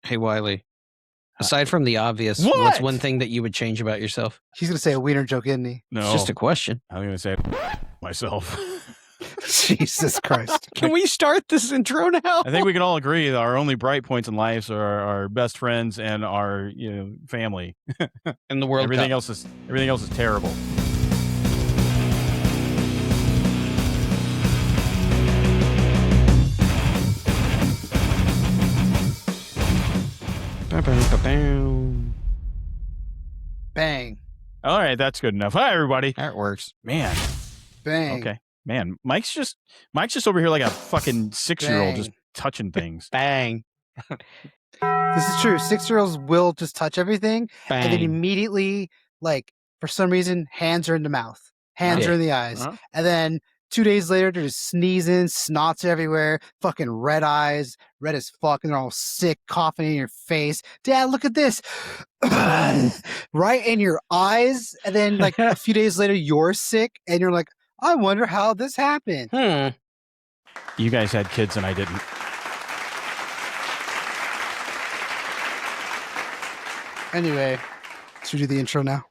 Hey, Wiley. Aside from the obvious, What? what's one thing that you would change about yourself? He's going to say a wiener joke, isn't he? No. It's just a question. I'm going to say myself. Jesus Christ. Can we start this intro now? I think we can all agree that our only bright points in life are our best friends and our family. In the World everything Cup. else is terrible. Bang. All right, that's good enough. Hi, everybody. That works. Man. Bang. Okay. Man, Mike's just over here like a fucking 6-year-old Bang. just touching things. Bang. This is true. 6-year-olds will just touch everything Bang. and then immediately, like, for some reason, hands are in the mouth. Hands Yeah. are in the eyes. Uh-huh. And then 2 days later, they're just sneezing, snots everywhere, fucking red eyes, red as fuck, and they're all sick, coughing in your face. Dad, look at this. Right in your eyes. And then, like, a few days later, you're sick, and you're like, I wonder how this happened. You guys had kids and I didn't. Anyway, should we do the intro now?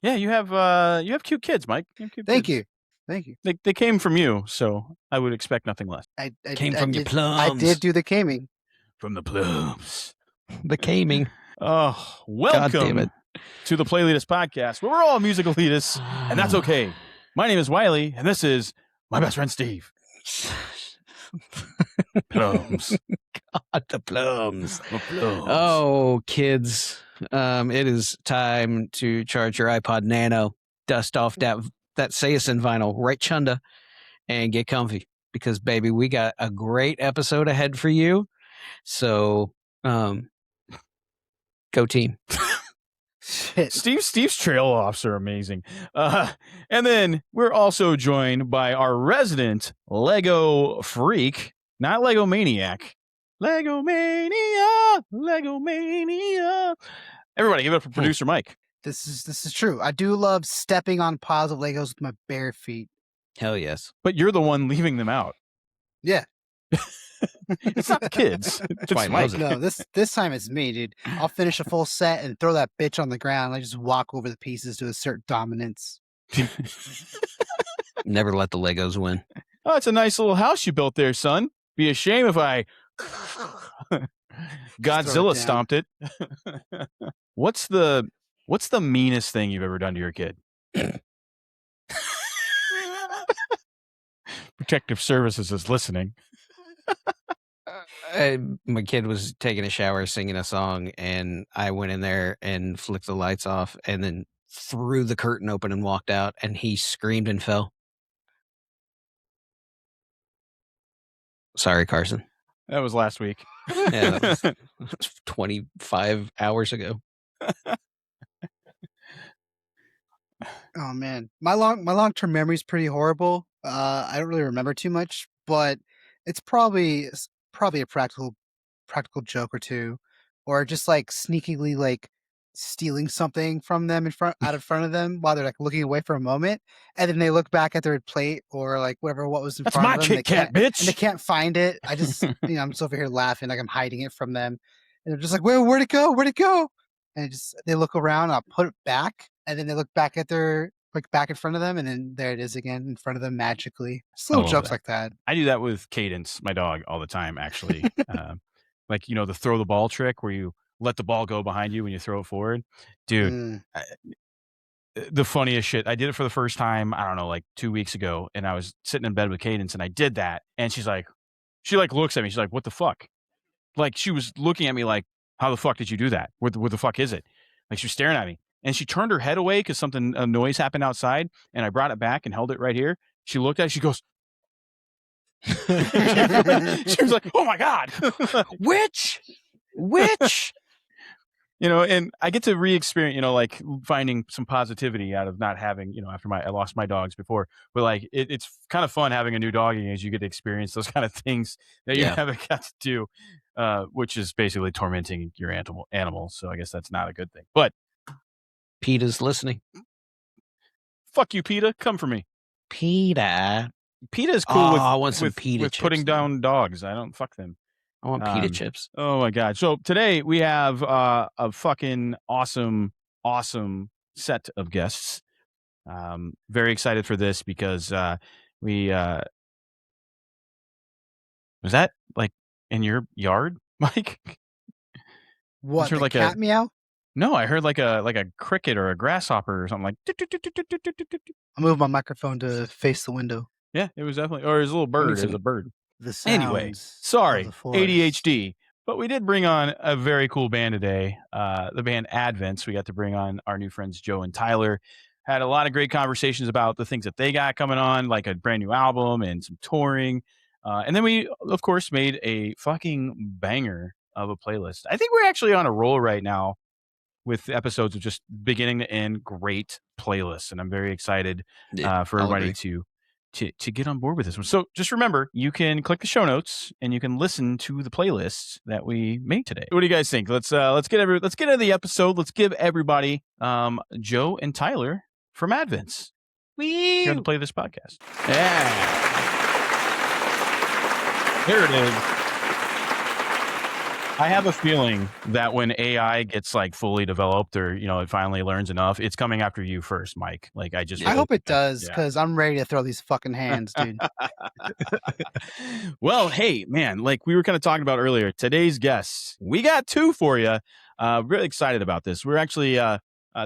Yeah, you have cute kids, Mike. You have cute Thank kids. you. Thank you. They came from you, so I would expect nothing less. I Came did- from I your did- plums. I did do the caming. From the plums. The caming. Oh, God damn welcome it. to the Play Elitist podcast, where we're all musical elitists, and that's okay. My name is Wiley, and this is my best friend Steve. Plums. God, the plums. The plums. Oh, kids. It is time to charge your iPod Nano, dust off that Sayson vinyl, right chunda, and get comfy. Because, baby, we got a great episode ahead for you. So, go team. Shit. Steve's trail offs are amazing. And then we're also joined by our resident Lego freak, not Lego maniac. Lego mania, Lego mania. Everybody, give it up for producer Mike. This is true. I do love stepping on piles of Legos with my bare feet. Hell yes. But you're the one leaving them out. Yeah. It's not the kids. It's why he Mike. loves it. No, this time it's me, dude. I'll finish a full set and throw that bitch on the ground. I just walk over the pieces to assert dominance. Never let the Legos win. Oh, it's a nice little house you built there, son. Be a shame if I Godzilla down. stomped it. What's the meanest thing you've ever done to your kid? Protective Services is listening. My kid was taking a shower singing a song, and I went in there and flicked the lights off and then threw the curtain open and walked out, and he screamed and fell. Sorry, Carson. That was last week. Yeah, that was 25 hours ago. Oh man, my long-term memory is pretty horrible. I don't really remember too much, but it's probably a practical joke or two, or just like sneakily like stealing something from them out in front of them while they're like looking away for a moment, and then they look back at their plate or like what was in That's front my of them. Kit Kat, bitch. And they can't find it. I just I'm just over here laughing like I'm hiding it from them, and they're just like, where'd it go? Where'd it go? And they look around. I'll put it back, and then they look back at their back in front of them, and then there it is again in front of them magically. Just little love jokes that. like that. I do that with Cadence, my dog, all the time, actually. Like, the throw the ball trick where you let the ball go behind you when you throw it forward. Dude, Mm. The funniest shit. I did it for the first time, I don't know, like 2 weeks ago, and I was sitting in bed with Cadence, and I did that, and she looks at me, she's like, what the fuck? Like, she was looking at me like, how the fuck did you do that? What the fuck is it? Like, she was staring at me. And she turned her head away because a noise happened outside, and I brought it back and held it right here. She looked at it, she goes, she was like, oh my God. Which? And I get to re-experience, like finding some positivity out of not having, after I lost my dogs before, but like, it's kind of fun having a new dog as you get to experience those kind of things that you haven't got to do, which is basically tormenting your animal. So I guess that's not a good thing, but PETA's listening. fuck you, PETA. Come for me. PETA. PETA is cool I want some with PETA putting chips, down dogs. I don't fuck them. I want pita chips. Oh my god! So today we have a fucking awesome set of guests. Very excited for this because we was that like in your yard, Mike? What, heard the like cat meow? No, I heard like a cricket or a grasshopper or something like. I'll move my microphone to face the window. Yeah, it was definitely, or it was a little bird. It was see. a bird. The sounds Anyway, of sorry, the forest. ADHD. But we did bring on a very cool band today, the band Advents. We got to bring on our new friends Joe and Tyler. Had a lot of great conversations about the things that they got coming on, like a brand new album and some touring. And then we, of course, made a fucking banger of a playlist. I think we're actually on a roll right now with episodes of just beginning to end great playlists. And I'm very excited for everybody to get on board with this one. So just remember, you can click the show notes and you can listen to the playlists that we made today. What do you guys think? Let's get into the episode. Let's give everybody Joe and Tyler from Advents here to play this podcast. Yeah. There it is. I have a feeling that when AI gets like fully developed, or it finally learns enough, it's coming after you first, Mike. Like I hope it does, because I'm ready to throw these fucking hands, dude. Well, hey, man, like we were kind of talking about earlier, today's guests, we got two for you. Really excited about this. We're actually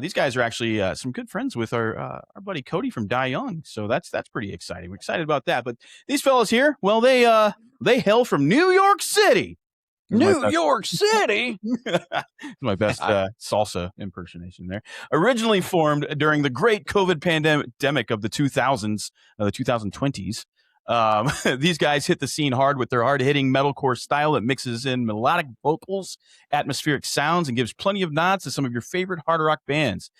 these guys are actually some good friends with our buddy Cody from Die Young, so that's pretty exciting. We're excited about that. But these fellas here, well, they hail from New York City. New York City. My best salsa impersonation there. Originally formed during the great COVID pandemic of the 2000s, the 2020s. These guys hit the scene hard with their hard-hitting metalcore style that mixes in melodic vocals, atmospheric sounds, and gives plenty of nods to some of your favorite hard rock bands.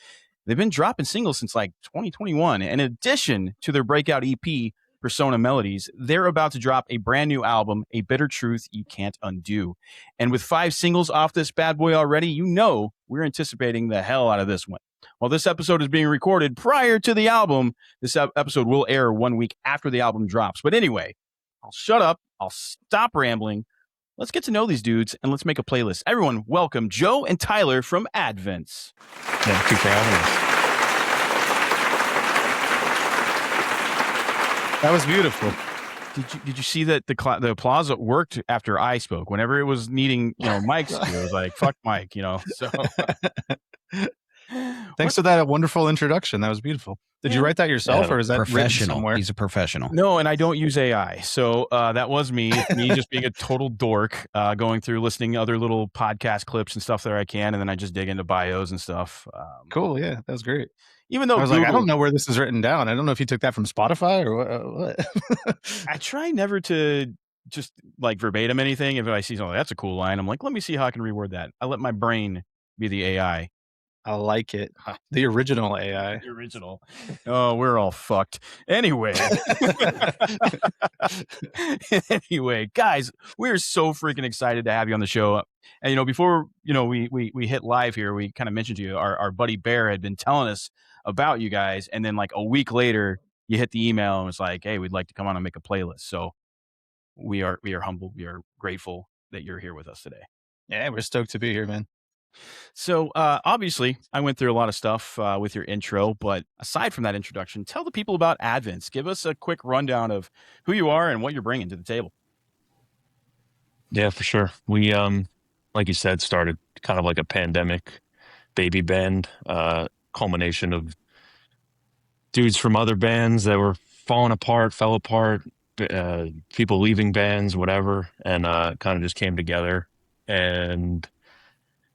They've been dropping singles since like 2021. And in addition to their breakout EP, Persona Melodies, they're about to drop a brand new album, A Bitter Truth You Can't Undo. And with 5 singles off this bad boy already, we're anticipating the hell out of this one. While this episode is being recorded prior to the album, this episode will air 1 week after the album drops. But anyway, I'll shut up. I'll stop rambling. Let's get to know these dudes and let's make a playlist. Everyone, welcome Joe and Tyler from Advents. Thank you for having us. That was beautiful. Did you see that the applause worked after I spoke? Whenever it was needing Mike's, it was like fuck Mike, So thanks for that wonderful introduction. That was beautiful. Did you write that yourself, or is that professional? Somewhere? He's a professional. No, and I don't use AI, so that was me just being a total dork, going through listening to other little podcast clips and stuff that I can, and then I just dig into bios and stuff. Cool, yeah, that was great. Even though I was like, I don't know where this is written down. I don't know if you took that from Spotify or what. I try never to just like verbatim anything. If I see something that's a cool line, I'm like, let me see how I can reword that. I let my brain be the AI. I like it. The original AI. The original. Oh, we're all fucked. Anyway. Anyway, guys, we're so freaking excited to have you on the show. And, before, we hit live here, we kind of mentioned to you, our buddy Bear had been telling us about you guys. And then like a week later, you hit the email and was like, hey, we'd like to come on and make a playlist. So we are humbled. We are grateful that you're here with us today. Yeah, we're stoked to be here, man. So obviously, I went through a lot of stuff with your intro, but aside from that introduction, tell the people about Advents. Give us a quick rundown of who you are and what you're bringing to the table. Yeah, for sure. We, like you said, started kind of like a pandemic baby band, culmination of dudes from other bands that were fell apart, people leaving bands, whatever, and kind of just came together. And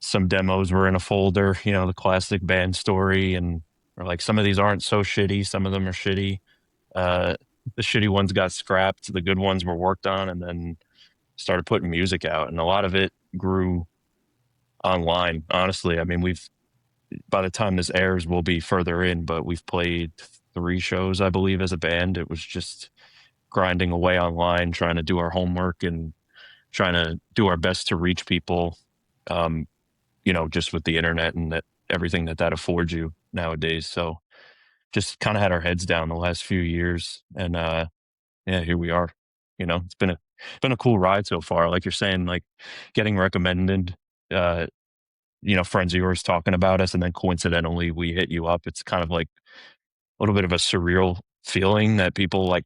some demos were in a folder, the classic band story, and we're like, some of these aren't so shitty, some of them are shitty. The shitty ones got scrapped, the good ones were worked on, and then started putting music out, and a lot of it grew online. Honestly, I mean, by the time this airs, we'll be further in, but we've played 3 shows, I believe, as a band. It was just grinding away online, trying to do our homework and trying to do our best to reach people, just with the internet and everything that affords you nowadays. So just kind of had our heads down the last few years, and here we are. It's been been a cool ride so far. Like you're saying, like getting recommended, friends of yours talking about us, and then coincidentally we hit you up. It's kind of like a little bit of a surreal feeling that people like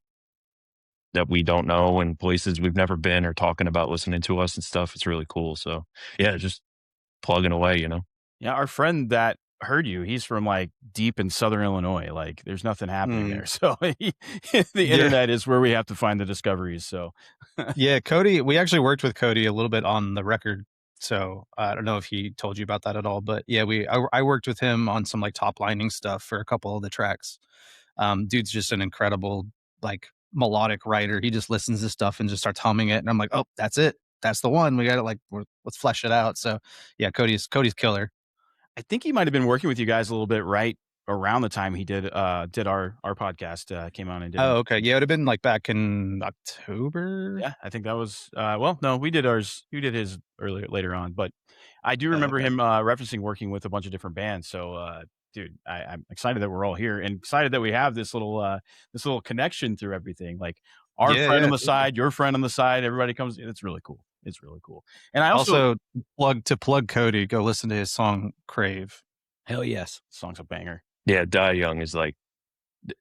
that we don't know and places we've never been are talking about listening to us and stuff. It's really cool. So yeah, just plugging away. Yeah, our friend that heard you, he's from like deep in Southern Illinois. Like there's nothing happening there. So the internet is where we have to find the discoveries. So Yeah, Cody. We actually worked with Cody a little bit on the record, so I don't know if he told you about that at all. But yeah, I worked with him on some like top lining stuff for a couple of the tracks. Dude's just an incredible like melodic writer. He just listens to stuff and just starts humming it, and I'm like, oh, that's it. That's the one. We got it. Like, let's flesh it out. So yeah, Cody's killer. I think he might have been working with you guys a little bit right around the time he did our podcast, came on and did. Oh, okay. Yeah, it would have been like back in October. Yeah, I think that was well, no, we did ours. You did his later on, but I do remember him referencing working with a bunch of different bands. So, dude, I'm excited that we're all here and excited that we have this little connection through everything. Like our friend on the side, your friend on the side, everybody comes. It's really cool. It's really cool. And I also plug Cody. Go listen to his song "Crave." Hell yes, song's a banger. Yeah, Die Young is like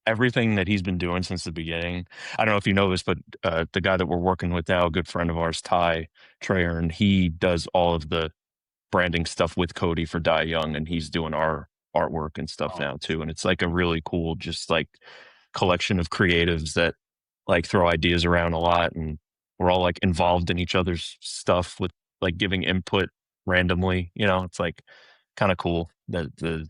everything that he's been doing since the beginning. I don't know if you know this, but the guy that we're working with now, a good friend of ours, Ty Trahern, he does all of the branding stuff with Cody for Die Young, and he's doing our artwork and stuff now too. And it's like a really cool, just like collection of creatives that like throw ideas around a lot, and we're all like involved in each other's stuff with like giving input randomly. It's like kind of cool that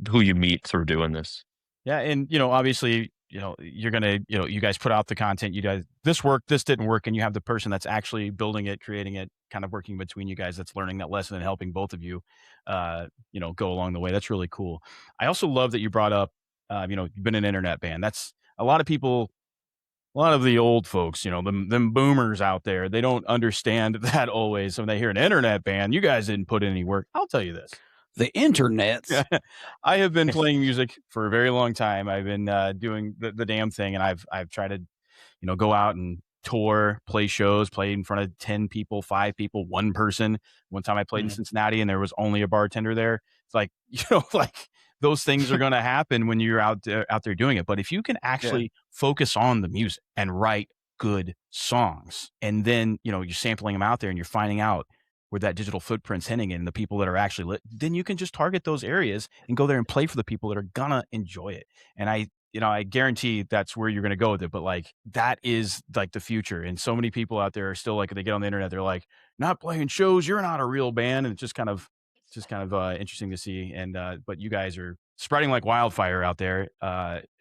who you meet through doing this. Yeah, and obviously, you're gonna, you guys put out the content. You guys, this didn't work, and you have the person that's actually building it, creating it, kind of working between you guys. That's learning that lesson and helping both of you, go along the way. That's really cool. I also love that you brought up, you've been an internet band. That's a lot of people. A lot of the old folks, them boomers out there, they don't understand that always. So when they hear an internet band, you guys didn't put in any work. I'll tell you this. The internet. I have been playing music for a very long time. I've been doing the damn thing, and I've tried to, go out and tour, play shows, play in front of 10 people, 5 people, 1 person. One time I played in Cincinnati, and there was only a bartender there. It's like, like those things are going to happen when you're out there doing it. But if you can actually focus on the music and write good songs, and then you're sampling them out there, and you're finding out where that digital footprint's hitting and the people that are actually lit, then you can just target those areas and go there and play for the people that are gonna enjoy it. And I guarantee that's where you're gonna go with it. But like that is like the future. And so many people out there are still like, they get on the internet, they're like, not playing shows, you're not a real band. And it's just kind of interesting to see. And but you guys are spreading like wildfire out there,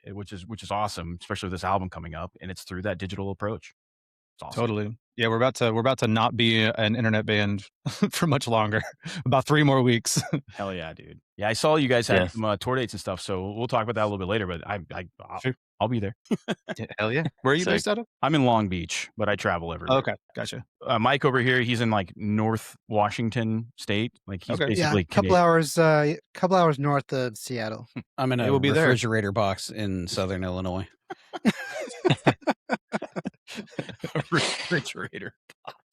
which is awesome, especially with this album coming up. And it's through that digital approach. It's awesome. Totally. Yeah, we're about to not be an internet band for much longer. About 3 more weeks. Hell yeah, dude. Yeah, I saw you guys had some tour dates and stuff, so we'll talk about that a little bit later. But I'll be there. Hell yeah. Where are you based out of? I'm in Long Beach, but I travel everywhere. Okay, gotcha. Mike over here, he's in like North Washington State. Like he's basically a couple hours north of Seattle. I'm in a refrigerator box in Southern Illinois. Refrigerator.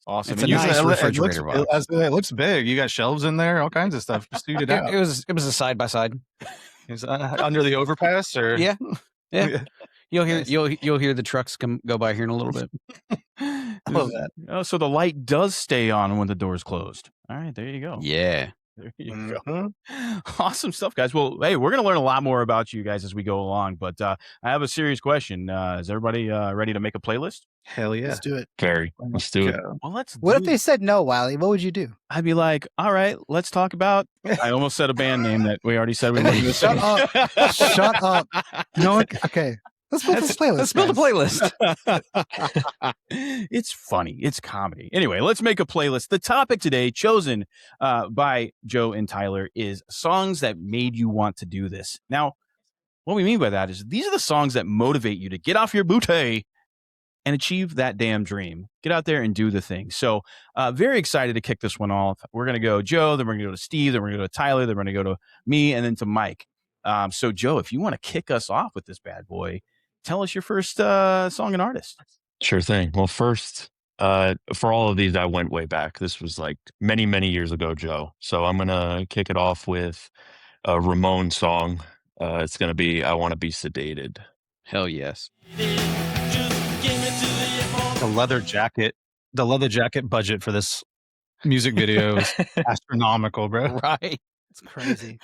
Awesome. It's a nice refrigerator box. It looks big. You got shelves in there, all kinds of stuff. Just suited out. It was a side by side. Is under the overpass, or yeah. You'll hear the trucks go by here in a little bit. I love that. Oh, so the light does stay on when the door's closed. All right, there you go. Yeah. There you go. Awesome stuff, guys. Well, hey, we're going to learn a lot more about you guys as we go along, but I have a serious question. Is everybody ready to make a playlist? Hell yeah. Let's do it. Let's do it. Well, what if they said no, Wiley? What would you do? I'd be like, all right, let's talk about. I almost said a band name that we already said we wanted to say. Shut up. No, okay. Let's build this playlist. Let's build a playlist. It's funny. It's comedy. Anyway, let's make a playlist. The topic today, chosen by Joe and Tyler, is songs that made you want to do this. Now, what we mean by that is these are the songs that motivate you to get off your booty and achieve that damn dream. Get out there and do the thing. So very excited to kick this one off. We're going to go Joe, then we're going to go to Steve, then we're going to go to Tyler, then we're going to go to me, and then to Mike. So Joe, if you want to kick us off with this bad boy, tell us your first song and artist. Sure thing. Well, first, For all of these, I went way back. This was like many, many years ago, Joe. So I'm gonna kick it off with a Ramon song. It's gonna be "I Want to Be Sedated." Hell yes. The leather jacket budget for this music video is astronomical, bro. Right. It's crazy.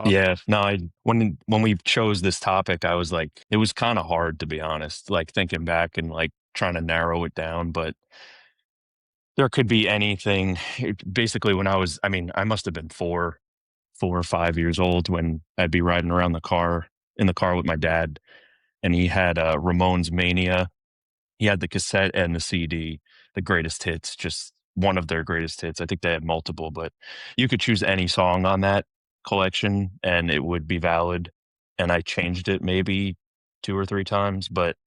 Yeah, no, when we chose this topic, I was like, it was kind of hard, to be honest, like thinking back and like trying to narrow it down, but there could be anything. Basically, when I must have been 4 or 5 years old when I'd be riding around in the car with my dad, and he had Ramones Mania. He had the cassette and the CD, the greatest hits, just one of their greatest hits. I think they had multiple, but you could choose any song on that collection and it would be valid. And I changed it maybe 2 or 3 times, but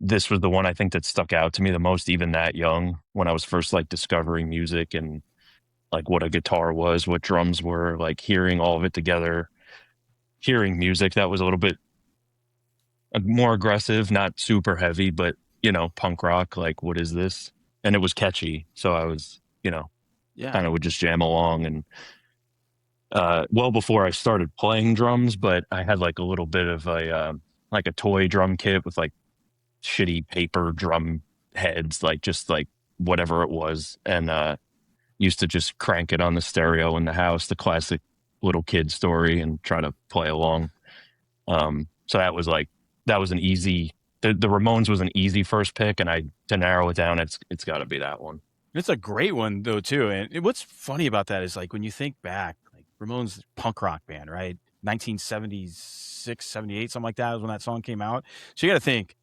this was the one I think that stuck out to me the most, even that young, when I was first like discovering music and like what a guitar was, what drums were, like hearing all of it together, hearing music that was a little bit more aggressive, not super heavy, but punk rock, like what is this? And it was catchy. So I was, Yeah. kind of would just jam along. And well before I started playing drums, but I had like a little bit of a toy drum kit with like shitty paper drum heads, like just like whatever it was. And used to just crank it on the stereo in the house, the classic little kid story, and try to play along. So that was an easy, the Ramones was an easy first pick, and to narrow it down, it's got to be that one. It's a great one though too. And what's funny about that is like when you think back, like Ramones punk rock band, right? 1976, 78, something like that was when that song came out. So you got to think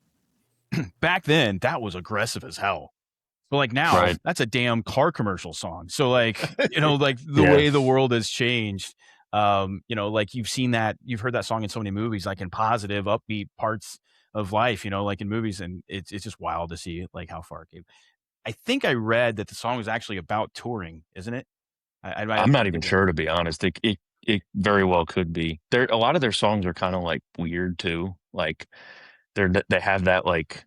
back then that was aggressive as hell. But like now, Right. that's a damn car commercial song. So like, like the Yeah. way the world has changed, like you've heard that song in so many movies, like in positive, upbeat parts of life, like in movies. And it's just wild to see like how far it came. I think I read that the song was actually about touring, isn't it? I'm not even sure, to be honest. It very well could be. A lot of their songs are kind of like weird too. Like they have that like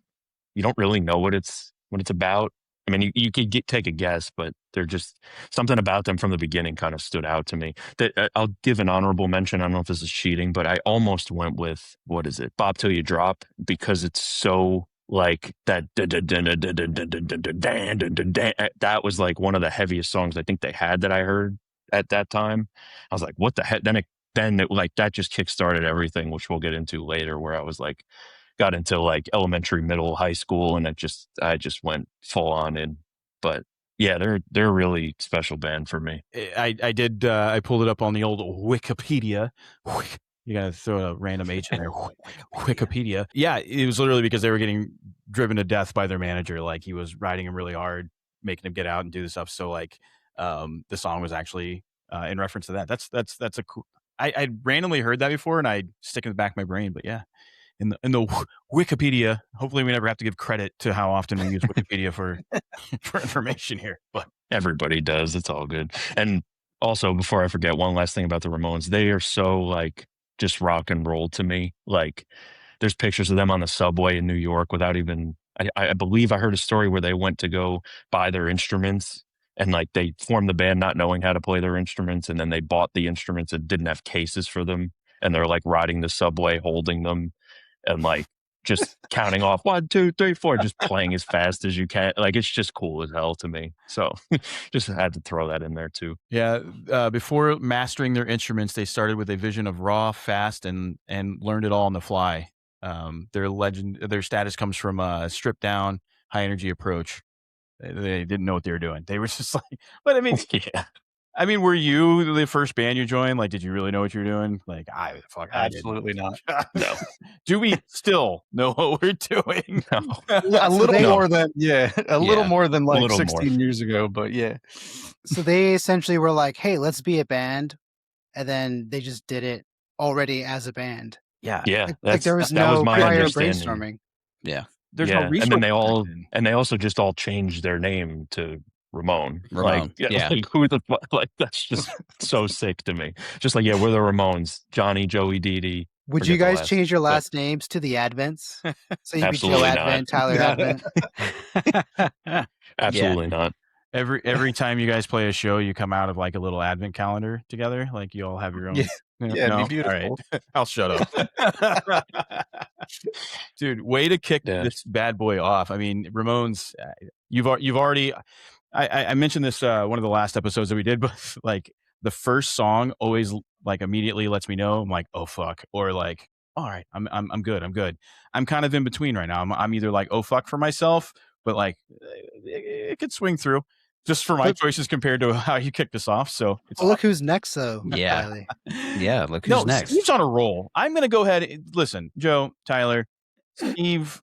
you don't really know what it's about. I mean, you could take a guess, but they're just something about them from the beginning kind of stood out to me. I'll give an honorable mention. I don't know if this is cheating, but I almost went with what is it, "Bop Till You Drop," because it's so like that. That was like one of the heaviest songs I think they had that I heard at that time. I was like, what the heck? Then like that just kickstarted everything, which we'll get into later, where I was like, got into like elementary, middle, high school, and I just went full on in. But yeah, they're a really special band for me. I pulled it up on the old Wikipedia. You gotta throw a random H in there. Wikipedia. Yeah, it was literally because they were getting driven to death by their manager. Like he was riding them really hard, making them get out and do the stuff. So like, the song was actually in reference to that. That's a cool. I randomly heard that before, and I stick in the back of my brain. But yeah, in the Wikipedia. Hopefully, we never have to give credit to how often we use Wikipedia for information here. But everybody does. It's all good. And also, before I forget, one last thing about the Ramones. They are so like just rock and roll to me. Like there's pictures of them on the subway in New York without even. I believe I heard a story where they went to go buy their instruments. And like they formed the band not knowing how to play their instruments, and then they bought the instruments and didn't have cases for them, and they're like riding the subway holding them and like just counting off 1, 2, 3, 4, just playing as fast as you can. Like it's just cool as hell to me. So just had to throw that in there too. Yeah, before mastering their instruments, they started with a vision of raw, fast, and learned it all on the fly. Their status comes from a stripped down, high energy approach. They didn't know what they were doing. They were just like, but I mean, Yeah. I mean, were you the first band you joined? Like, did you really know what you were doing? Like, I Absolutely not. No. Do we still know what we're doing? No. A little No. more than little more than like little 16 more. years ago, but yeah. So they essentially were like, "Hey, let's be a band," and then they just did it already as a band. Yeah. Yeah. Like there was that no my prior understanding. brainstorming. There's Yeah, no resource. and they also just all changed their name to Ramon. Ramon, Like, yeah. like who the fuck? Like that's just so sick to me. Just like, yeah, we're the Ramones. Johnny, Joey, Dee Dee, Would Forget you the guys last, change your but last names to the Advents? So you'd be Joe Absolutely not. Advent, Tyler Advent. absolutely not. Every time you guys play a show, you come out of like a little advent calendar together. Like you all have your own. Yeah. Yeah, no? it'd be All right. beautiful. I'll shut up. Dude, way to kick Yeah. this bad boy off. I mean, Ramones, you've already. I mentioned this one of the last episodes that we did, but like the first song always like immediately lets me know I'm like, oh fuck, or like, all right, I'm good, I'm good. I'm kind of in between right now. I'm either like, oh fuck for myself, but like it could swing through just for my But- choices compared to how you kicked us off. So it's Well, look who's next, though. Yeah. Riley. Yeah, look who's no, next. Steve's on a roll. I'm going to go ahead. Listen, Joe, Tyler, Steve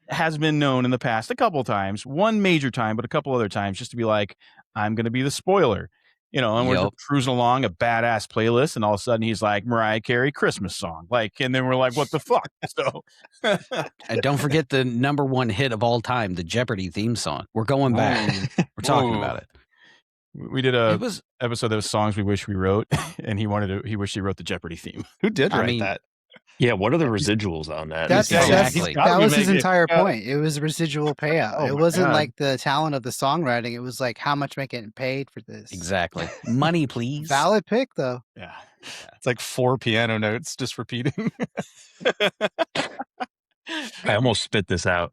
has been known in the past a couple times, one major time, but a couple other times just to be like, I'm going to be the spoiler. You know, and we're Yup. just cruising along a badass playlist, and all of a sudden he's like, Mariah Carey Christmas song. Like, and then we're like, what the fuck? So And don't forget the #1 hit of all time, the Jeopardy theme song. We're going back. We're talking Whoa. about it. we did a It was episode of songs we wish we wrote, and he wished he wrote the Jeopardy theme. Who did I write mean, that? Yeah, what are the residuals on that? That's, Yeah, that's exactly. that was his Making it entire out. point. It was a residual payout. Oh it my wasn't God. like the talent of the songwriting. It was like how much am I getting paid for this? exactly. Money, please. Valid pick though. Yeah. It's like 4 piano notes just repeating. I almost spit this out.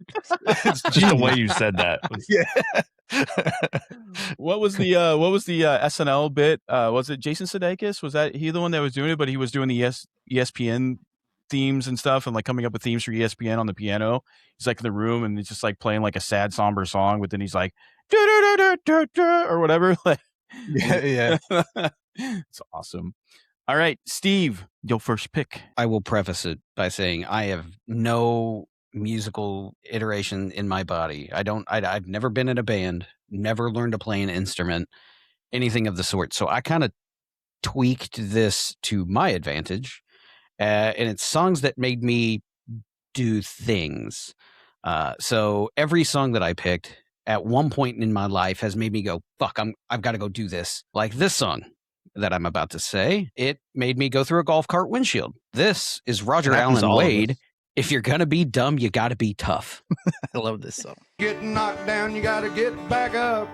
Just the way you said that. was- What was the SNL bit? Was it Jason Sudeikis? Was that he the one that was doing it? But he was doing the ESPN themes and stuff, and like coming up with themes for ESPN on the piano. He's like in the room and he's just like playing like a sad, somber song, but then he's like or whatever. Like, yeah. it's awesome. All right, Steve, your first pick. I will preface it by saying I have no musical iteration in my body. I've never been in a band, never learned to play an instrument, anything of the sort. So I kind of tweaked this to my advantage. And it's songs that made me do things. So every song that I picked at one point in my life has made me go, fuck, I've got to go do this. Like this song that I'm about to say, it made me go through a golf cart windshield. This is Roger It happens to Allen all of Wade. us. If you're going to be dumb, you got to be tough. I love this song. Get knocked down, you gotta get back up.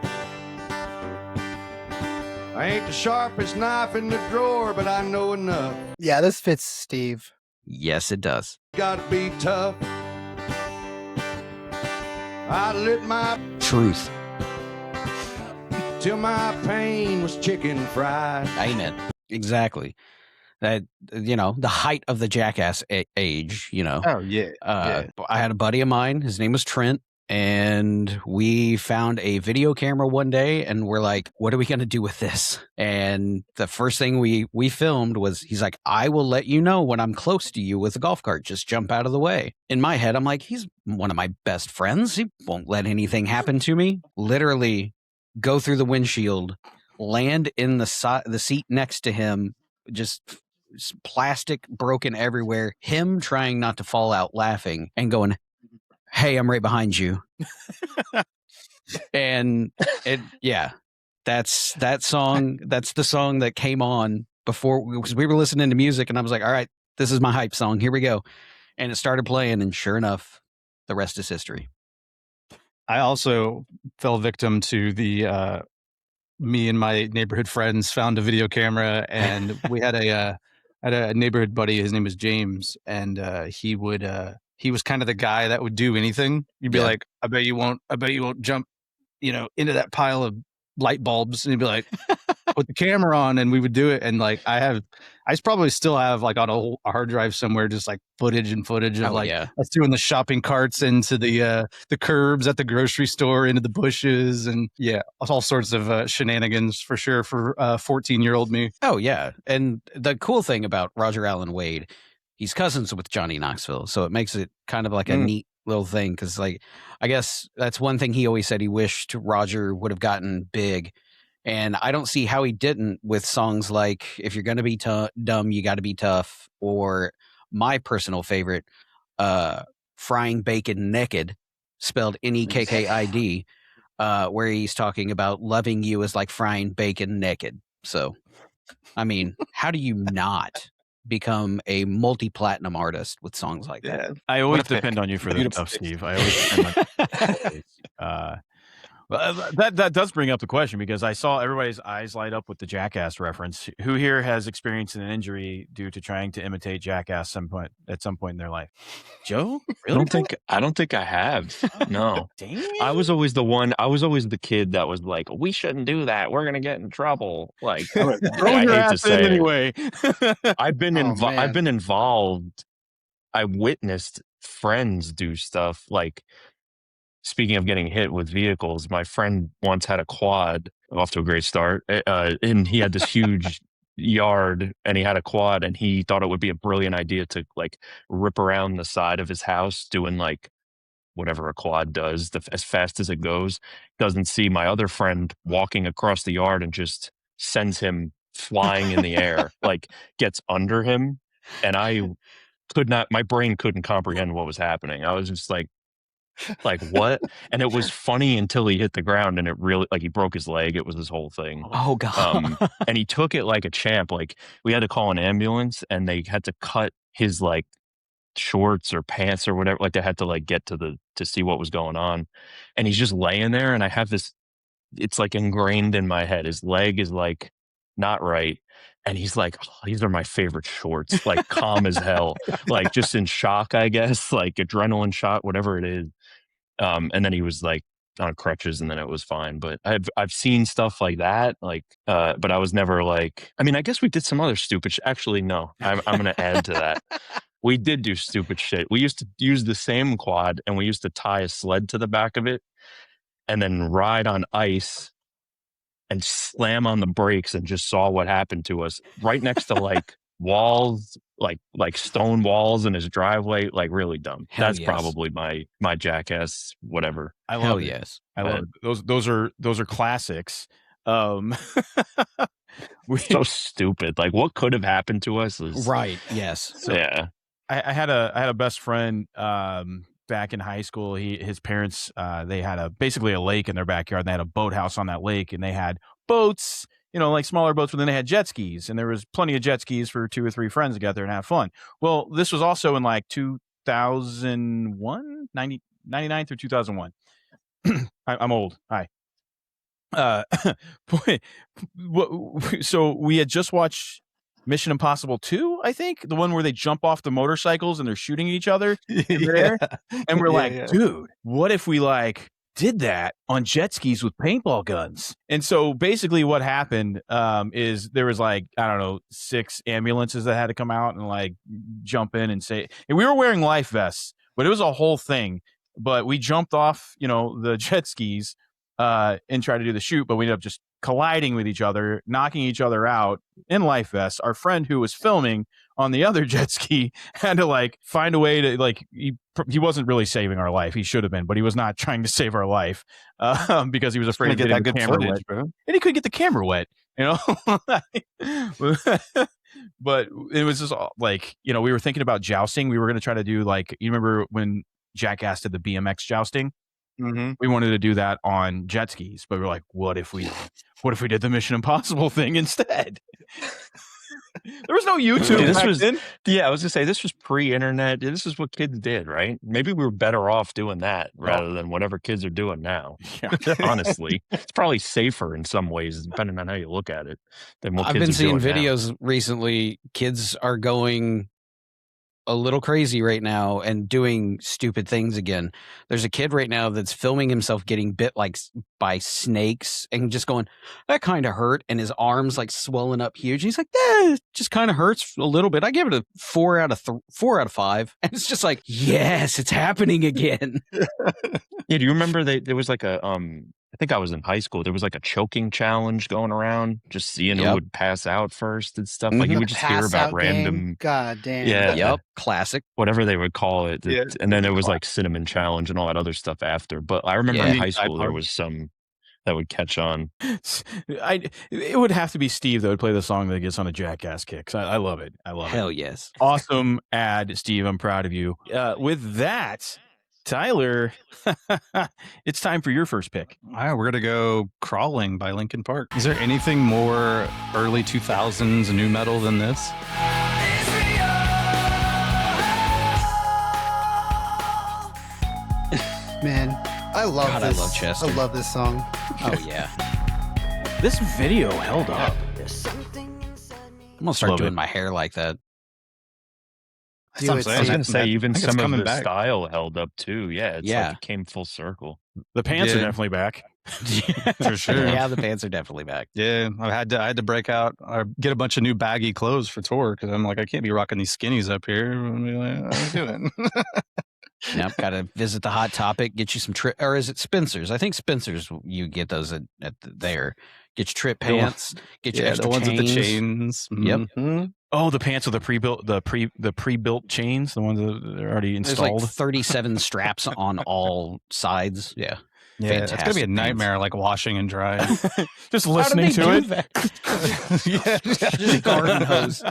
I ain't the sharpest knife in the drawer, but I know enough. Yeah, this fits Steve. Yes, it does. Gotta be tough. I lit my Truth. till my pain was chicken fried. Amen. Exactly. That, the height of the jackass age, Oh, yeah. I had a buddy of mine, his name was Trent, and we found a video camera one day and we're like, what are we going to do with this? And the first thing we filmed was, he's like, I will let you know when I'm close to you with a golf cart. Just jump out of the way. In my head, I'm like, he's one of my best friends. He won't let anything happen to me. Literally go through the windshield, land in the seat next to him, just plastic broken everywhere, him trying not to fall out laughing and going, hey, I'm right behind you. And that's that song. That's the song that came on before, because we were listening to music and I was like, all right, this is my hype song. Here we go. And it started playing, and sure enough, the rest is history. I also fell victim to the me and my neighborhood friends found a video camera, and we had a neighborhood buddy. His name was James, and he was kind of the guy that would do anything. You'd be Yeah. like, I bet you won't jump, into that pile of light bulbs, and he'd be like, put the camera on, and we would do it. And like, I probably still have like on a hard drive somewhere, just like footage of like yeah. us doing the shopping carts into the curbs at the grocery store, into the bushes, and yeah, all sorts of shenanigans for sure for 14-year-old me. Oh, yeah. And the cool thing about Roger Allen Wade, he's cousins with Johnny Knoxville. So it makes it kind of like a neat little thing. Because, like, I guess that's one thing he always said he wished Roger would have gotten big. And I don't see how he didn't with songs like If You're Gonna Be Dumb, You Gotta Be Tough, or my personal favorite, Frying Bacon Naked, spelled Nekkid, where he's talking about loving you is like frying bacon naked. So, I mean, how do you not become a multi-platinum artist with songs like that. I always What a pick. depend on you for that Beautiful stuff, pick. Steve. I always depend on you. That does bring up the question, because I saw everybody's eyes light up with the Jackass reference. Who here has experienced an injury due to trying to imitate Jackass at some point in their life? Joe? Really? I don't think I have. No. Damn. I was always the kid that was like, we shouldn't do that. We're gonna get in trouble. Like, Throw I your hate to ass in say it. anyway. I've been Oh, I've man. been involved. I witnessed friends do stuff like, speaking of getting hit with vehicles, my friend once had a quad, off to a great start, and he had this huge yard, and he had a quad, and he thought it would be a brilliant idea to like rip around the side of his house doing like whatever a quad does, as fast as it goes. Doesn't see my other friend walking across the yard and just sends him flying in the air, like gets under him, and my brain couldn't comprehend what was happening. I was just like what? And it was funny until he hit the ground, and it really, like, he broke his leg. It was this whole thing. Oh god. And he took it like a champ. Like, we had to call an ambulance, and they had to cut his like shorts or pants or whatever. Like, they had to like get to see what was going on. And he's just laying there, and I have this, it's like ingrained in my head. His leg is like not right. And he's like, oh, these are my favorite shorts, like calm as hell, like just in shock, I guess, like adrenaline shot, whatever it is. And then he was like on crutches, and then it was fine. But I've seen stuff like that, like, but I was never like, I mean, I guess we did some other stupid actually, no, I'm going to add to that. We did do stupid shit. We used to use the same quad, and we used to tie a sled to the back of it and then ride on ice and slam on the brakes, and just saw what happened to us right next to like walls, like stone walls in his driveway. Like, really dumb. Hell That's yes. probably my Jackass whatever. I love Hell it. yes. I love it. Those are classics. So stupid. Like, what could have happened to us is Right. Yes. So, yeah. I had a best friend back in high school. His parents they had basically a lake in their backyard. And they had a boathouse on that lake, and they had boats, like smaller boats, but then they had jet skis, and there was plenty of jet skis for 2 or 3 friends to get there and have fun. Well, this was also in like 2001, 99 through 2001. I'm old. Hi. So we had just watched Mission Impossible 2, I think, the one where they jump off the motorcycles and they're shooting each other in there. And we're like, dude, what if we like did that on jet skis with paintball guns? And so basically what happened is there was like, I don't know, 6 ambulances that had to come out and like jump in and we were wearing life vests, but it was a whole thing. But we jumped off, the jet skis and tried to do the shoot, but we ended up just colliding with each other, knocking each other out in life vests. Our friend who was filming on the other jet ski had to like find a way to like, he wasn't really saving our life. He should have been, but he was not trying to save our life because he was afraid of getting the camera wet. bro. And he couldn't get the camera wet, But it was just like, we were thinking about jousting. We were going to try to do like, you remember when Jackass did the BMX jousting? Mm-hmm. We wanted to do that on jet skis, but we were like, what if we did the Mission Impossible thing instead? There was no YouTube. Dude, back then. I was gonna say, this was pre-internet. This is what kids did, right? Maybe we were better off doing that rather than whatever kids are doing now. Yeah. Honestly, it's probably safer in some ways, depending on how you look at it, than what I've kids been are seeing doing now. videos recently. Kids are going a little crazy right now and doing stupid things again. There's a kid right now that's filming himself getting bit by snakes and just going, that kind of hurt, and his arms like swelling up huge. He's like, it just kind of hurts a little bit. I give it a 4 out of 5, and it's just like, yes, it's happening again. Yeah, do you remember there was like a I think I was in high school. There was like a choking challenge going around, just seeing who would pass out first and stuff. Like, you would just hear Pass about out random game? God damn. Yeah. Yep, classic. whatever they would call it. Yeah. And then there was like cinnamon challenge and all that other stuff after. But I remember Yeah. in high school there was some that would catch on. It would have to be Steve that would play the song that gets on a Jackass kick. So I love it. I love it. Hell yes. Awesome ad, Steve. I'm proud of you. With that, Tyler, it's time for your first pick. All right, we're going to go Crawling by Linkin Park. Is there anything more early 2000s new metal than this? Man, I love God, I this. love Chester. I love this song. Oh yeah. This video held up. I'm gonna start Love doing it. my hair like that. Do what I'm it. saying. I was Steve. going to say, even I think it's some of coming the back. style held up too. Yeah, it's Yeah. like it came full circle. The pants are Yeah. definitely back. For sure. Yeah, the pants are definitely back. Yeah, I had to break out or get a bunch of new baggy clothes for tour because I'm like, I can't be rocking these skinnies up here. I'm like, what am I doing? Yep, got to visit the Hot Topic, get you some trip, or is it Spencer's? I think Spencer's. You get those there. Get your trip The one- pants. Get your Yeah, extra the ones chains. with the chains. Yep. Mhm. Oh, the pants with the pre-built chains, the ones that are already There's installed. like 37 straps on all sides. Yeah. Yeah, it's gonna be a Fantastic nightmare, like washing and drying. Just listening to it. Yeah, Just a garden hose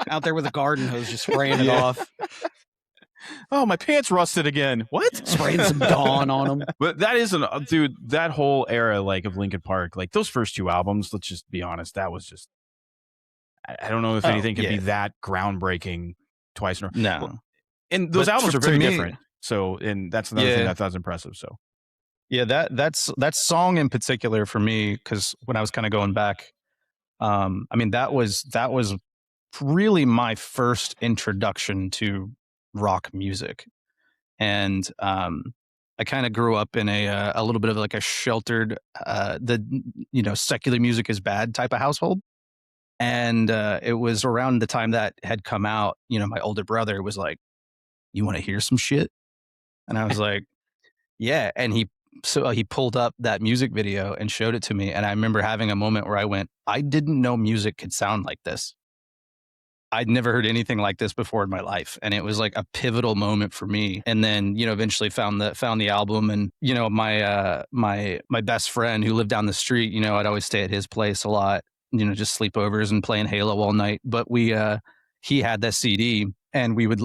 out there with a garden hose, just spraying it Yeah. off, Oh, my pants rusted again. What? spraying some Dawn on them. But that is dude. That whole era, like of Linkin Park, like those first two albums. Let's just be honest. That was just. I don't know if Oh, anything could be yeah. that groundbreaking twice in a row. No. And those But albums to are very me- different. So, and that's another thing Yeah. that I thought was impressive. So, Yeah, that song in particular for me, because when I was kind of going back, I mean that was really my first introduction to rock music, and I kind of grew up in a little bit of like a sheltered, secular music is bad type of household, and it was around the time that had come out. My older brother was like, "You want to hear some shit?" And I was like, "Yeah," and he pulled up that music video and showed it to me. And I remember having a moment where I went, I didn't know music could sound like this. I'd never heard anything like this before in my life. And it was like a pivotal moment for me. And then, eventually found the album. And, my best friend who lived down the street, I'd always stay at his place a lot, just sleepovers and playing Halo all night. But he had that CD and we would,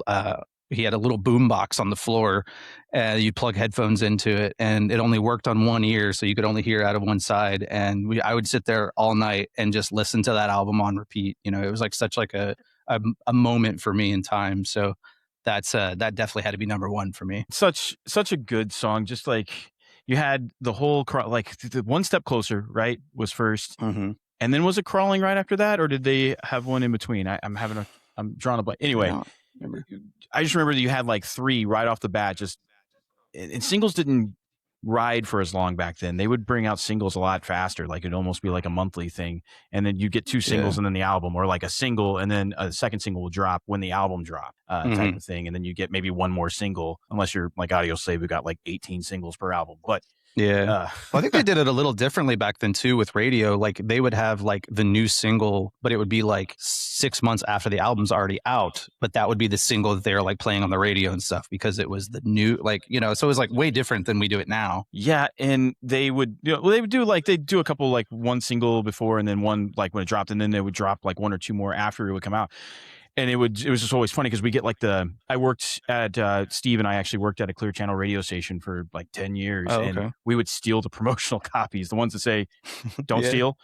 he had a little boom box on the floor. You'd plug headphones into it, and it only worked on one ear, so you could only hear out of one side. And I would sit there all night and just listen to that album on repeat. It was like such like a moment for me in time. So that definitely had to be number one for me. such a good song. Just like you had the whole like the One Step Closer, right, was first, Mm-hmm. and then was it Crawling right after that, or did they have one in between? I'm drawing a blank. Anyway, I just remember that you had like three right off the bat. And singles didn't ride for as long back then. They would bring out singles a lot faster. Like it'd almost be like a monthly thing. And then you get two singles and then the album, or like a single and then a second single will drop when the album dropped, type of thing. And then you get maybe one more single, unless you're like Audio Slave, who got like 18 singles per album. But Yeah. Well, I think they did it a little differently back then too with radio. Like they would have like the new single, but it would be like 6 months after the album's already out. But that would be the single that they're like playing on the radio and stuff because it was the new, like, so it was like way different than we do it now. yeah, and they would, they'd do a couple, like one single before and then one like when it dropped, and then they would drop like one or two more after it would come out. And it was just always funny because we get like I worked at, Steve and I actually worked at a Clear Channel radio station for like 10 years. Oh, and okay. we would steal the promotional copies, the ones that say, don't Yeah. steal.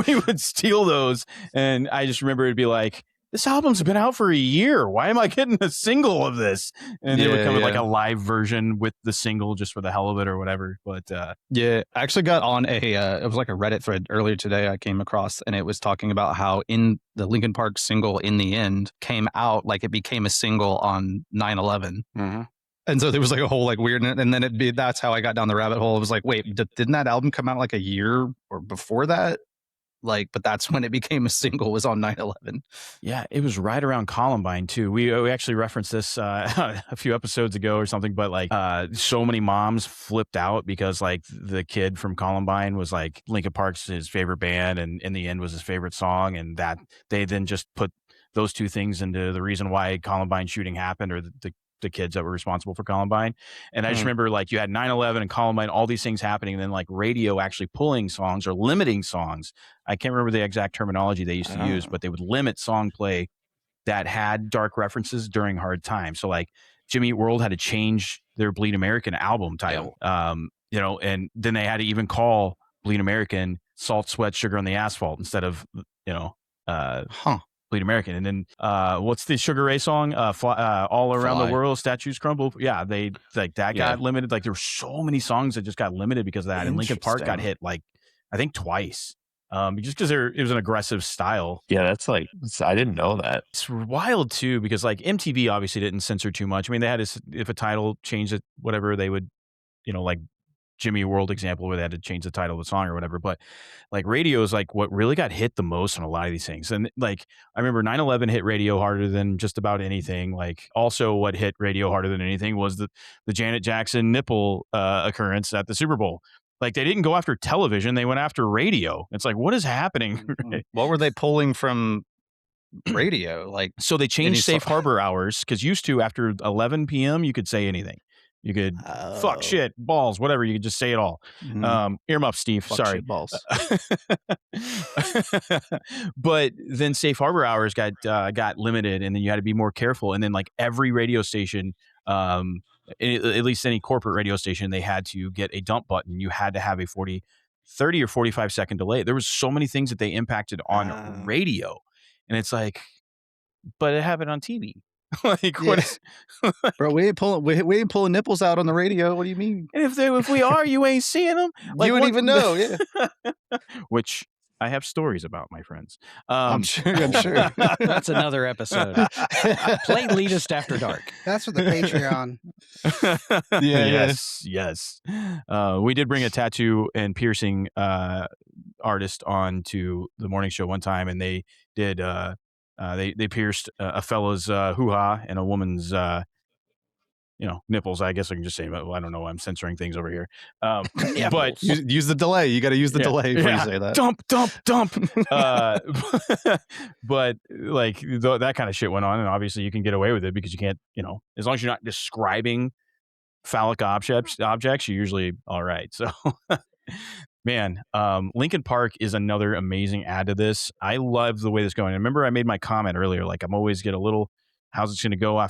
We would steal those. And I just remember it'd be like, this album's been out for a year. Why am I getting a single of this? And they would Yeah, come with like yeah. a live version with the single just for the hell of it or whatever. But Yeah, I actually got on it was like a Reddit thread earlier today I came across, and it was talking about how in the Linkin Park single In the End came out, like it became a single on 9/11. And so there was like a whole like weird, and then that's how I got down the rabbit hole. It was like, wait, didn't that album come out like a year or before that? Like, but that's when it became a single, was on 9/11. yeah, it was right around Columbine too. We actually referenced this a few episodes ago or something, but like so many moms flipped out because like the kid from Columbine was like Linkin Park's his favorite band, and In the End was his favorite song, and that they then just put those two things into the reason why Columbine shooting happened, or the kids that were responsible for Columbine. And I just remember like you had 9/11 and Columbine, all these things happening, and then like radio actually pulling songs or limiting songs. I can't remember the exact terminology they used to use, but they would limit song play that had dark references during hard times. So like Jimmy Eat World had to change their Bleed American album title. And then they had to even call Bleed American Salt, Sweat, Sugar on the Asphalt instead of, Huh. Bleed American. And then what's the Sugar Ray song? All Around Fly. the World, Statues Crumble. Yeah, they like that Yeah. got limited. Like there were so many songs that just got limited because of that. And Linkin Park got Interesting. hit like I think twice. Just because it was an aggressive style. Yeah, that's like I didn't know that. It's wild too because like MTV obviously didn't censor too much. I mean, they had if a title changed it, whatever they would, like Jimmy World example where they had to change the title of the song or whatever. But like radio is like what really got hit the most on a lot of these things. And like I remember 9/11 hit radio harder than just about anything. Like also what hit radio harder than anything was the Janet Jackson nipple occurrence at the Super Bowl. Like they didn't go after television, they went after radio. It's like, what is happening? What were they pulling from radio? Like, So they Any changed safe song- harbor hours because used to after 11 p.m. you could say anything. You could fuck, shit, balls, whatever. You could just say it all. Earmuffs, Steve. fuck Sorry. shit balls. But then safe harbor hours got limited, and then you had to be more careful. And then like every radio station, at least any corporate radio station, they had to get a dump button. You had to have a 30 or 45 second delay. There was so many things that they impacted on radio, and it's like, but it happened on TV. Like what is, Bro, we ain't pulling nipples out on the radio. What do you mean? and if we are, you ain't seeing them. Like, you wouldn't what- even know. Yeah, Which I have stories about, my friends. I'm sure. That's another episode. Play Elitist After Dark. That's for the Patreon. Yes. We did bring a tattoo and piercing artist on to the morning show one time, and they did they pierced a fella's hoo-ha and a woman's nipples. I guess I can just say, well, I don't know. I'm censoring things over here. But use the delay. You got to use the delay before you say that. dump. But like that kind of shit went on, and obviously you can get away with it because you can't, as long as you're not describing phallic objects, you're usually all right. So, man, Linkin Park is another amazing add to this. I love the way this is going. I remember I made my comment earlier, like I'm always get a little, how's it going to go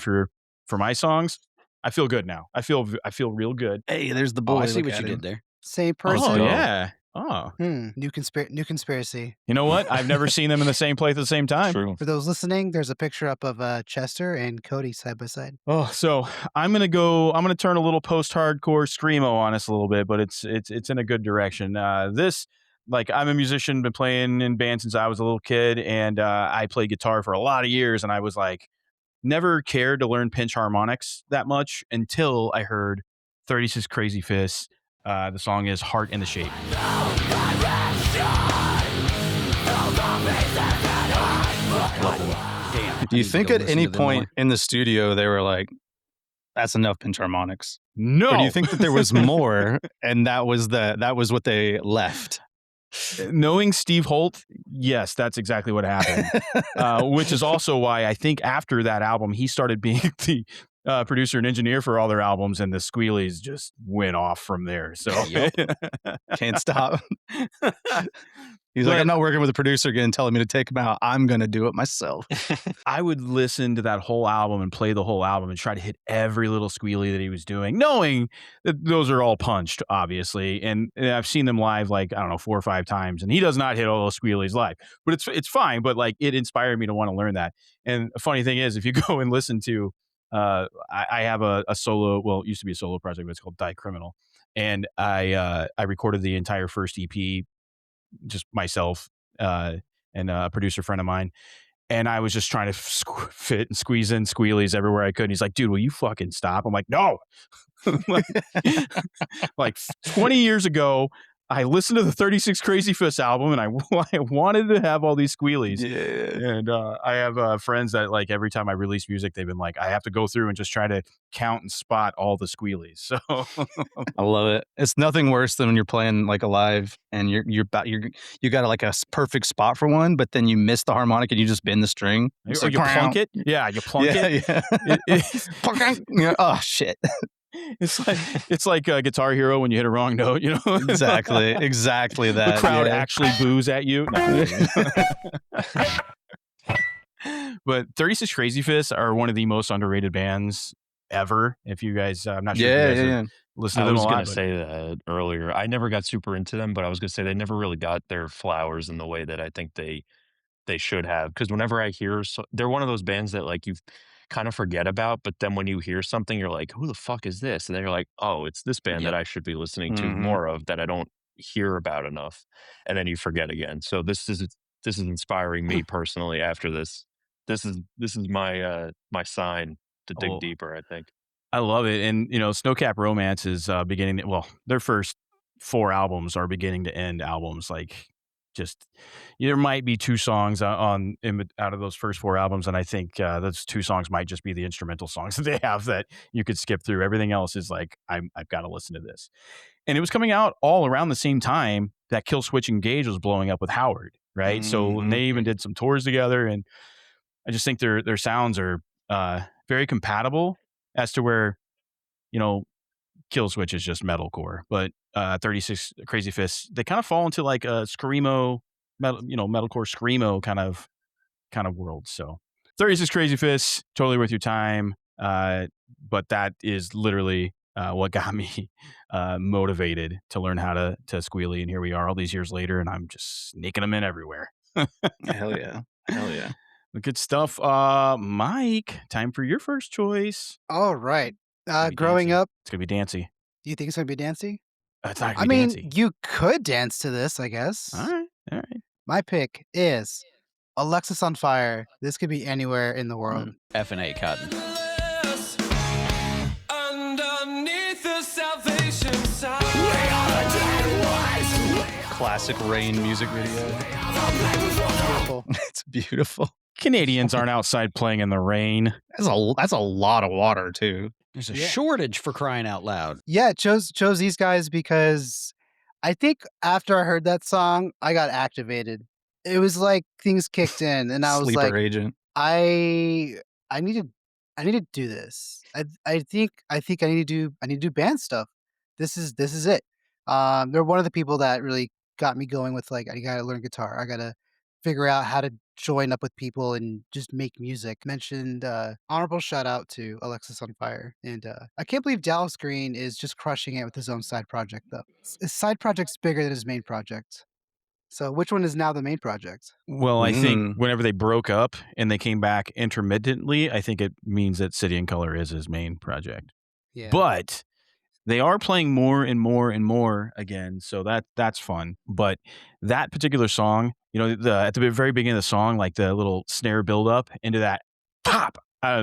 for my songs? I feel good now. I feel real good. Hey, there's the Oh, boy. I see Look what at you him. did there. Same person. Oh dope. yeah. Oh, New conspiracy. you know what? I've never seen them in the same place at the same time. True. For those listening, there's a picture up of Chester and Cody side by side. Oh, so I'm gonna turn a little post-hardcore screamo on us a little bit, but it's in a good direction. This, like, I'm a musician, been playing in bands since I was a little kid, and I played guitar for a lot of years, and I was like, never cared to learn pinch harmonics that much until I heard 36 Crazy Fists. The song is Heart in the Shape. Damn. Do you think at any point in the studio they were like, "That's enough pinch harmonics"? No. Or do you think that there was more, and that was what they left? Knowing Steve Holt, yes, that's exactly what happened. Which is also why I think after that album, he started being the producer and engineer for all their albums, and the Squealies just went off from there. So Can't stop. He's But- like, "I'm not working with a producer again, telling me to take him out. I'm gonna do it myself." I would listen to that whole album and play the whole album and try to hit every little squealy that he was doing, knowing that those are all punched, obviously. And I've seen them live, like, I don't know, 4 or 5 times, and he does not hit all those squealies live. But it's fine. But like, it inspired me to want to learn that. And the funny thing is, if you go and listen to, I have a solo, well, it used to be a solo project, but it's called Die Criminal, and I recorded the entire first EP, just myself and a producer friend of mine. And I was just trying to fit and squeeze in squealies everywhere I could. And he's like, "Dude, will you fucking stop?" I'm like, "No." like 20 years ago, I listened to the 36 Crazy Fists album, and I wanted to have all these squealies. Yeah. And I have friends that, like, every time I release music, they've been like, I have to go through and just try to count and spot all the squealies. So I love it. It's nothing worse than when you're playing like a live and you got like a perfect spot for one, but then you miss the harmonic and you just bend the string. It's or like, you plunk it. Yeah, you plunk it. Yeah. Yeah. Oh shit. It's like Guitar Hero when you hit a wrong note, Exactly that. The crowd yeah. actually boos at you. No. But 36 Crazy Fists are one of the most underrated bands ever. If you guys, I'm not sure if you guys have listened I to them was a going lot. to say that earlier. I never got super into them, but I was going to say they never really got their flowers in the way that I think they they should have. Because whenever I hear, they're one of those bands that like you kind of forget about, but then when you hear something, you're like, who the fuck is this? And then you're like, oh, it's this band that Yep. I should be listening to Mhm. more of that I don't hear about enough. And then you forget again. So this is inspiring me personally after this. This is my my sign to dig Oh. deeper, I think. I love it. And, you know, Snowcap Romance is beginning to, well, their first 4 albums are beginning to end albums. Like, just there might be 2 songs out of those first 4 albums, and I think those 2 songs might just be the instrumental songs that they have that you could skip through. Everything else is like, I've got to listen to this. And it was coming out all around the same time that Killswitch Engage was blowing up with Howard, right? So Mhm. they even did some tours together, and I just think their sounds are very compatible as to where, you know, Killswitch is just metalcore, but 36 Crazy Fists, they kind of fall into like a screamo, metalcore screamo kind of world. So 36 Crazy Fists, totally worth your time. But that is literally what got me motivated to learn how to squealy, and here we are all these years later, and I'm just sneaking them in everywhere. Hell yeah. Hell yeah. Good stuff. Mike, time for your first choice. All right. gonna be Growing dancey. up, It's gonna be dancey. do you think it's gonna be dancey? It's not I gonna be mean, dancey. you could dance to this, I guess. All right. My pick is Alexis on Fire. This could be anywhere in the world. F&A Cotton. Classic Rain music video. Beautiful. It's beautiful. Canadians aren't outside playing in the rain. That's a lot of water too. There's a Yeah. shortage for crying out loud. Yeah, chose these guys because I think after I heard that song, I got activated. It was like things kicked in, and I was Sleeper like, agent. I need to do this. I think I need to do band stuff. This is it. They're one of the people that really got me going with like I gotta learn guitar. I gotta figure out how to join up with people and just make music. Mentioned honorable shout out to Alexis on Fire, and I can't believe Dallas Green is just crushing it with his own side project though. His side project's bigger than his main project. So which one is now the main project? Well, I think Mm. whenever they broke up and they came back intermittently, I think it means that City and Color is his main project. Yeah. But they are playing more and more and more again, so that's fun. But that particular song, you know, at the very beginning of the song, like the little snare build up into that pop,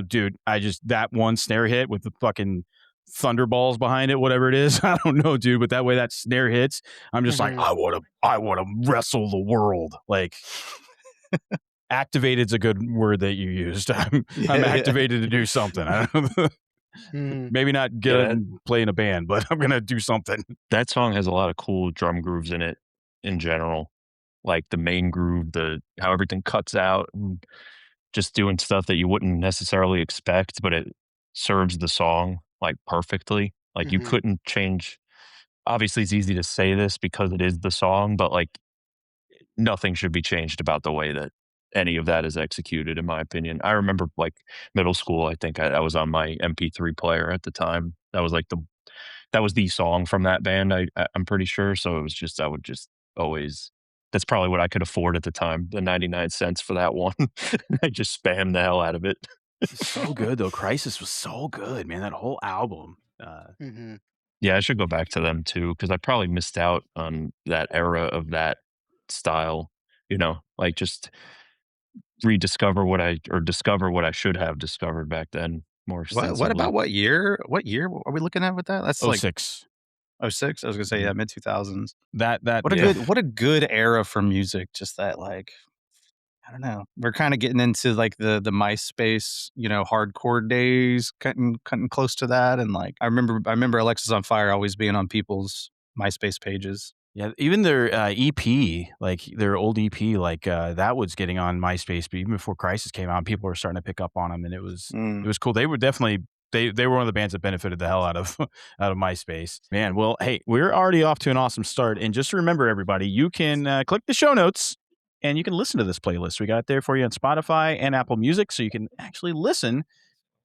dude, that one snare hit with the fucking thunderballs behind it, whatever it is, I don't know, dude, but that way that snare hits, I'm just like, Mhm. I want to wrestle the world. Like, activated's a good word that you used. I'm activated to do something. I don't know. Mhm. Maybe not get and play in a band, but I'm gonna do something. That song has a lot of cool drum grooves in it in general. Like the main groove, how everything cuts out, and just doing stuff that you wouldn't necessarily expect, but it serves the song like perfectly. Like you Mhm. couldn't change. Obviously, it's easy to say this because it is the song, but like nothing should be changed about the way that any of that is executed, in my opinion. I remember like middle school, I think I was on my MP3 player at the time. That was like that was the song from that band. I'm pretty sure. So it was just, I would just always, that's probably what I could afford at the time. The 99 cents for that one. I just spammed the hell out of it. So good though. Crisis was so good, man. That whole album. Mhm. Yeah, I should go back to them too, because I probably missed out on that era of that style, like just discover what I should have discovered back then more What extensively. about what year? What year are we looking at with that? That's like 06. 06. I was gonna say Mhm. mid 2000s. That What a good era for music. Just that like I don't know. We're kind of getting into like the MySpace, hardcore days, cutting close to that. And like I remember Alexis on Fire always being on people's MySpace pages. Yeah, even their EP, like their old EP, like that was getting on MySpace. But even before Crisis came out, people were starting to pick up on them, and it was cool. They were definitely they were one of the bands that benefited the hell out of MySpace. Man, well, hey, we're already off to an awesome start. And just remember, everybody, you can click the show notes and you can listen to this playlist. We got it there for you on Spotify and Apple Music, so you can actually listen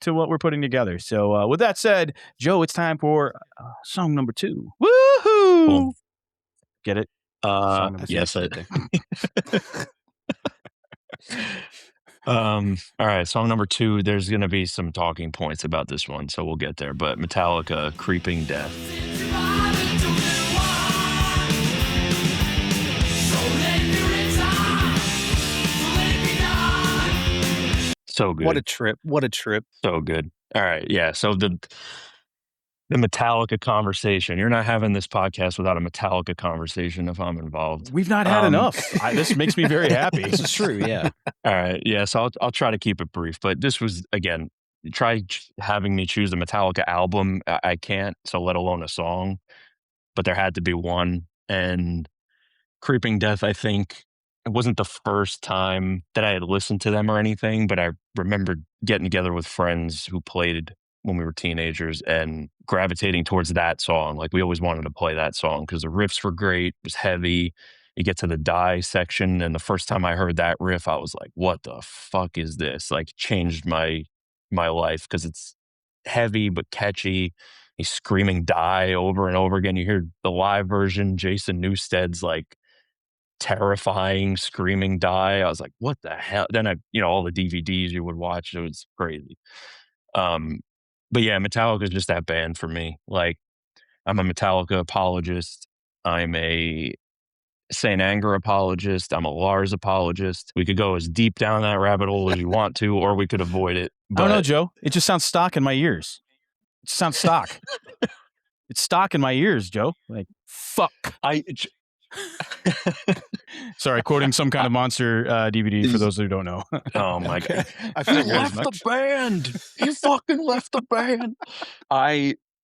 to what we're putting together. So with that said, Joe, it's time for song number 2. Woohoo! Cool. Get it? Song number 2. Yes, All right, song number 2. There's gonna be some talking points about this one, so we'll get there. But Metallica, "Creeping Death." So good. What a trip! What a trip! So good. All right, yeah. So the Metallica conversation. You're not having this podcast without a Metallica conversation if I'm involved. We've not had enough. This makes me very happy. This is true. Yeah. All right, yeah. So I'll try to keep it brief. But this was again. Having me choose a Metallica album. I can't. So let alone a song. But there had to be one. And Creeping Death, I think, it wasn't the first time that I had listened to them or anything, but I remembered getting together with friends who played when we were teenagers and gravitating towards that song. Like we always wanted to play that song because the riffs were great, it was heavy. You get to the Die section, and the first time I heard that riff, I was like, what the fuck is this? Like changed my life because it's heavy but catchy. He's screaming Die over and over again. You hear the live version, Jason Newsted's like terrifying screaming Die. I was like, what the hell? Then all the DVDs you would watch, it was crazy. But yeah, Metallica is just that band for me. Like I'm a Metallica apologist. I'm a Saint Anger apologist. I'm a Lars apologist. We could go as deep down that rabbit hole as you want to, or we could avoid it. I don't know, Joe. It just sounds stock in my ears. It just sounds stock. It's stock in my ears, Joe. Like, fuck. Sorry, quoting some kind of monster DVD for those who don't know. Oh my God. I He figured as left the much. band. He fucking left the band.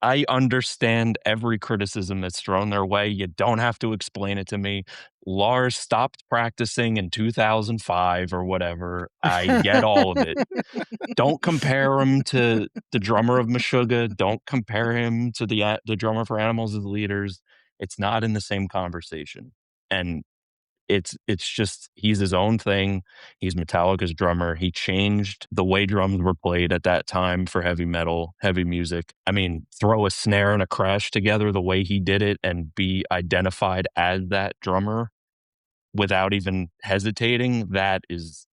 I understand every criticism that's thrown their way. You don't have to explain it to me. Lars stopped practicing in 2005 or whatever. I get all of it. Don't compare him to the drummer of Meshuggah. Don't compare him to the drummer for Animals as Leaders. It's not in the same conversation. And it's just he's his own thing. He's Metallica's drummer. He changed the way drums were played at that time for heavy metal, heavy music. I mean, throw a snare and a crash together the way he did it and be identified as that drummer without even hesitating. That is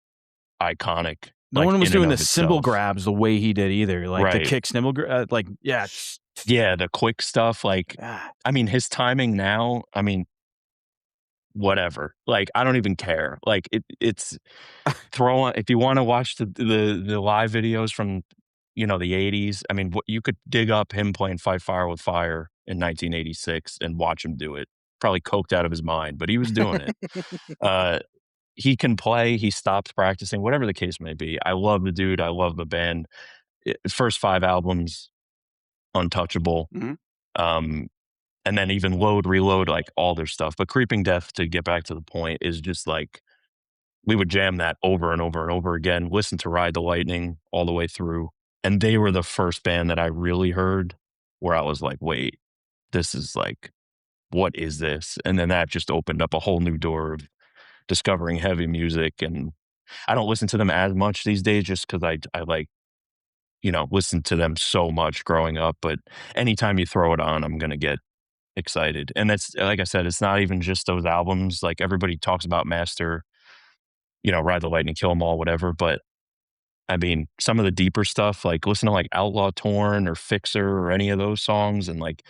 iconic. No like, one was in and doing the of cymbal itself. grabs the way he did either. Like the Right. kick cymbal, yeah. Yeah, the quick stuff. Like, Ah, I mean, his timing now, I mean, whatever. Like, I don't even care. Like, it's throw on, if you want to watch the live videos from, the 80s, I mean, you could dig up him playing Fight Fire with Fire in 1986 and watch him do it. Probably coked out of his mind, but he was doing it. He can play. He stopped practicing, whatever the case may be. I love the dude. I love the band. First 5 albums, untouchable. Mhm. And then even Load, Reload, like all their stuff. But Creeping Death, to get back to the point, is just like we would jam that over and over and over again. Listen to Ride the Lightning all the way through. And they were the first band that I really heard where I was like, wait, this is like, what is this? And then that just opened up a whole new door of discovering heavy music. And I don't listen to them as much these days just because I like, listened to them so much growing up. But anytime you throw it on, I'm going to get excited. And that's, like I said, it's not even just those albums. Like everybody talks about Master, Ride the Lightning, Kill 'Em All, whatever. But I mean, some of the deeper stuff, like listen to like Outlaw Torn or Fixer or any of those songs. And like,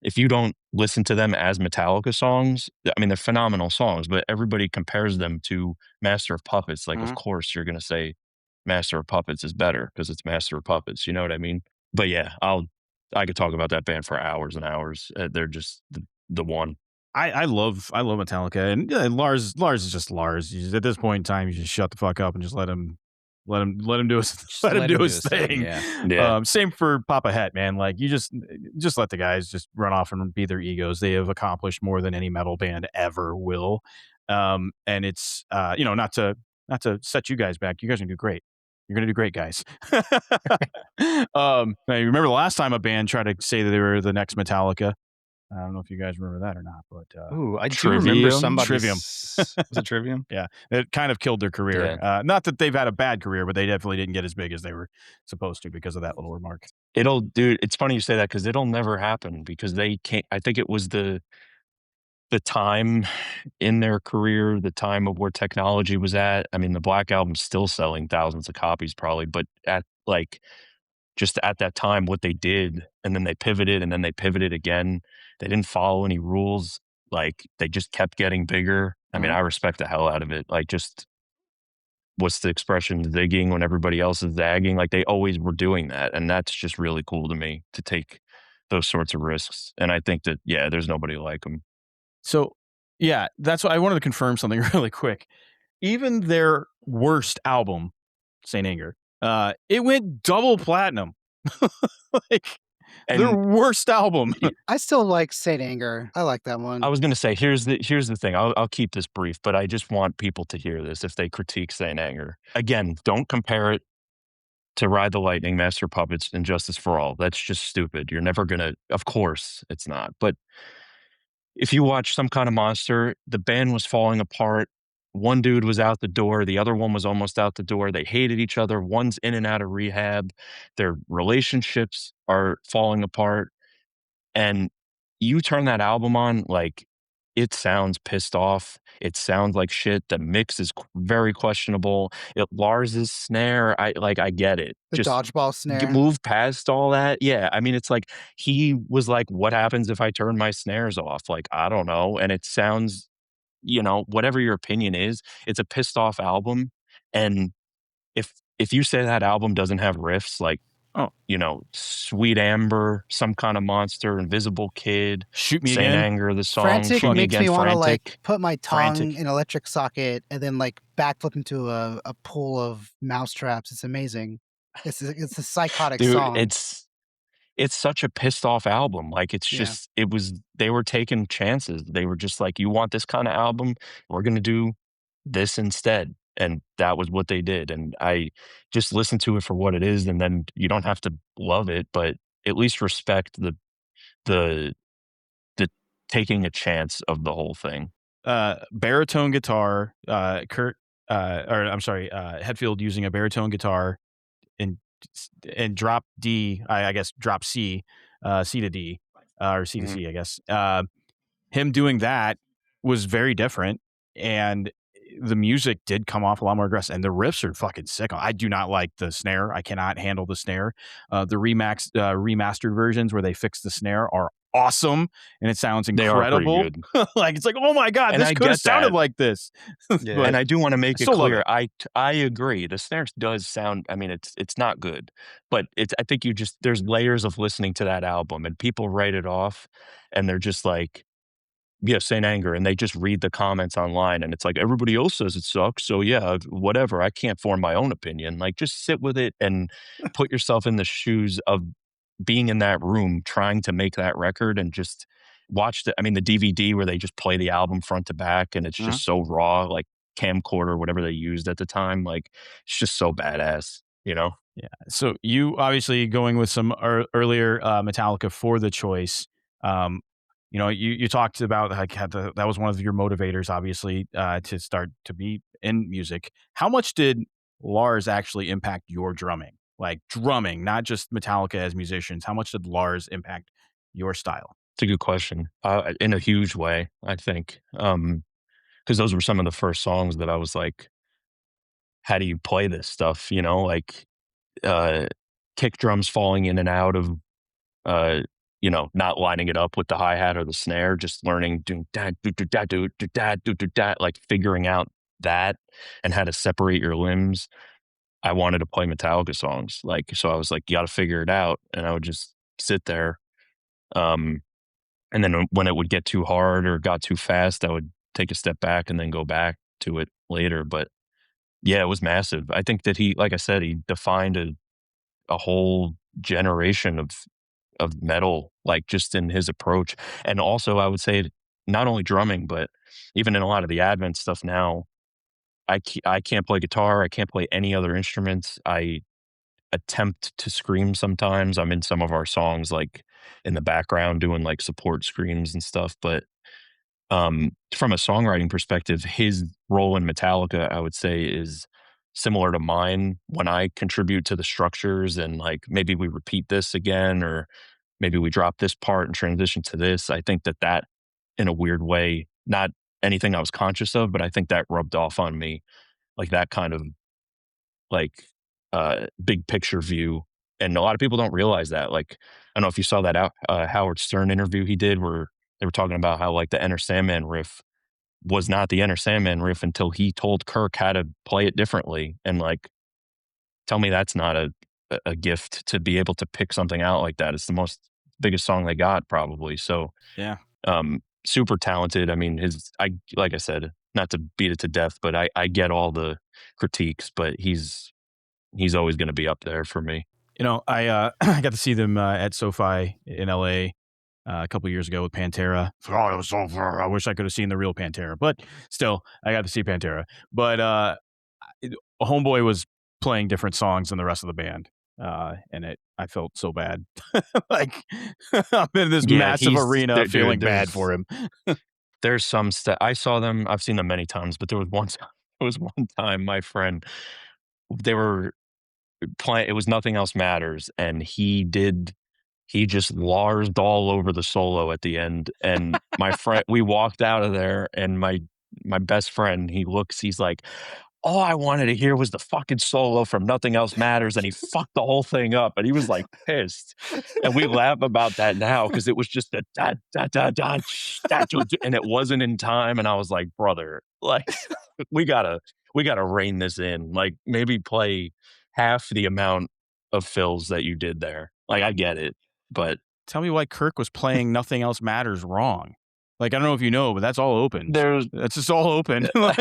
if you don't listen to them as Metallica songs, I mean, they're phenomenal songs, but everybody compares them to Master of Puppets. Like, of course, you're going to say Master of Puppets is better because it's Master of Puppets. You know what I mean? But yeah, I could talk about that band for hours and hours. They're just the one. I love Metallica, and Lars is just Lars. At this point in time, you just shut the fuck up and just let him do his thing. Yeah. Same for Papa Het, man. Like you just let the guys just run off and be their egos. They have accomplished more than any metal band ever will. And it's not to set you guys back. You guys are gonna do great. You're gonna do great, guys. Now, you remember the last time a band tried to say that they were the next Metallica? I don't know if you guys remember that or not, but Ooh, I do Trivium? remember somebody. Trivium. Was it Trivium? yeah, it kind of killed their career. Not that they've had a bad career, but they definitely didn't get as big as they were supposed to because of that little remark. Dude, it's funny you say that because it'll never happen because they can't. I think it was the time in their career, the time of where technology was at. I mean, the Black Album's still selling thousands of copies probably, but at like just at that time, what they did, and then they pivoted, and then they pivoted again. They didn't follow any rules. Like they just kept getting bigger. I mean, I respect the hell out of it. Like just what's the expression, zigging when everybody else is zagging. Like they always were doing that, and that's just really cool to me to take those sorts of risks. And I think that there's nobody like them. So, yeah, that's why I wanted to confirm something really quick. Even their worst album, Saint Anger, it went double platinum. Like their And worst album. I still like Saint Anger. I like that one. I was going to say, here's the thing. I'll keep this brief, but I just want people to hear this if they critique Saint Anger. Again, don't compare it to Ride the Lightning, Master Puppets, and Justice for All. That's just stupid. You're never going to, of course it's not. But if you watch Some Kind of Monster, the band was falling apart. One dude was out the door. The other one was almost out the door. They hated each other. One's in and out of rehab. Their relationships are falling apart. And you turn that album on, like, it sounds pissed off. It sounds like shit. The mix is very questionable. Lars's snare, I get it. The Just dodgeball snare. move past all that. Yeah, I mean, it's like he was like, "What happens if I turn my snares off?" Like, I don't know. And it sounds, whatever your opinion is, it's a pissed off album. And if you say that album doesn't have riffs like, Sweet Amber, Some Kind of Monster, Invisible Kid, Shoot Me Saint Again. Anger, the song, Frantic Shoot Me makes Again, me want to like Frantic. put my tongue Frantic. in an electric socket and then like backflip into a pool of mousetraps. It's amazing. It's a psychotic Dude, song. it's such a pissed off album. Like it's Yeah. just they were taking chances. They were just like, you want this kind of album? We're gonna do this instead. And that was what they did. And I just listened to it for what it is, and then you don't have to love it, but at least respect the taking a chance of the whole thing. Baritone guitar, Hetfield using a baritone guitar and drop D, I guess drop C, C to D, or C to C, I guess. Him doing that was very different, and the music did come off a lot more aggressive, and the riffs are fucking sick. I do not like the snare. I cannot handle the snare. The remastered versions where they fix the snare are awesome, and it sounds They are pretty incredible. good. Like it's like, oh my god, And this I could have get sounded that. like this. Yeah. But And I do want to make it still love clear. I agree. The snare does sound. I mean, it's not good, but I think there's layers of listening to that album, and people write it off, and they're just like, yeah, Saint Anger, and they just read the comments online, and it's like everybody else says it sucks, so yeah, whatever. I can't form my own opinion. Like, just sit with it and put yourself in the shoes of being in that room, trying to make that record, and just watch the DVD where they just play the album front to back, and it's just so raw, like camcorder, whatever they used at the time. Like, it's just so badass, Yeah. So you obviously going with some earlier Metallica for the choice. You talked about like that was one of your motivators, obviously, to start to be in music. How much did Lars actually impact your drumming? Like drumming, not just Metallica as musicians. How much did Lars impact your style? It's a good question. In a huge way, I think. Because those were some of the first songs that I was like, how do you play this stuff? Like kick drums falling in and out of, not lining it up with the hi-hat or the snare, just learning, like figuring out that and how to separate your limbs. I wanted to play Metallica songs. Like, so I was like, you got to figure it out. And I would just sit there. And then when it would get too hard or got too fast, I would take a step back and then go back to it later. But yeah, it was massive. I think that like I said, he defined a whole generation of metal, like just in his approach. And also I would say not only drumming, but even in a lot of the Advent stuff now, I can't play guitar. I can't play any other instruments. I attempt to scream sometimes. I'm in some of our songs, like in the background doing like support screams and stuff. But from a songwriting perspective, his role in Metallica, I would say, is similar to mine when I contribute to the structures and like maybe we repeat this again or maybe we drop this part and transition to this. I think that in a weird way. Not anything I was conscious of, but I think that rubbed off on me, like that kind of like big picture view. And a lot of people don't realize that. Like, I don't know if you saw that Howard Stern interview he did where they were talking about how like the Enter Sandman riff was not the Enter Sandman riff until he told Kirk how to play it differently. And like, tell me that's not a gift to be able to pick something out like that. It's the biggest song they got probably. So Yeah. Super talented. I mean, like I said, not to beat it to death, but I get all the critiques, but he's always going to be up there for me. You know, I I got to see them at SoFi in LA a couple years ago with Pantera. Oh, it was so far. I wish I could have seen the real Pantera, but still, I got to see Pantera. But Homeboy was playing different songs than the rest of the band, and I felt so bad. Like I'm in this massive arena feeling bad for him. There's some stuff I saw them. I've seen them many times, but there was one time my friend, they were playing. It was Nothing Else Matters, and he just larsed all over the solo at the end. And my friend, we walked out of there, and my best friend, he's like, all I wanted to hear was the fucking solo from Nothing Else Matters, and he fucked the whole thing up, and he was like pissed. And we laugh about that now because it was just a da da da da, and it wasn't in time. And I was like, brother, like we gotta rein this in. Like maybe play half the amount of fills that you did there. Like I get it, but tell me why Kirk was playing Nothing Else Matters wrong. Like, I don't know if you know, but that's all open. That's just all open. There's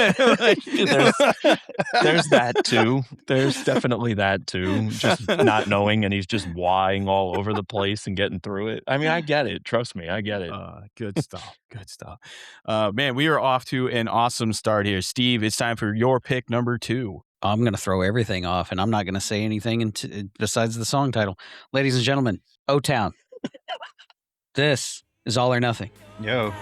that too. There's definitely that too. Just not knowing, and he's just whying all over the place and getting through it. I mean, I get it. Trust me, I get it. Good stuff. Good stuff. Man, we are off to an awesome start here. Steve, it's time for your pick number 2. I'm going to throw everything off, and I'm not going to say anything besides the song title. Ladies and gentlemen, O-Town. This is All or Nothing. Yo.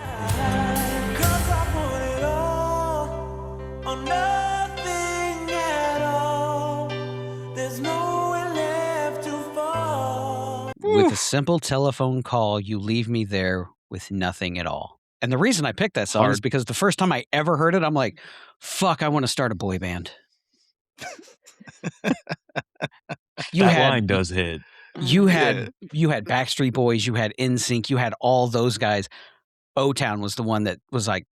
With a simple telephone call, you leave me there with nothing at all. And the reason I picked that song is because the first time I ever heard it, I'm like, fuck, I want to start a boy band. Line does hit. You had Backstreet Boys, you had NSYNC, you had all those guys. O-Town was the one that was like,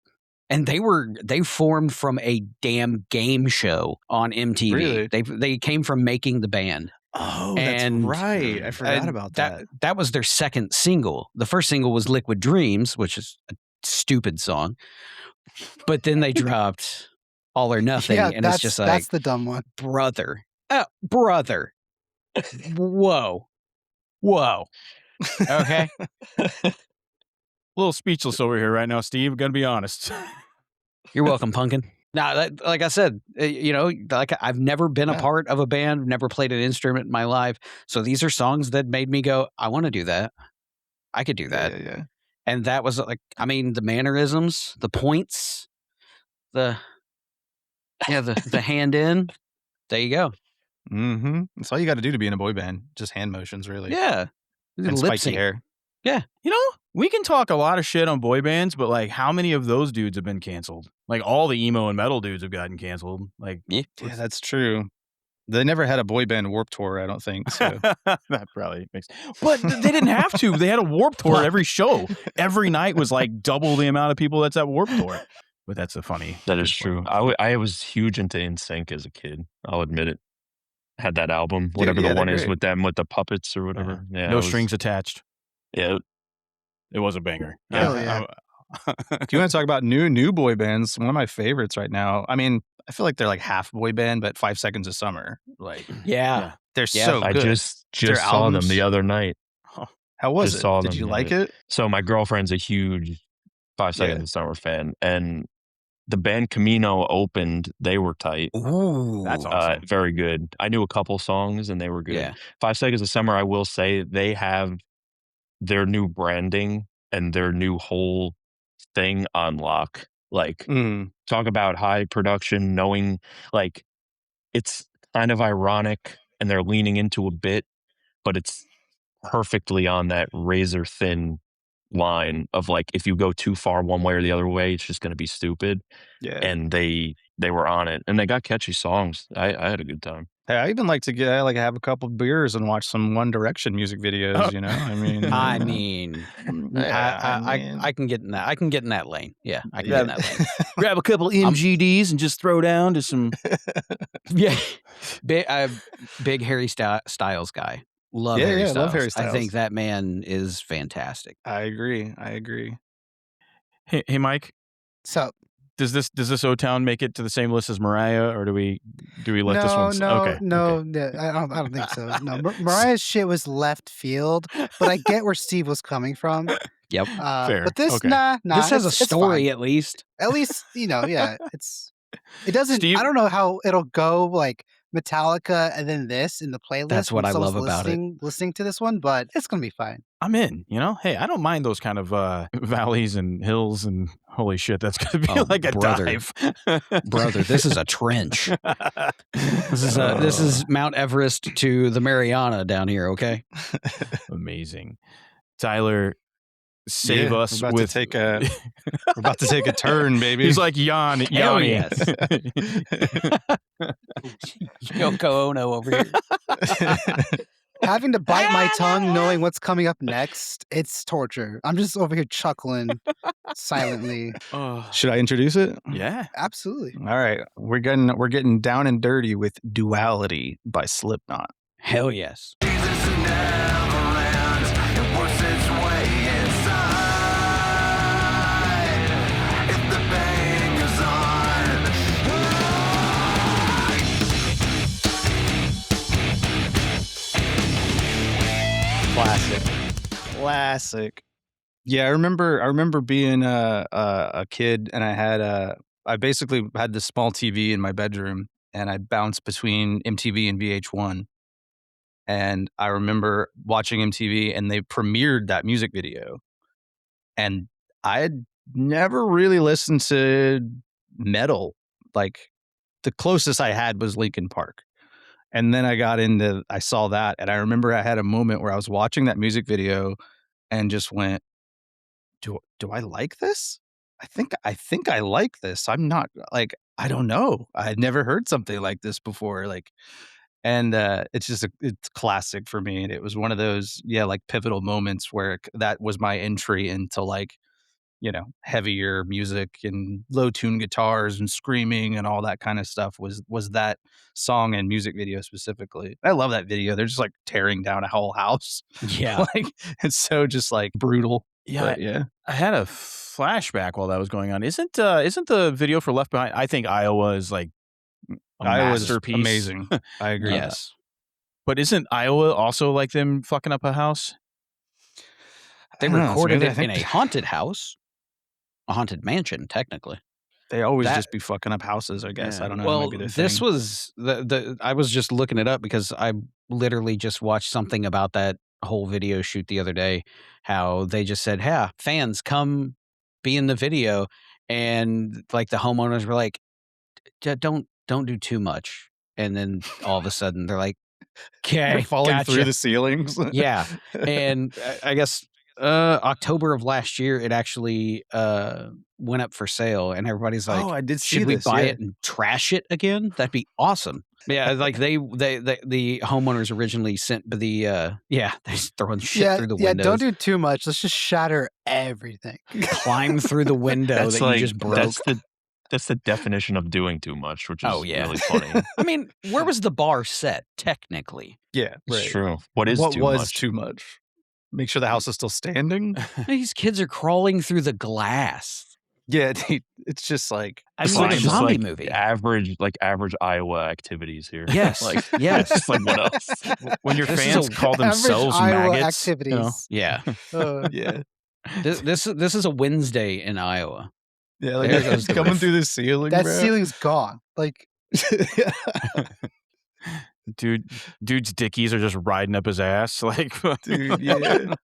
and they formed from a damn game show on MTV. Really? They came from Making the Band. Oh, that's right. I forgot about that. That was their second single. The first single was Liquid Dreams, which is a stupid song. But then they dropped All or Nothing, and it's just like, that's the dumb one. Brother. Whoa. Okay. A little speechless over here right now, Steve. Gonna be honest. You're welcome, Punkin. Now, like I said, like I've never been a part of a band, never played an instrument in my life. So these are songs that made me go, I want to do that. I could do that. Yeah. And that was like, I mean, the mannerisms, the points, the hand in. There you go. Mm-hmm. That's all you got to do to be in a boy band. Just hand motions, really. Yeah. And Lip spiky sync. hair. Yeah. You know, we can talk a lot of shit on boy bands, but like, how many of those dudes have been canceled? Like, all the emo and metal dudes have gotten canceled. Like, Yeah, that's true. They never had a boy band Warped Tour, I don't think. So that probably makes. But they didn't have to. They had a Warped Tour every show. Every night was like double the amount of people that's at Warped Tour. But that's a funny. That is true. I was huge into NSYNC as a kid. I'll admit it. Had that album, whatever the one is with them with the puppets or whatever. Yeah, no strings attached. Yeah, it was a banger. Hell yeah. Do you want to talk about new boy bands? One of my favorites right now. I mean, I feel like they're like half boy band, but 5 Seconds of Summer. Like, yeah. they're so I good. just saw them the other night. How was it? Saw Did them, you like it? So my girlfriend's a huge 5 Seconds of Summer fan, and the band Camino opened. They were tight. Ooh, that's awesome. Very good. I knew a couple songs, and they were good. Yeah. 5 Seconds of Summer, I will say, they have their new branding and their new whole thing on lock. Like, talk about high production, knowing, like, it's kind of ironic, and they're leaning into a bit, but it's perfectly on that razor thin line of like, if you go too far one way or the other way, it's just going to be stupid. Yeah. And they were on it, and they got catchy songs. I had a good time. Hey, I even like to have a couple beers and watch some One Direction music videos. You know, I mean, I can get in that. I can get in that lane. Yeah, I can get in that lane. Grab a couple MGDs and just throw down to some. Yeah, big Harry Styles guy. Love Harry Styles. Love Harry Styles. I think that man is fantastic. I agree. Hey, Mike. So Does this O-Town make it to the same list as Mariah, or do we let this one? No, I don't think so. No, Mariah's shit was left field, but I get where Steve was coming from. Yep. Fair. But this, Okay. nah. This has a it's story fine. at least. At least, yeah. It doesn't. Steve? I don't know how it'll go. Like Metallica and then this in the playlist. That's what when I love someone's about it. Listening to this one, but it's gonna be fine. I'm in. Hey, I don't mind those kind of valleys and hills and holy shit, that's gonna be like a brother. dive. Brother, this is a trench. This is Mount Everest to the Mariana down here. Okay. Amazing, Tyler. Save Yeah, us we're about with to take a we're about to take a turn, baby. He's like Hell Yanni. yes. Yoko Ono over here. Having to bite my tongue, knowing what's coming up next, it's torture. I'm just over here chuckling silently. Should I introduce it? Yeah. Absolutely. All right, we're getting down and dirty with Duality by Slipknot. Hell yes. Classic. Yeah, I remember being a kid, and I basically had this small TV in my bedroom, and I bounced between MTV and VH1. And I remember watching MTV, and they premiered that music video, and I had never really listened to metal. Like the closest I had was Linkin Park. And then I saw that, and I remember I had a moment where I was watching that music video and just went, do I like this? I think I like this. I'm not like, I don't know. I had never heard something like this before. And it's classic for me. And it was one of those, like pivotal moments where that was my entry into heavier music and low tune guitars and screaming and all that kind of stuff was that song and music video specifically. I love that video. They're just like tearing down a whole house. Yeah. It's so just like brutal. Yeah. But, yeah. I had a flashback while that was going on. Isn't the video for Left Behind? I think Iowa is like a Iowa's masterpiece. Amazing. I agree. Yes. But isn't Iowa also like them fucking up a house? They I don't know, recorded I it in think a haunted house, a haunted mansion, technically. they always that- just be fucking up houses, I guess. Yeah. I don't know. Well, maybe their this thing. was I was just looking it up because I literally just watched something about that whole video shoot the other day. How they just said, "Yeah, fans come be in the video," and like the homeowners were like, "Don't do too much," and then all of a sudden they're like, They're "Okay, falling gotcha." through the ceilings. Yeah, and I guess October of last year it actually went up for sale, and everybody's like, I did see should we this, buy yeah. it and trash it again? That'd be awesome. Yeah, like the homeowners originally sent they're just throwing shit through the windows. Don't do too much. Let's just shatter everything. Climb through the window That's that like you just broke. that's the definition of doing too much, which is Oh, yeah. really funny. I mean, where was the bar set technically? Yeah, It's right. true. What What too was much? too much? Make sure the house is still standing. These kids are crawling through the glass. Yeah, it's just like It's Fine, like a just zombie like movie. average Iowa activities here. Yes, like yes. it's like what else? When your This is fans a call Average themselves Iowa maggots. activities. you know? Yeah, yeah, this is a Wednesday in Iowa. yeah. Like There goes it's the coming roof. through the ceiling. that bro. ceiling's gone. Like Dude's dickies are just riding up his ass. Like, Dude, yeah.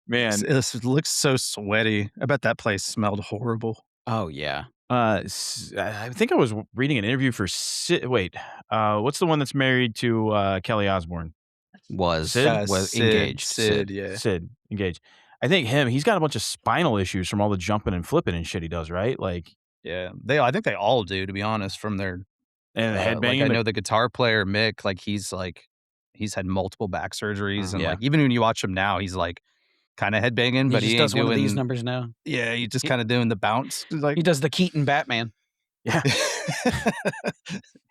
man. It looks so sweaty. I bet that place smelled horrible. Oh yeah. I think I was reading an interview for what's the one that's married to Kelly Osbourne? was Sid? engaged. Sid, yeah. Sid engaged. I think he's got a bunch of spinal issues from all the jumping and flipping and shit he does, right? Like, Yeah. I think they all do, to be honest, from their and the headbanging. like I know the guitar player Mick, like he's had multiple back surgeries, and Yeah. like even when you watch him now, he's like kind of headbanging, but he he just ain't does doing one of these numbers now. Yeah, he's just kind of doing the bounce. Like He does the Keaton Batman. Yeah.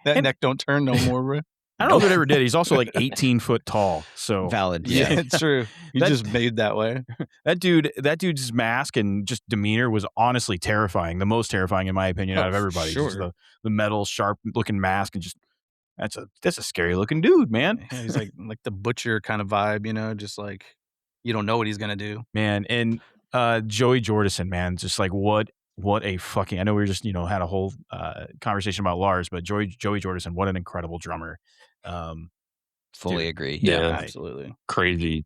that neck don't turn no more, bro. I don't know if it ever did. He's also like 18 foot tall. So Valid. Yeah, Yeah. it's true. He's That- just made that way. that dude's mask and just demeanor was honestly terrifying. The most terrifying, in my opinion, out of Oh, everybody. Just sure. the metal, sharp looking mask, and just that's a scary looking dude, man. Yeah, he's like the butcher kind of vibe, you know, just like you don't know what he's gonna do. Man, and Joey Jordison, man, just like what a fucking. I know we were just had a whole conversation about Lars, but Joey Jordison, what an incredible drummer. Fully Dude. agree. Yeah. Yeah. Absolutely. Crazy.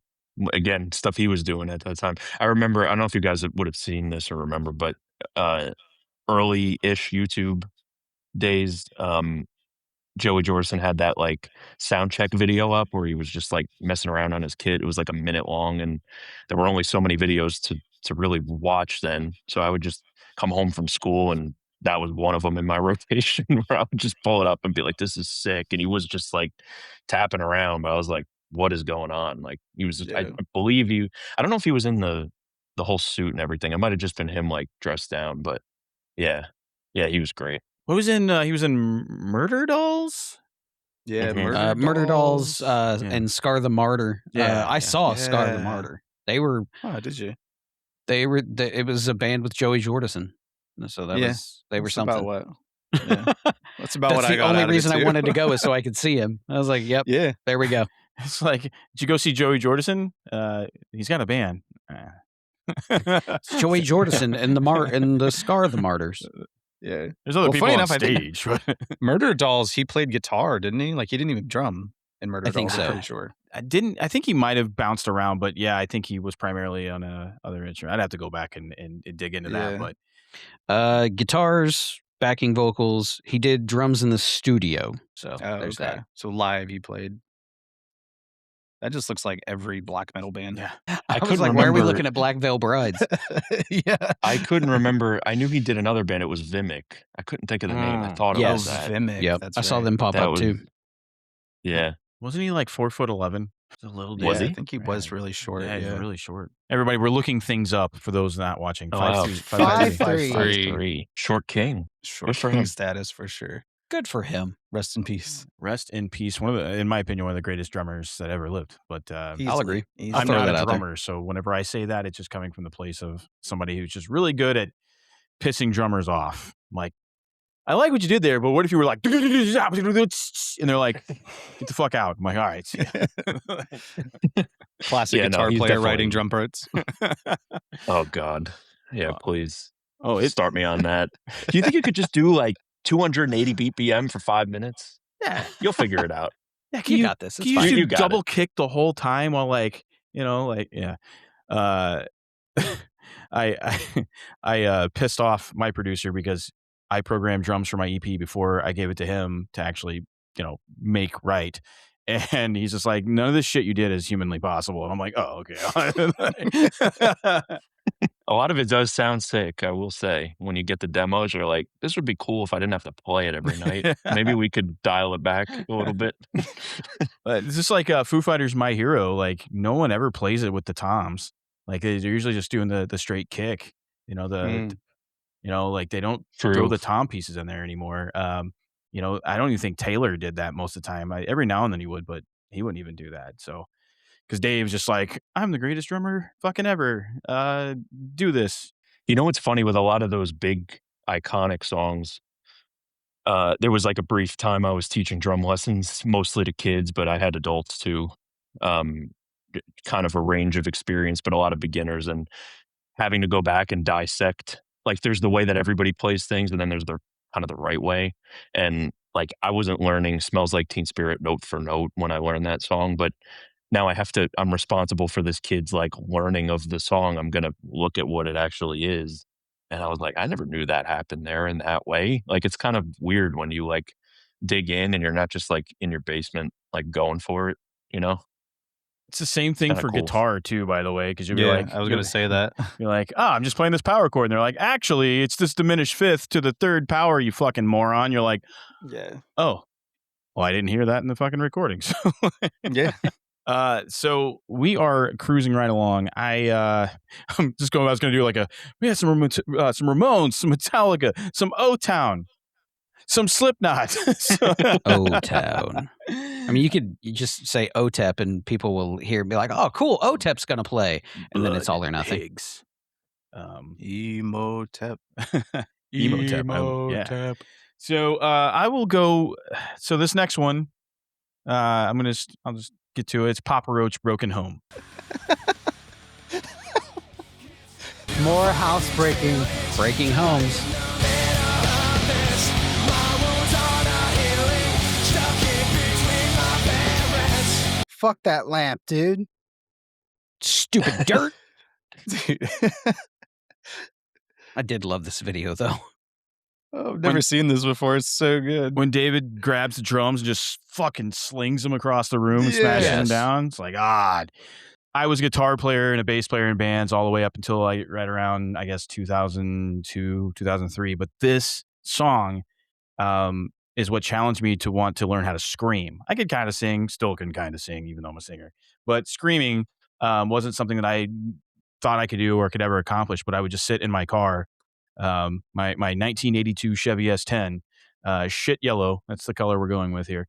Again, stuff he was doing at that time. I remember, I don't know if you guys would have seen this or remember, but early-ish YouTube days, Joey Jordison had that like sound check video up where he was just like messing around on his kit. It was like a minute long, and there were only so many videos to really watch then. So I would just come home from school, and that was one of them in my rotation where I would just pull it up and be like, "This is sick." And he was just like tapping around, but I was like, "What is going on?" Like he was. I Yeah. believe you. I don't know if he was in the whole suit and everything. It might have just been him like dressed down, but yeah, he was great. What was in? He was in Murder Dolls. Yeah, Mhm. Murder Dolls Yeah. and Scar the Martyr. Yeah, I yeah. saw Scar the Yeah. Martyr. They were Oh, did you? it was a band with Joey Jordison. So that Yeah. was they were That's something. about what? Yeah. That's about That's what I the got only out of it, reason I too. wanted to go is so I could see him. I was like, "Yep, Yeah. there we go." It's like, did you go see Joey Jordison? He's got a band. It's Joey Jordison and the Scar the Martyrs. Yeah. There's other Well, people funny on enough, I think- stage. Murder Dolls, he played guitar, didn't he? Like he didn't even drum in Murder I think Dolls, I'm so. pretty sure. I think he might have bounced around, but yeah, I think he was primarily on other instrument. I'd have to go back and dig into that. Yeah. But Guitars, backing vocals. He did drums in the studio. So Oh, there's okay. that. So live he played. That just looks like every black metal band. yeah, I was couldn't like, "Why are we remember- looking at Black Veil Brides?" Yeah. I couldn't remember. I knew he did another band. It was Vimic. I couldn't think of the name. I Mm. thought it Yes. was that. Vimic. Yep, That's I saw right. them pop That up was- too. Yeah. wasn't he like 4'11"? A little dude. Was Yeah, he? I think he was Yeah. really short. Yeah, Yeah. he's really short. Everybody, we're looking things up for those not watching. Oh, wow. 5'3". 5'3". 5'3". Short king. Short Good for king him. status for sure. Good for him. Rest in peace. Rest in peace. In my opinion, one of the greatest drummers that ever lived. But I'll agree. Easily. I'm throw not that a out there. drummer, so whenever I say that, it's just coming from the place of somebody who's just really good at pissing drummers off. I'm like, I like what you did there, but what if you were like, and they're like, get the fuck out. I'm like, all right. See ya." Classic Yeah, no, guitar he's player writing definitely- drum parts. Oh God. Yeah, Uh, please. Oh, it's Start me on that. Do you think you could just do like 280 BPM for 5 minutes? yeah. You'll figure it out. Yeah, You got this. Can It's you fine. just do You got double kick the whole time while yeah. I pissed off my producer because I programmed drums for my EP before I gave it to him to actually, make right. And he's just like, none of this shit you did is humanly possible. And I'm like, oh, okay. A lot of it does sound sick, I will say. When you get the demos, you're like, this would be cool if I didn't have to play it every night. Maybe we could dial it back a little bit. But it's just like Foo Fighters' My Hero. Like, no one ever plays it with the toms. Like, they're usually just doing the straight kick. Mm. Like they don't True. throw the tom pieces in there anymore. I don't even think Taylor did that most of the time. Every now and then he would, but he wouldn't even do that. So, because Dave's just like, I'm the greatest drummer fucking ever. Do this. You know what's funny with a lot of those big iconic songs? There was like a brief time I was teaching drum lessons, mostly to kids, but I had adults too. Kind of a range of experience, but a lot of beginners, and having to go back and dissect. Like there's the way that everybody plays things, and then there's the kind of the right way. And like I wasn't learning Smells Like Teen Spirit note for note when I learned that song, but now I'm responsible for this kid's like learning of the song. I'm going to look at what it actually is. And I was like, I never knew that happened there in that way. Like, it's kind of weird when you like dig in and you're not just like in your basement, like going for it, It's the same thing Kinda for cool. guitar too, by the way, because you'll be Yeah, like, I was gonna say that. you're like, I'm just playing this power chord, and they're like, actually, it's this diminished fifth to the third power, you fucking moron. You're like, Yeah. oh, well, I didn't hear that in the fucking recording. So, Yeah. so we are cruising right along. I'm just going. I was going to do like we had some Ramones, some Metallica, some O-Town, some Slipknot. So- O-Town. I mean, you just say OTEP and people will hear and be like, oh, cool, OTEP's going to play. And then it's all or nothing. Pigs. Emotep. Emotep. Yeah. So I will go. So this next one, I'll just get to it. It's Papa Roach, Broken Home. More housebreaking. Breaking homes. Fuck that lamp, dude. Stupid dirt. Dude. I did love this video, though. I've never seen this before. It's so good. When David grabs the drums and just fucking slings them across the room and smashes them Yes. down, it's like, God. I was a guitar player and a bass player in bands all the way up until right around, I guess, 2002, 2003. But this song is what challenged me to want to learn how to scream. I could kind of sing, still can kind of sing, even though I'm a singer. But screaming wasn't something that I thought I could do or could ever accomplish. But I would just sit in my car, my 1982 Chevy S10, shit yellow. That's the color we're going with here.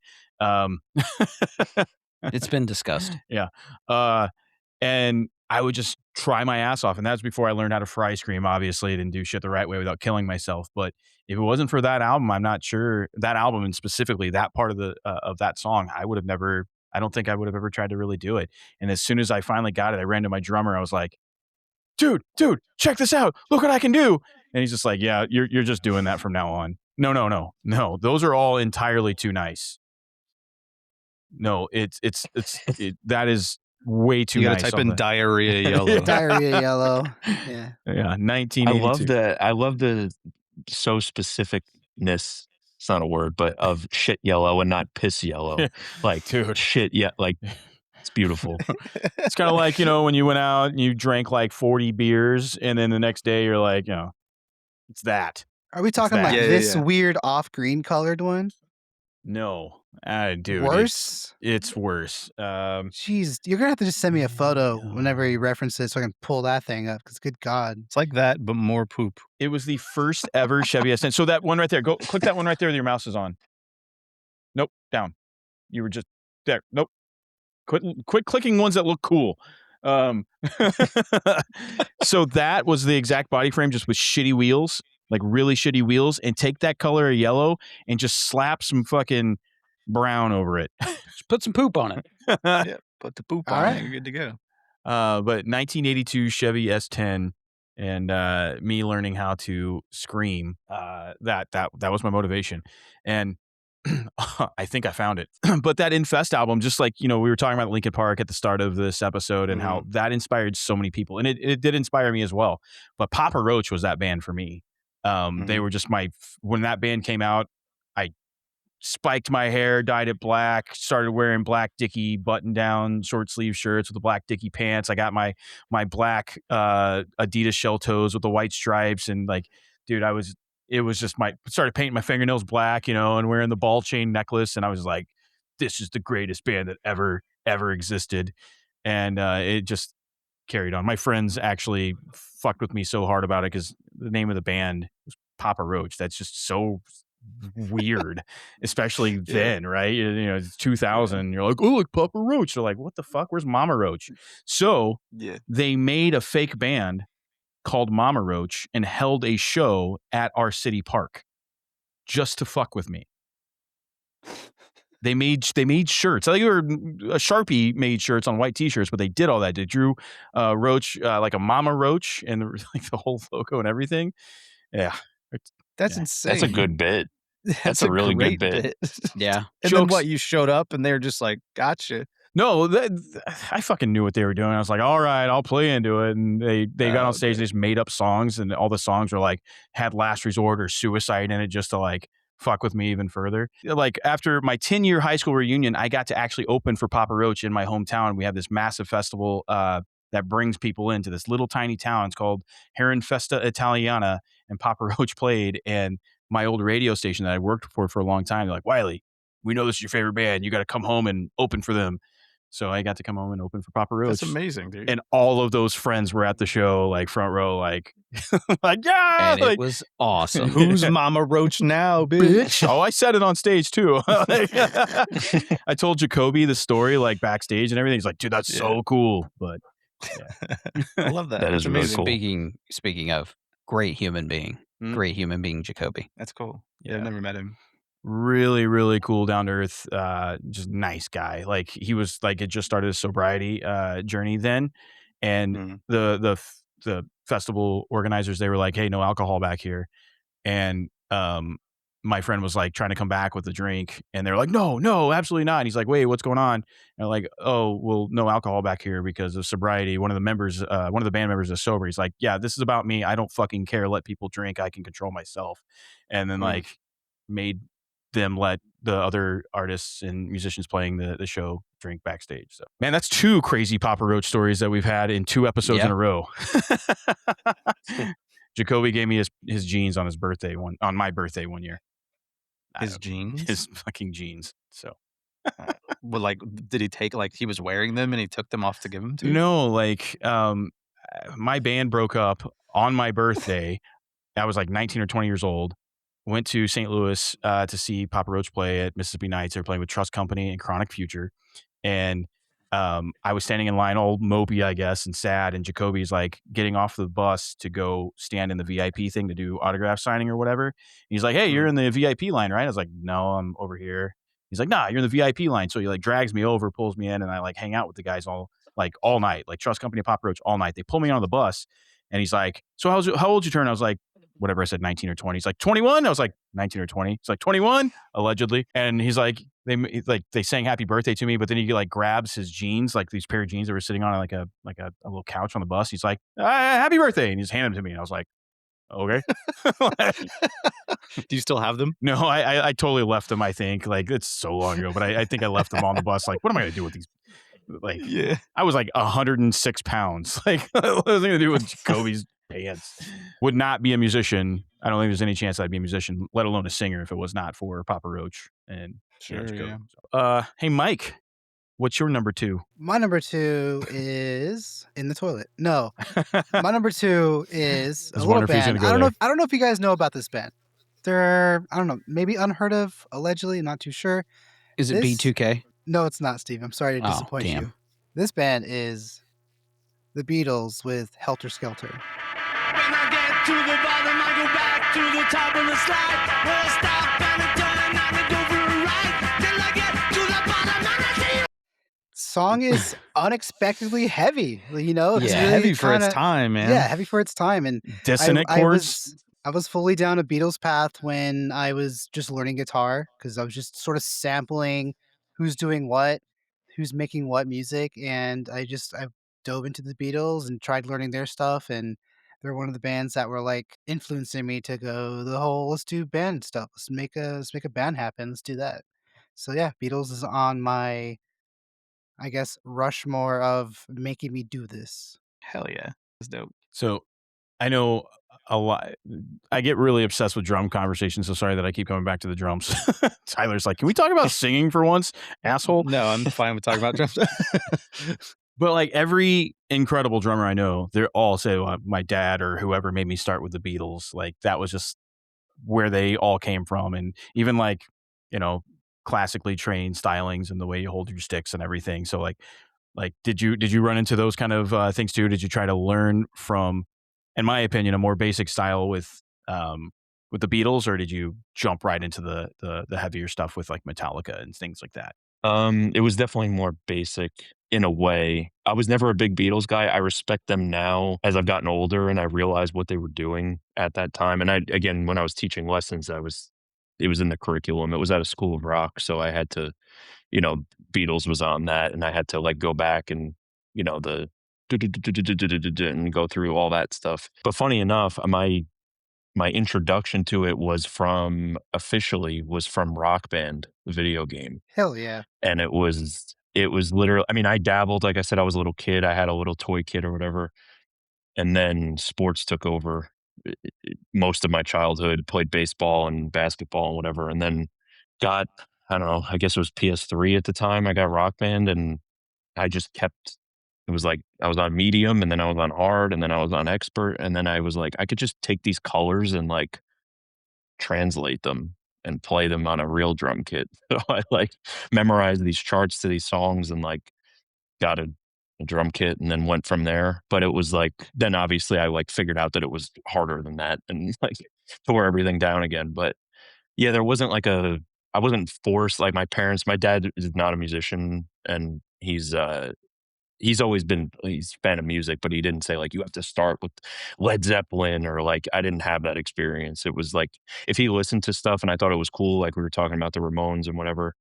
It's been discussed. Yeah. And I would just try my ass off. And that's before I learned how to fry scream. Obviously, I didn't do shit the right way without killing myself. But if it wasn't for that album, I'm not sure that album and specifically that part of that song, I don't think I would have ever tried to really do it. And as soon as I finally got it, I ran to my drummer. I was like, dude, check this out. Look what I can do. And he's just like, yeah, you're just doing that from now on. No. Those are all entirely too nice. No, that is way too You nice. gotta type in diarrhea yellow. Diarrhea yellow. Yeah. Yeah, 1982. I love the so specificness. It's not a word, but of shit yellow and not piss yellow. Like, Dude. shit. Yeah. Like, it's beautiful. It's kind of like, when you went out and you drank like 40 beers and then the next day you're like, it's that. Are we talking that. like Yeah, this yeah. weird off-green colored one? No, dude. Worse? It's worse. Jeez, you're gonna have to just send me a photo whenever you reference it so I can pull that thing up. Because good God, It's like that, but more poop. It was the first ever Chevy S10. So that one right there, go click that one right there with your mouse is on. Nope, down. You were just there. Nope. Quit clicking ones that look cool. So that was the exact body frame, just with shitty wheels, like really shitty wheels, and take that color of yellow and just slap some fucking brown over it. Just put some poop on it. Yeah, put the poop All on right. it. You're good to go. But 1982 Chevy S10 and me learning how to scream, that was my motivation. And I think I found it. But that Infest album, just like, we were talking about Linkin Park at the start of this episode and how that inspired so many people. And it did inspire me as well. But Papa Roach was that band for me. They were just when that band came out, I spiked my hair, dyed it black, started wearing black Dickie button-down short sleeve shirts with the black Dickie pants. I got my black Adidas shell toes with the white stripes, and like, dude, started painting my fingernails black, and wearing the ball chain necklace, and I was like, this is the greatest band that ever existed. And it just carried on. My friends actually fucked with me so hard about it because the name of the band was Papa Roach. That's just so weird, especially then, right? It's 2000. You're like, oh, look, Papa Roach. They're like, what the fuck? Where's Mama Roach? So they made a fake band called Mama Roach and held a show at our city park just to fuck with me. They made shirts. I think a Sharpie made shirts on white T-shirts, but they did all that. They drew Roach like a Mama Roach and like the whole logo and everything. Yeah, that's insane. That's a good bit. That's a really good bit. Yeah. And then what? You showed up and they're just like, gotcha. No, I fucking knew what they were doing. I was like, all right, I'll play into it. And they got on stage, they just made up songs, and all the songs were like, had Last Resort or Suicide in it just to like fuck with me even further. Like after my 10-year high school reunion, I got to actually open for Papa Roach in my hometown. We have this massive festival that brings people into this little tiny town. It's called Heron Festa Italiana, and Papa Roach played. And my old radio station that I worked for a long time, they're like, Wiley, we know this is your favorite band. You got to come home and open for them. So I got to come home and open for Papa Roach. That's amazing, dude. And all of those friends were at the show, like front row, like, like yeah, And like, it was awesome. Who's Mama Roach now, bitch? Oh, I said it on stage too. I told Jacoby the story like backstage and everything. He's like, dude, that's so cool. But I love that. That is That's really amazing. cool. Speaking of great human being, great human being, Jacoby. That's cool. Yeah, Yeah. I've never met him. really, really cool, down to earth, just nice guy. Like he was like had just started a sobriety journey then, and Mhm. the festival organizers, they were like, hey, no alcohol back here, and my friend was like trying to come back with a drink, and they're like, no, absolutely not. And he's like, wait, what's going on? And they're like, oh, well, no alcohol back here because of sobriety. One of the band members is sober. He's like, yeah, this is about me. I don't fucking care. Let people drink. I can control myself. And then like made them let the other artists and musicians playing the show drink backstage. So man, that's 2 crazy Papa Roach stories that we've had in 2 episodes in Yeah. a row. Jacoby gave me his jeans on my birthday one year. His jeans? His fucking jeans. So Well, like, did he take, like, he was wearing them and he took them off to give them to you? no, like my band broke up on my birthday. I was like 19 or 20 years old. Went to St. Louis to see Papa Roach play at Mississippi Nights. They were playing with Trust Company and Chronic Future. And I was standing in line all mopey, I guess, and sad. And Jacoby's like getting off the bus to go stand in the VIP thing to do autograph signing or whatever. And he's like, hey, you're in the VIP line, right? I was like, no, I'm over here. He's like, nah, you're in the VIP line. So he like drags me over, pulls me in, and I like hang out with the guys all night, like Trust Company, Papa Roach all night. They pull me on the bus, and he's like, so how old you turn? I was like, whatever, I said 19 or 20. He's like, 21? I was like, 19 or 20. He's like, 21, allegedly. And he's like, they sang happy birthday to me, but then he like grabs his jeans, like these pair of jeans that were sitting on like a little couch on the bus. He's like, happy birthday. And he's handed them to me. And I was like, okay. Do you still have them? No, I totally left them, I think. Like, it's so long ago, but I think I left them on the bus. Like, what am I going to do with these? Like, Yeah. I was like 106 pounds. Like, what was I going to do with Jacoby's pants? Would not be a musician. I don't think there's any chance I'd be a musician, let alone a singer, if it was not for Papa Roach and Jacoby. yeah. So, hey, Mike, what's your number 2? My number 2 is in the toilet. No, my number 2 is I was a little wondering if he was band. gonna go I don't know if you guys know about this band. They're, I don't know, maybe unheard of, allegedly. I'm not too sure. Is it This- B2K? No, it's not, Steve. I'm sorry to Oh, disappoint damn. you. This band is the Beatles with Helter Skelter. When I get to the bottom, I go back to the top of the slide. Where I stop and I turn and I go for a ride. Till I get to the bottom and I see you. Song is unexpectedly heavy. You know, it's Yeah, really Heavy for its kinda- time, man. Yeah, heavy for its time. And Dissonant chords. I was fully down a Beatles path when I was just learning guitar because I was just sort of sampling who's doing what, who's making what music, and I dove into the Beatles and tried learning their stuff, and they're one of the bands that were like influencing me to go the whole let's do band stuff, let's make a band happen, let's do that. So yeah, Beatles is on my, I guess, Rushmore of making me do this. Hell yeah. That's dope. So I know a lot. I get really obsessed with drum conversations. So sorry that I keep coming back to the drums. Tyler's like, can we talk about singing for once, asshole? No, I'm fine with talking about drums. But like every incredible drummer I know, they're all say, well, my dad or whoever made me start with the Beatles. Like that was just where they all came from. And even like, you know, classically trained stylings and the way you hold your sticks and everything. So like did you run into those kind of things too? Did you try to learn from, in my opinion, a more basic style with the Beatles, or did you jump right into the heavier stuff with like Metallica and things like that? It was definitely more basic in a way. I was never a big Beatles guy. I respect them now as I've gotten older and I realized what they were doing at that time. And again, when I was teaching lessons, it was in the curriculum. It was at a school of rock. So I had to, Beatles was on that and I had to like go back and, the and go through all that stuff. But funny enough, my my introduction to it was from Rock Band, the video game. Hell yeah. And it was literally, I mean, I dabbled, like I said, I was a little kid. I had a little toy kit or whatever. And then sports took over most of my childhood, played baseball and basketball and whatever. And then got, I don't know, I guess it was PS3 at the time. I got Rock Band and I just kept, it was like I was on medium and then I was on hard and then I was on expert. And then I was like, I could just take these colors and like translate them and play them on a real drum kit. So I like memorized these charts to these songs and like got a drum kit and then went from there. But it was like, then obviously I like figured out that it was harder than that and like tore everything down again. But yeah, there wasn't like I wasn't forced, like my dad is not a musician and he's always been, he's a fan of music, but he didn't say like, you have to start with Led Zeppelin or like, I didn't have that experience. It was like, if he listened to stuff and I thought it was cool, like we were talking about the Ramones and whatever,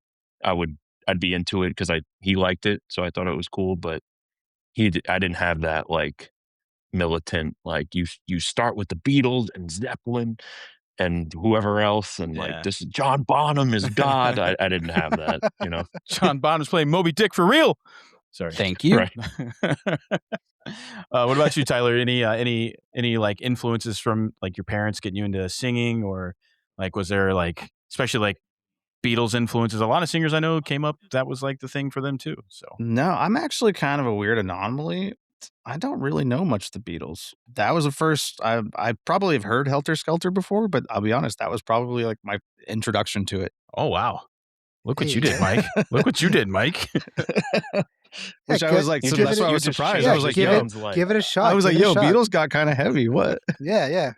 I'd be into it because he liked it. So I thought it was cool, but I didn't have that like militant, like you start with the Beatles and Zeppelin and whoever else. And Yeah. like, this is John Bonham is God. I didn't have that, you know? John Bonham's playing Moby Dick for real. Sorry. Thank you. Right. What about you, Tyler? Any like influences from like your parents getting you into singing, or like was there like especially like Beatles influences? A lot of singers I know came up, that was like the thing for them too. So No, I'm actually kind of a weird anomaly. I don't really know much of the Beatles. That was the first I probably have heard Helter Skelter before, but I'll be honest, that was probably like my introduction to it. oh wow. Look what Hey, you did, Mike. Look what you did, Mike. Which I was like, so give that's it- why I was you just surprised. yeah, I was like, give yo, it- Give it a shot. I was like, give it a yo, shot. Beatles got kind of heavy. What? Yeah.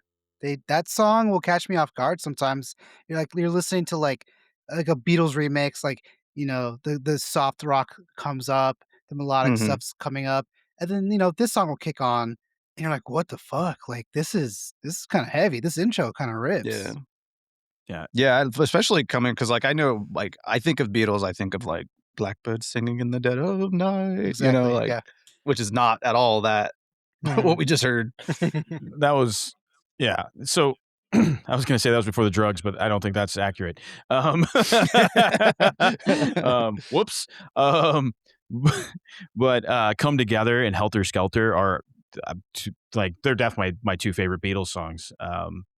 That song will catch me off guard sometimes. You're listening to like a Beatles remix, like, the soft rock comes up, the melodic Mhm. stuff's coming up, and then, this song will kick on, and you're like, what the fuck? Like this is kind of heavy. This intro kind of rips. Yeah. Yeah. Yeah, especially coming because like I know, like I think of Beatles, I think of like Blackbird singing in the dead of night, Exactly. like yeah. which is not at all that what we just heard. That was, yeah. So I was going to say that was before the drugs, but I don't think that's accurate. Whoops. But Come Together and Helter Skelter are like, they're definitely my two favorite Beatles songs.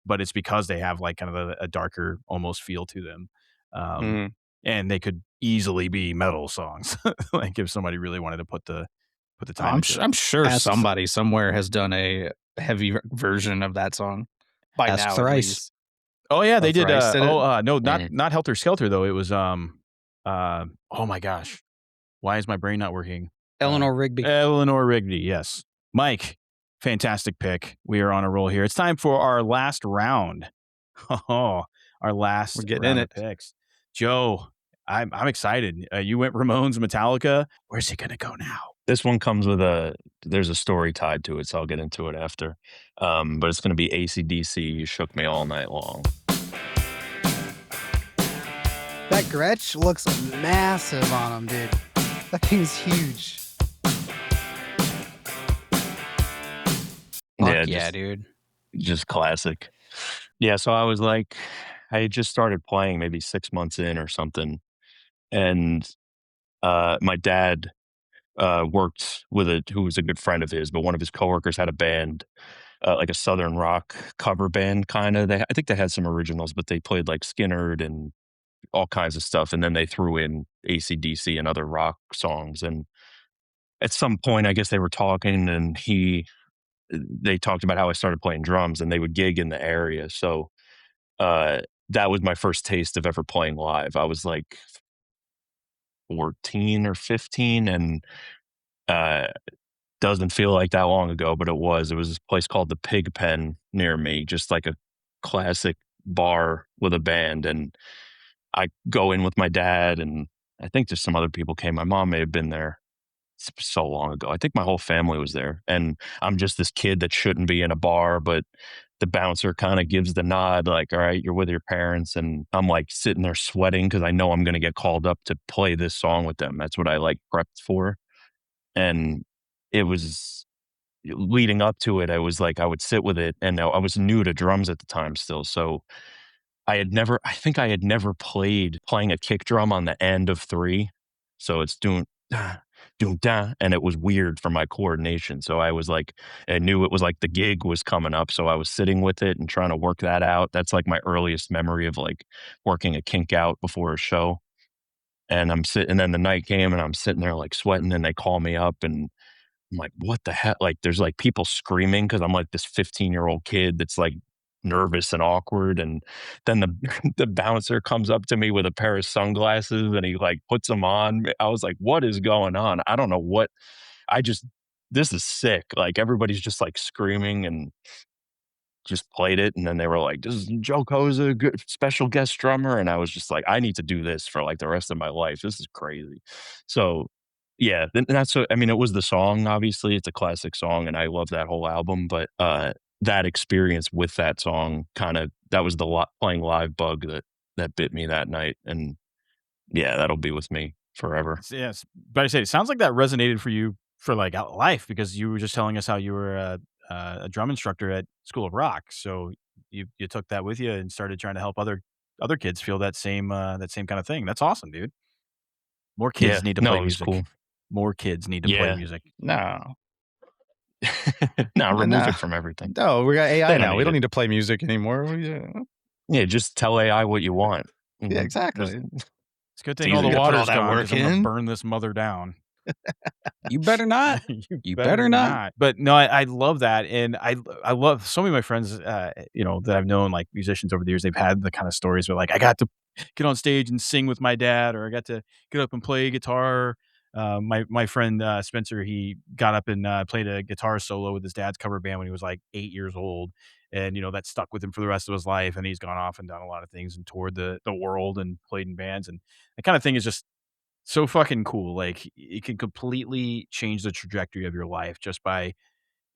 But it's because they have like kind of a darker almost feel to them. Mhm. And they could easily be metal songs. Like if somebody really wanted to put the time into it. I'm sure Ask- somebody somewhere has done a heavy version of that song by Ask now. At Thrice. least. Oh yeah, they Oh, did. Thrice did it? No, Mhm. not Helter Skelter though. It was oh my gosh, why is my brain not working? Eleanor Rigby. Eleanor Rigby. Yes, Mike, fantastic pick. We are on a roll here. It's time for our last round. Oh, our last We're getting round in of picks. Joe, I'm excited. You went Ramones, Metallica. Where's he gonna go now? This one comes with there's a story tied to it, so I'll get into it after. But it's going to be AC/DC, You Shook Me All Night Long. That Gretsch looks massive on him, dude. That thing's huge. Fuck Yeah, dude. just classic. Yeah, so I was like, I had just started playing maybe 6 months in or something. And my dad worked with who was a good friend of his, but one of his coworkers had a band, like a Southern rock cover band kind of. I think they had some originals, but they played like Skinnerd and all kinds of stuff. And then they threw in AC/DC and other rock songs. And at some point, I guess they were talking and they talked about how I started playing drums and they would gig in the area. So that was my first taste of ever playing live. I was like 14 or 15 and doesn't feel like that long ago, but it was this place called the Pig Pen near me, just like a classic bar with a band. And I go in with my dad and I think there's some other people came. My mom may have been there. It's so long ago. I think my whole family was there. And I'm just this kid that shouldn't be in a bar, but the bouncer kind of gives the nod, like, all right, you're with your parents. And I'm like sitting there sweating because I know I'm going to get called up to play this song with them. That's what I like prepped for. And it was leading up to it, I was like, I would sit with it, and I was new to drums at the time still, so I think I had never playing a kick drum on the end of 3, so it's doing da, doom da, and it was weird for my coordination, so I was like, I knew it was like the gig was coming up, so I was sitting with it and trying to work that out. That's like my earliest memory of like working a kink out before a show. And then the night came and I'm sitting there like sweating and they call me up and I'm like, what the heck? Like there's like people screaming because I'm like this 15-year-old kid that's like nervous and awkward. And then the the bouncer comes up to me with a pair of sunglasses and he like puts them on. I was like, what is going on? I don't know what I just this is sick. Like everybody's just like screaming and just played it, and then they were like, "This is Joe Koza, good special guest drummer," and I was just like, "I need to do this for, like, the rest of my life. This is crazy." So, yeah, then that's what I mean, it was the song, obviously, it's a classic song, and I love that whole album, but, that experience with that song kinda that was the playing live bug that bit me that night, and, yeah, that'll be with me forever. Yes, but I say it sounds like that resonated for you for like life because you were just telling us how you were a drum instructor at School of Rock. So you took that with you and started trying to help other kids feel that same kind of thing. That's awesome, dude. More Yeah. kids need to No, play it was music. cool. More kids need to play Yeah. music. No, No, remove no, it from everything. no. We got They AI don't now. We need don't it. need to play music anymore. Yeah, just tell AI what you want. Yeah, Just exactly. It's a good It's thing all the easy. Gotta put all water's that gone work because I'm gonna in. burn this mother down. You better not. You better not. But no, I love that, and I love so many of my friends, that I've known, like musicians over the years. They've had the kind of stories where, like, I got to get on stage and sing with my dad, or I got to get up and play guitar. My friend Spencer, he got up and played a guitar solo with his dad's cover band when he was like 8 years old, and that stuck with him for the rest of his life. And he's gone off and done a lot of things and toured the world and played in bands, and that kind of thing is just so fucking cool. Like it can completely change the trajectory of your life just by,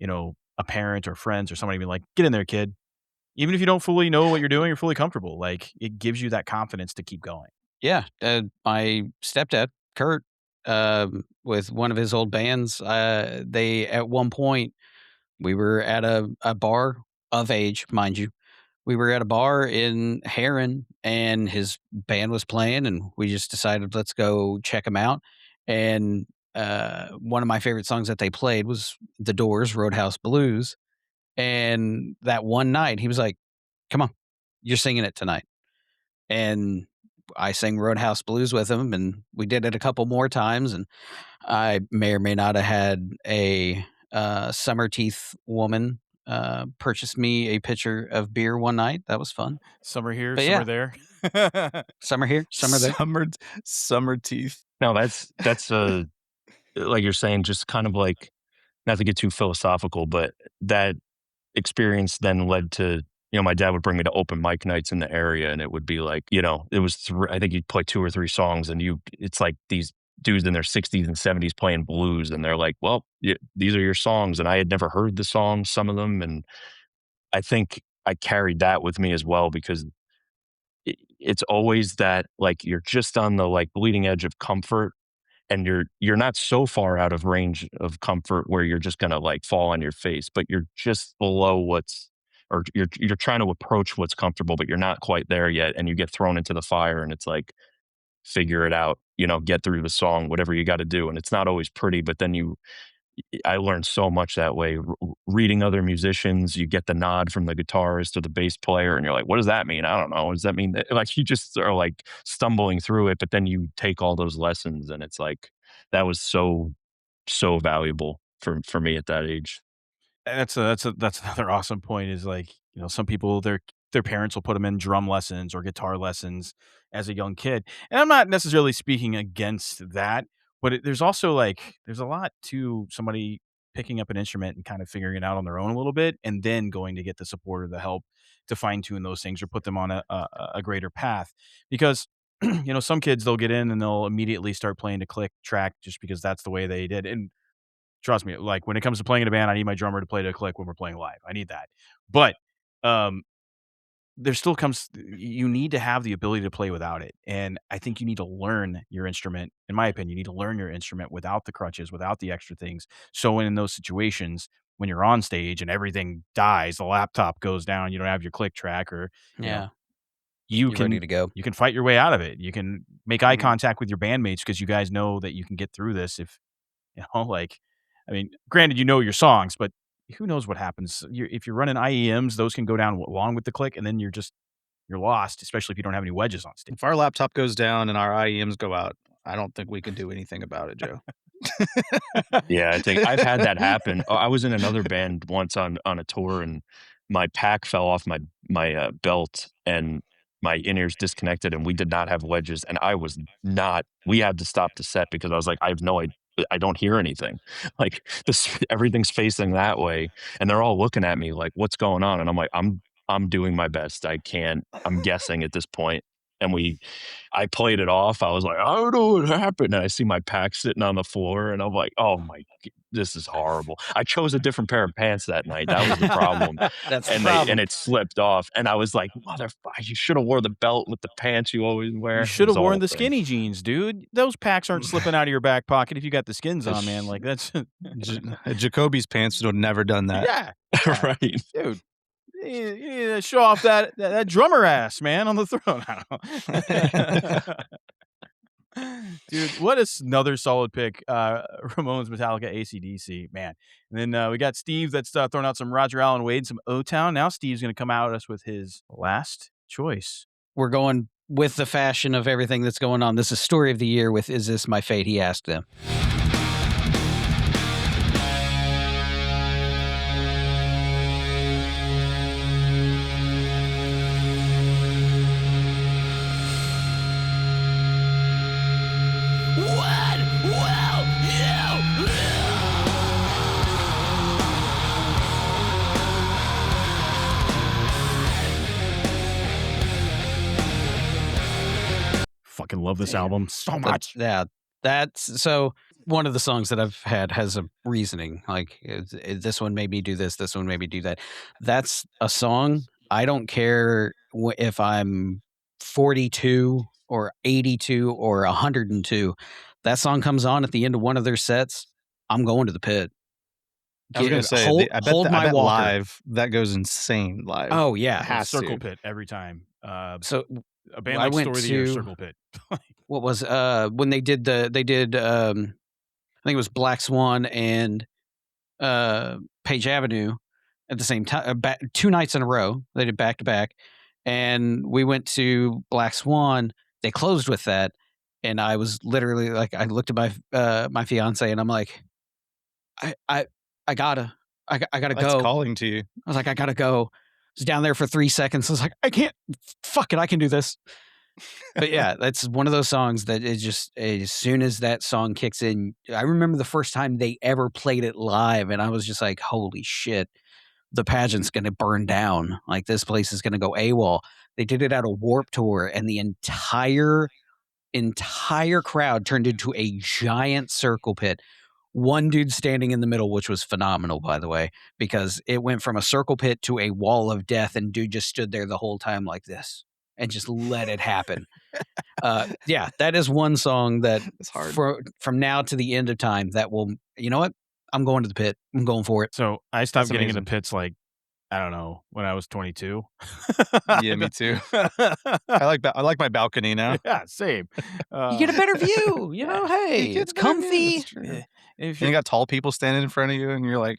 a parent or friends or somebody being like, "Get in there, kid." Even if you don't fully know what you're doing or fully comfortable, like it gives you that confidence to keep going. Yeah, my stepdad, Kurt, with one of his old bands, they at one point we were at a bar of age, mind you. We were at a bar in Heron, and his band was playing, and we just decided let's go check him out. And one of my favorite songs that they played was The Doors' "Roadhouse Blues." And that one night, he was like, "Come on, you're singing it tonight." And I sang Roadhouse Blues with him, and we did it a couple more times. And I may or may not have had a summer teeth woman purchase me a pitcher of beer one night. That was fun. Summer here, But summer yeah, there. summer here, summer there. Summer teeth. No, that's like you're saying, just kind of like not to get too philosophical, but that experience then led to my dad would bring me to open mic nights in the area, and it would be like it was I think you'd play 2 or 3 songs, and it's like these dudes in their 60s and 70s playing blues, and they're like, well, these are your songs, and I had never heard the songs, some of them, and I think I carried that with me as well because it's always that like you're just on the like bleeding edge of comfort and you're not so far out of range of comfort where you're just gonna like fall on your face, but you're just below or you're trying to approach what's comfortable, but you're not quite there yet, and you get thrown into the fire, and it's like figure it out, get through the song, whatever you got to do, and it's not always pretty, but then I learned so much that way. Reading other musicians, you get the nod from the guitarist or the bass player, and you're like, "What does that mean? I don't know. What does that mean?" Like you just are like stumbling through it, but then you take all those lessons, and it's like that was so valuable for me at that age. And that's another awesome point is like, some people their parents will put them in drum lessons or guitar lessons as a young kid. And I'm not necessarily speaking against that, but there's also like there's a lot to somebody picking up an instrument and kind of figuring it out on their own a little bit and then going to get the support or the help to fine tune those things or put them on a greater path. Because some kids they'll get in and they'll immediately start playing to click track just because that's the way they did. And trust me, like, when it comes to playing in a band, I need my drummer to play to a click when we're playing live. I need that. But, um, there still comes you need to have the ability to play without it, and I think you need to learn your instrument. In my opinion, you need to learn your instrument without the crutches, without the extra things, so in those situations, when you're on stage and everything dies, the laptop goes down, you don't have your click track, or you know, Yeah. you You're ready to go. can fight your way out of it. You can make eye Mhm. contact with your bandmates because you guys know that you can get through this. If like, I mean, granted, you know your songs, but who knows what happens? If you're running IEMs, those can go down along with the click, and then you're lost, especially if you don't have any wedges on stage. If our laptop goes down and our IEMs go out, I don't think we can do anything about it, Joe. Yeah, I think I've had that happen. I was in another band once on a tour, and my pack fell off my belt, and my in-ears disconnected, and we did not have wedges, and I was not. We had to stop the set because I was like, I have no idea. I don't hear anything. Like everything's facing that way, and they're all looking at me like, "What's going on?" And I'm like, "I'm doing my best. I can't. I'm guessing at this point." And I played it off. I was like, I don't know what happened. And I see my pack sitting on the floor, and I'm like, oh my, this is horrible. I chose a different pair of pants that night. That was the problem. That's And the problem. and it slipped off. And I was like, motherfucker, you should have wore the belt with the pants you always wear. You It should was have a worn whole the thing. skinny jeans, dude. Those packs aren't slipping out of your back pocket if you got the skins on, man. Like that's Jacoby's pants would have never done that. yeah, Right. dude. You need to show off that drummer ass, man, on the throne. I don't know. Dude, what is another solid pick? Ramones, Metallica, AC/DC, man. And then we got Steve that's throwing out some Roger Allen Wade, some O-Town. Now Steve's going to come out at us with his last choice. We're going with the fashion of everything that's going on. This is Story of the Year with Is This My Fate? He asked them. Fucking love this album so much. Yeah, that's so. One of the songs that I've had has a reasoning. Like this one made me do this. This one made me do that. That's a song. I don't care if I'm 42 or 82 or 102. That song comes on at the end of one of their sets. I'm going to the pit. I was going to say, I bet walker. live, that goes insane live. Oh yeah, Has Circle to. Pit every time. so A band I like went Story of the Year, to- Circle Pit. what was when they did I think it was Black Swan and Page Avenue at the same time, 2 nights in a row. They did back to back, and we went to Black Swan. They closed with that, and I was literally like, I looked at my my fiance, and I'm like, I gotta That's go. calling to you. I was like, I gotta go. I was down there for 3 seconds. I was like, I can't. Fuck it, I can do this. But yeah, that's one of those songs that is just as soon as that song kicks in. I remember the first time they ever played it live, and I was just like, holy shit, the pageant's gonna burn down. Like this place is gonna go AWOL. They did it at a Warped Tour, and the entire crowd turned into a giant circle pit. One dude standing in the middle, which was phenomenal, by the way, because it went from a circle pit to a wall of death, and dude just stood there the whole time like this and just let it happen. Yeah, that is one song that It's hard. from now to the end of time that will, you know what? I'm going to the pit. I'm going for it. So I stopped That's getting into amazing. pits like, I don't know, when I was 22. Yeah, me too. I like my balcony now. Yeah, same. You get a better view. You know, hey, You get it's a better view, comfy. that's true. Yeah, if And you got tall people standing in front of you, and you're like,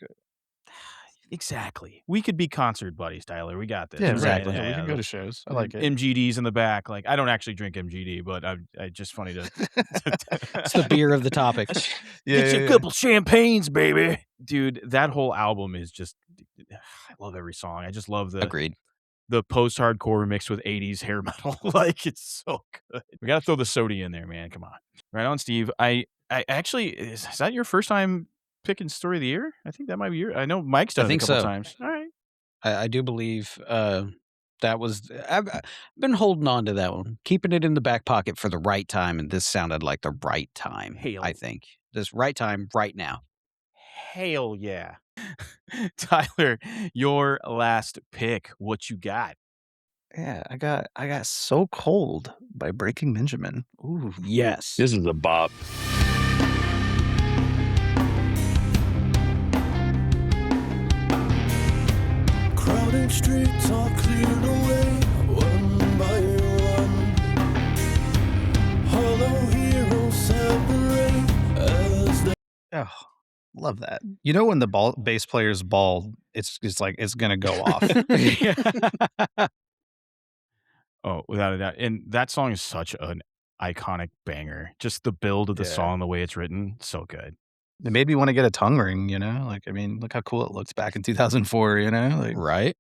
exactly. We could be concert buddies, Tyler. We got this. yeah, right? exactly. Yeah, we can go to shows. I like it. MGD's in the back. Like, I don't actually drink MGD, but I just funny to. It's the beer of the topic. Yeah, Get you yeah, a yeah. couple champagnes, baby. Dude, that whole album is just. I love every song. I just love the Agreed. post-hardcore mixed with 80s hair metal. Like, it's so good. We got to throw the Sodi in there, man. Come on. Right on, Steve. I actually, is that your first time picking Story of the Year? I think that might be your. I know Mike's done I it think a couple so. times. All right. I do believe that was. I've been holding on to that one, keeping it in the back pocket for the right time, and this sounded like the right time. Hail. I think this right time, right now. Hell yeah. Tyler, your last pick. What you got? Yeah, I got So Cold by Breaking Benjamin. Ooh, yes. This is a bop. main streets are cleared away, one by one. Hollow heroes separate as they Oh, love that. You know when the bass player's bald, it's like it's gonna go off. Oh, without a doubt. And that song is such an iconic banger. Just the build of the Yeah. song, the way it's written, so good. It made me want to get a tongue ring, you know? Like, I mean, look how cool it looks back in 2004, you know? Like, Right?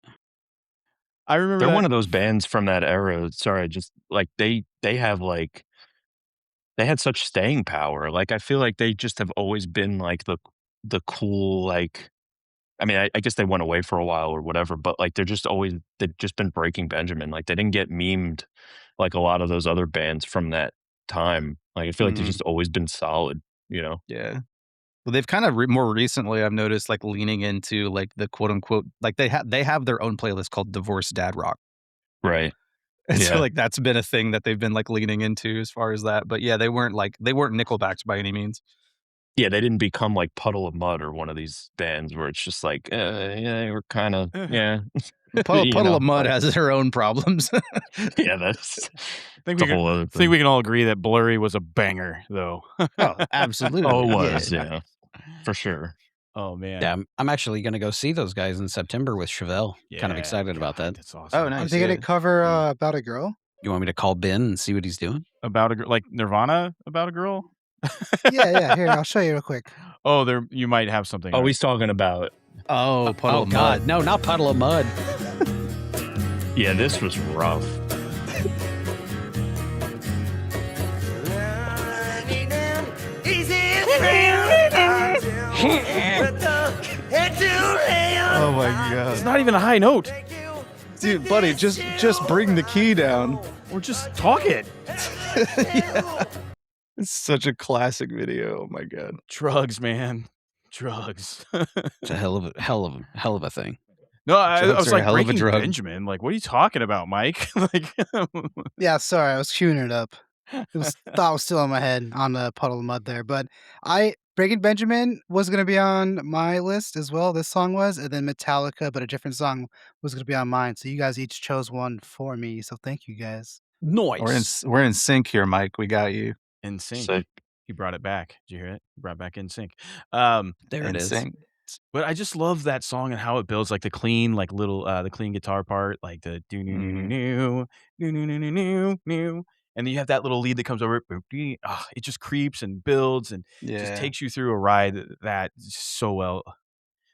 I remember They're that. one of those bands from that era. Sorry, just like they have like they had such staying power. Like I feel like they just have always been like the cool like. I mean, I guess they went away for a while or whatever, but like they've just been Breaking Benjamin. Like they didn't get memed like a lot of those other bands from that time. Like I feel like they've Mhm. just always been solid. You know? yeah. Well, they've kind of more recently, I've noticed, like leaning into like the quote unquote, like they have their own playlist called Divorce Dad Rock. Right. And so Yeah. like that's been a thing that they've been like leaning into as far as that. But yeah, they weren't Nickelbacks by any means. Yeah, they didn't become like Puddle of Mud or one of these bands where it's just like, yeah, we're kind of, yeah. Puddle, You Puddle know, of Mud like- has her own problems. Yeah, that's I think the we can, whole other I think thing. we can all agree that Blurry was a banger, though. Oh, absolutely. Oh, it Yeah. was, yeah, for sure. Oh man. Yeah, I'm actually going to go see those guys in September with Chevelle. Kind of Yeah, excited about God, that. That's awesome. Oh, Are nice. they gonna Yeah. cover About a Girl? You want me to call Ben and see what he's doing? About a girl, like Nirvana, about a girl. Yeah. Here, I'll show you real quick. Oh, there you might have something. Oh, right. he's talking about. Oh, Puddle Oh of God, Mud. no, not Puddle of Mud. Yeah, this was rough. Oh my It's god. not even a high note. Dude, buddy, just bring the key down. We're just talking. It's such a classic video. Oh my god. Drugs, man. Drugs. It's a hell of a thing. No, I Drugs was are a like hell of a Breaking drug. Benjamin. Like, what are you talking about, Mike? Like, Yeah, sorry, I was queuing it up. It was thought it was still in my head on the Puddle of Mud there, but Breaking Benjamin was gonna be on my list as well. This song was, and then Metallica, but a different song was gonna be on mine. So you guys each chose one for me. So thank you guys. Nice. We're in sync here, Mike. We got you. In sync. Sick. He brought it back. Did you hear it? He brought back In Sync. There In it is. sync. But I just love that song and how it builds, like the clean, like little, the clean guitar part, like the do new new new new new new new new, and then you have that little lead that comes over. It just creeps and builds and just Yeah. takes you through a ride that so well.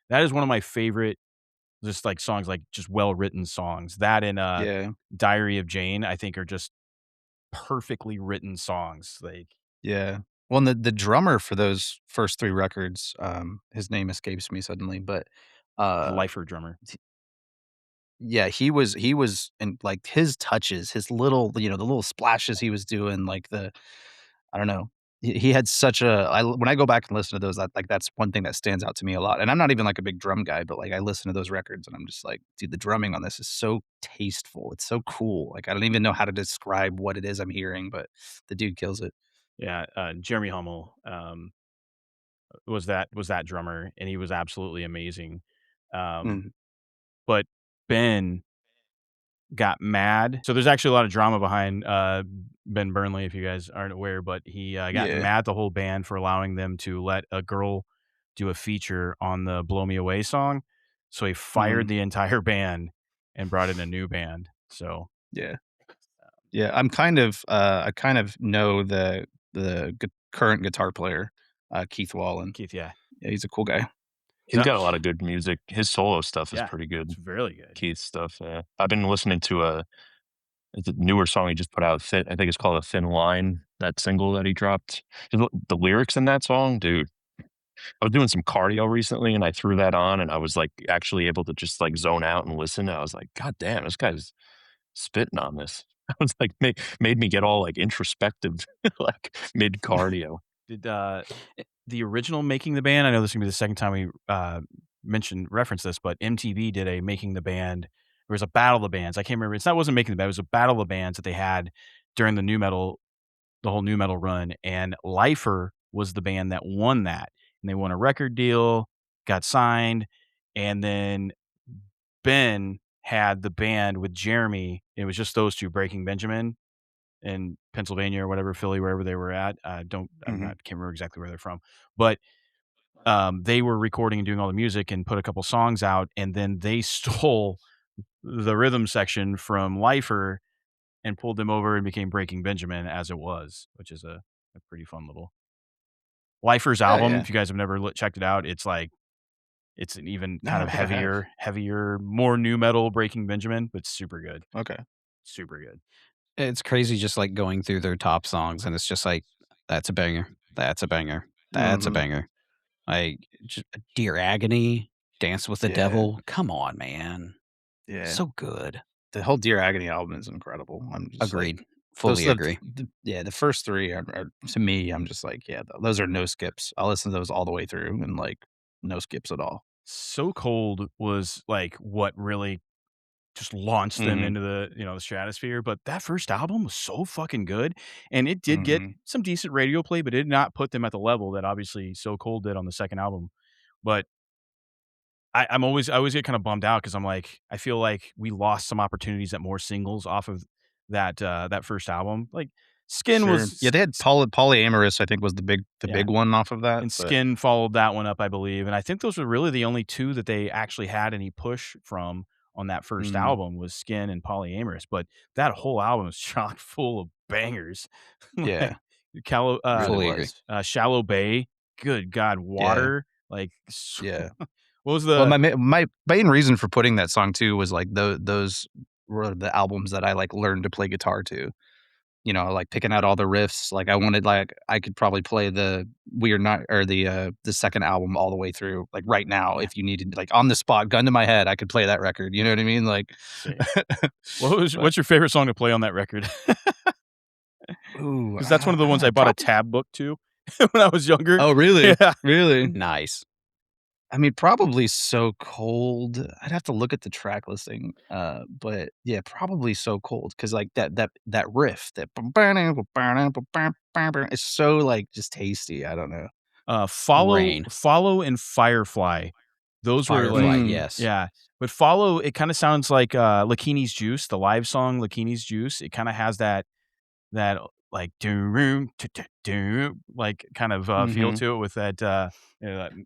That is one of my favorite, just like songs, like just well written songs. That and Yeah. Diary of Jane, I think, are just perfectly written songs. Like, Yeah. Well, and the drummer for those first three records, his name escapes me suddenly, but the Lifer drummer. yeah, he was in like his touches, his little, the little splashes he was doing, like I don't know. He had such when I go back and listen to those, that's one thing that stands out to me a lot. And I'm not even like a big drum guy, but like I listen to those records and I'm just like, dude, the drumming on this is so tasteful. It's so cool. Like I don't even know how to describe what it is I'm hearing, but the dude kills it. Yeah, Jeremy Hummel was that drummer, and he was absolutely amazing. Mhm. But Ben got mad. So there's actually a lot of drama behind Ben Burnley, if you guys aren't aware. But he got Yeah. mad at the whole band for allowing them to let a girl do a feature on the "Blow Me Away" song. So he fired the entire band and brought in a new band. So Yeah. Yeah, I kind of know the current guitar player, Keith Wallen. Keith, yeah, Yeah, he's a cool guy. He's No. got a lot of good music. His solo stuff is Yeah, pretty good. it's really good. Keith's stuff. Yeah. I've been listening to it's a newer song he just put out. I think it's called "A Thin Line." That single that he dropped. The lyrics in that song, dude. I was doing some cardio recently, and I threw that on, and I was like actually able to just like zone out and listen. I was like, God damn, this guy's spitting on this. I was like, made me get all like introspective, like mid cardio. Did the original Making the Band? I know this is gonna be the second time we reference this, but MTV did a Making the Band. There was a battle of the bands. I can't remember. It wasn't Making the Band. It was a battle of the bands that they had during the whole new metal run. And Lifer was the band that won that, and they won a record deal, got signed, and then Ben had the band with Jeremy. It was just those two, Breaking Benjamin in Pennsylvania or whatever, Philly, wherever they were at. Can't remember exactly where they're from, but they were recording and doing all the music and put a couple songs out, and then they stole the rhythm section from Lifer and pulled them over and became Breaking Benjamin as it was, which is a pretty fun little Lifer's album. yeah. If you guys have never checked it out, it's like it's an even No, kind I of think I have. heavier, more new metal Breaking Benjamin, but super good, Okay. super good. It's crazy just like going through their top songs, and it's just like, that's a banger. That's a banger. That's a Mhm. banger. Like, Dear Agony, Dance with the Yeah. Devil. Come on, man. Yeah. So good. The whole Dear Agony album is incredible. I'm just Agreed. Like, Fully agree. The first three are to me, I'm just like, yeah, those are no skips. I'll listen to those all the way through and like no skips at all. So Cold was like what really just launched them Mhm. into the the stratosphere. But that first album was so fucking good, and it did get some decent radio play, but it did not put them at the level that obviously So Cold did on the second album. But I always get kind of bummed out because I'm like, I feel like we lost some opportunities at more singles off of that first album. Like Skin Sure. was Yeah, they had Polyamorous, I think, was the big one off of that. and but- Skin followed that one up, I believe. And I think those were really the only two that they actually had any push from on that first Mhm. album was Skin and Polyamorous. But that whole album is chock full of bangers. Yeah. Fully Really agree. was. Shallow Bay. Good God, Water. Like, Yeah. what was the Well, my main reason for putting that song too was like those were the albums that I like learned to play guitar to. You know, like picking out all the riffs. Like I wanted, like I could probably play the Weird Not or the second album all the way through. Like right now, if you needed, like on the spot, gun to my head, I could play that record. You know what I mean? Like, what's your favorite song to play on that record? ooh, Because that's one of the ones I bought a tab book to when I was younger. Oh, really? Yeah. Really? Nice. I mean, probably So Cold. I'd have to look at the track listing. But yeah, probably So Cold because like that riff, that it's so like just tasty. I don't know. Rain. Follow and Firefly. Those were Firefly, like yes. yeah. But Follow, it kind of sounds like Lakini's Juice, the live song Lakini's Juice. It kind of has that like doom like kind of feel Mhm. to it with that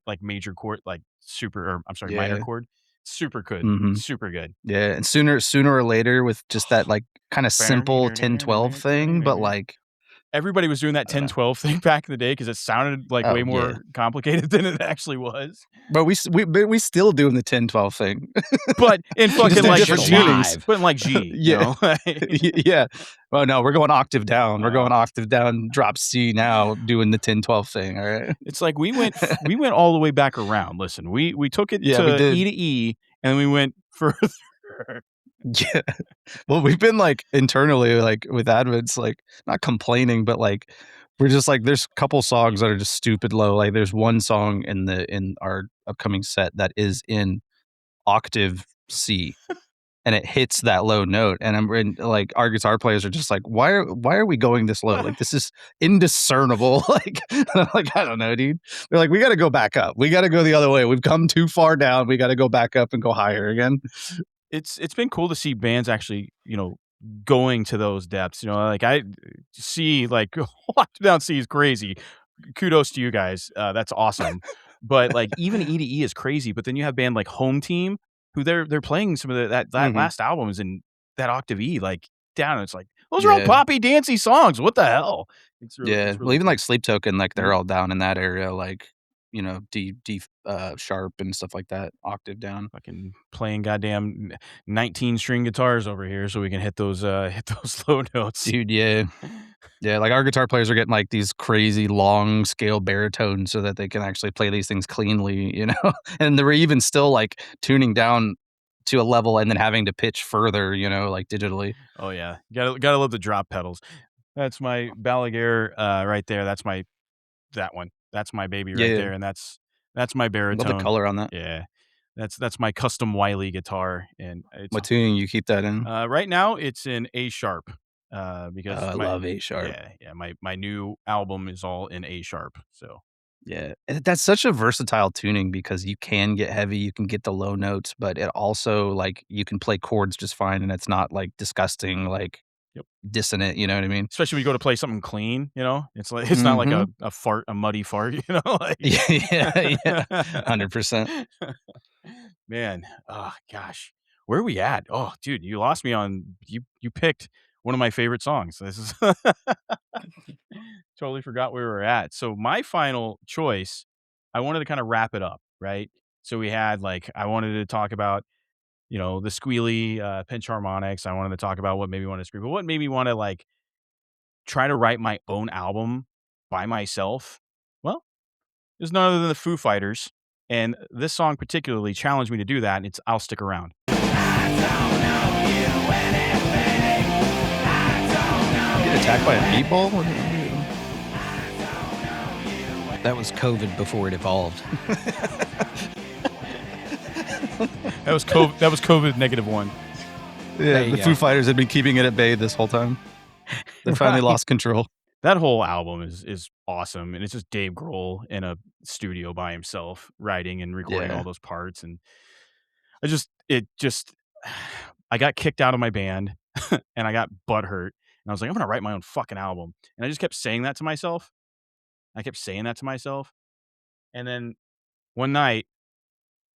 like major chord, like minor Yeah. chord. Super good. Mhm. Super good. Yeah, and sooner or later with just that like kind of simple 10-12 thing, but like Everybody was doing that I don't know. 10-12 thing back in the day because it sounded like way Oh, more yeah. complicated than it actually was. But we still doing the 10-12 thing. But in Just fucking in like different G, tunings. but in like G, Yeah. Yeah. Well, no, we're going octave down. We're going octave down, drop C now, doing the 10-12 thing. All right. It's like we went all the way back around. Listen, we took it Yeah, we to did. E to E, and we went further. Yeah. Well, we've been like internally, like with admins, like not complaining, but like we're just like there's a couple songs that are just stupid low. Like there's one song in our upcoming set that is in octave C. And it hits that low note, and like our guitar players are just like, why are we going this low? Like this is indiscernible. Like, I'm like, I don't know, dude. They're like, we got to go back up. We got to go the other way. We've come too far down. We got to go back up and go higher again. It's been cool to see bands actually, going to those depths. Like I see, like Locked Down C is crazy. Kudos to you guys. That's awesome. But like even E to E is crazy. But then you have band like Home Team, who they're playing some of that Mhm. last album is in that octave E, like down. And it's like those are all Yeah. poppy dancey songs. What the hell? It's really, Yeah. it's Well, really even cool. like Sleep Token, like they're all down in that area, like D sharp and stuff like that, octave down. Fucking playing goddamn 19 string guitars over here so we can hit those low notes. Dude, yeah. Yeah, like our guitar players are getting like these crazy long scale baritones so that they can actually play these things cleanly, and they're even still like tuning down to a level and then having to pitch further, like digitally. Oh yeah, gotta love the drop pedals. That's my Balaguer right there. That one. That's my baby right Yeah. there, and that's my I baritone. love the color on that. Yeah, that's my custom Wiley guitar, and it's What tuning you keep that in? right now it's in A sharp. Because I love A sharp. Yeah. My new album is all in A sharp. So Yeah, and that's such a versatile tuning because you can get heavy, you can get the low notes, but it also like you can play chords just fine, and it's not like disgusting, like Yep. dissonant. You know what I mean? Especially when you go to play something clean, it's like it's not like a fart, a muddy fart, like Yeah, 100%. man, oh gosh. Where are we at? Oh, dude, you lost me on you picked one of my favorite songs. This is totally forgot where we were at. So my final choice, I wanted to kind of wrap it up, right? So we had like I wanted to talk about, the squealy pinch harmonics. I wanted to talk about what made me want to scream, but what made me want to like try to write my own album by myself. Well, there's none other than the Foo Fighters. And this song particularly challenged me to do that. And it's I'll Stick Around. Get attacked by a meatball? That was COVID before it evolved. That was COVID -1. There Yeah, you the go. Foo Fighters had been keeping it at bay this whole time. They finally Right. lost control. That whole album is awesome. And it's just Dave Grohl in a studio by himself, writing and recording Yeah. all those parts. And I got kicked out of my band and I got butthurt. And I was like, I'm going to write my own fucking album. And I just kept saying that to myself. And then one night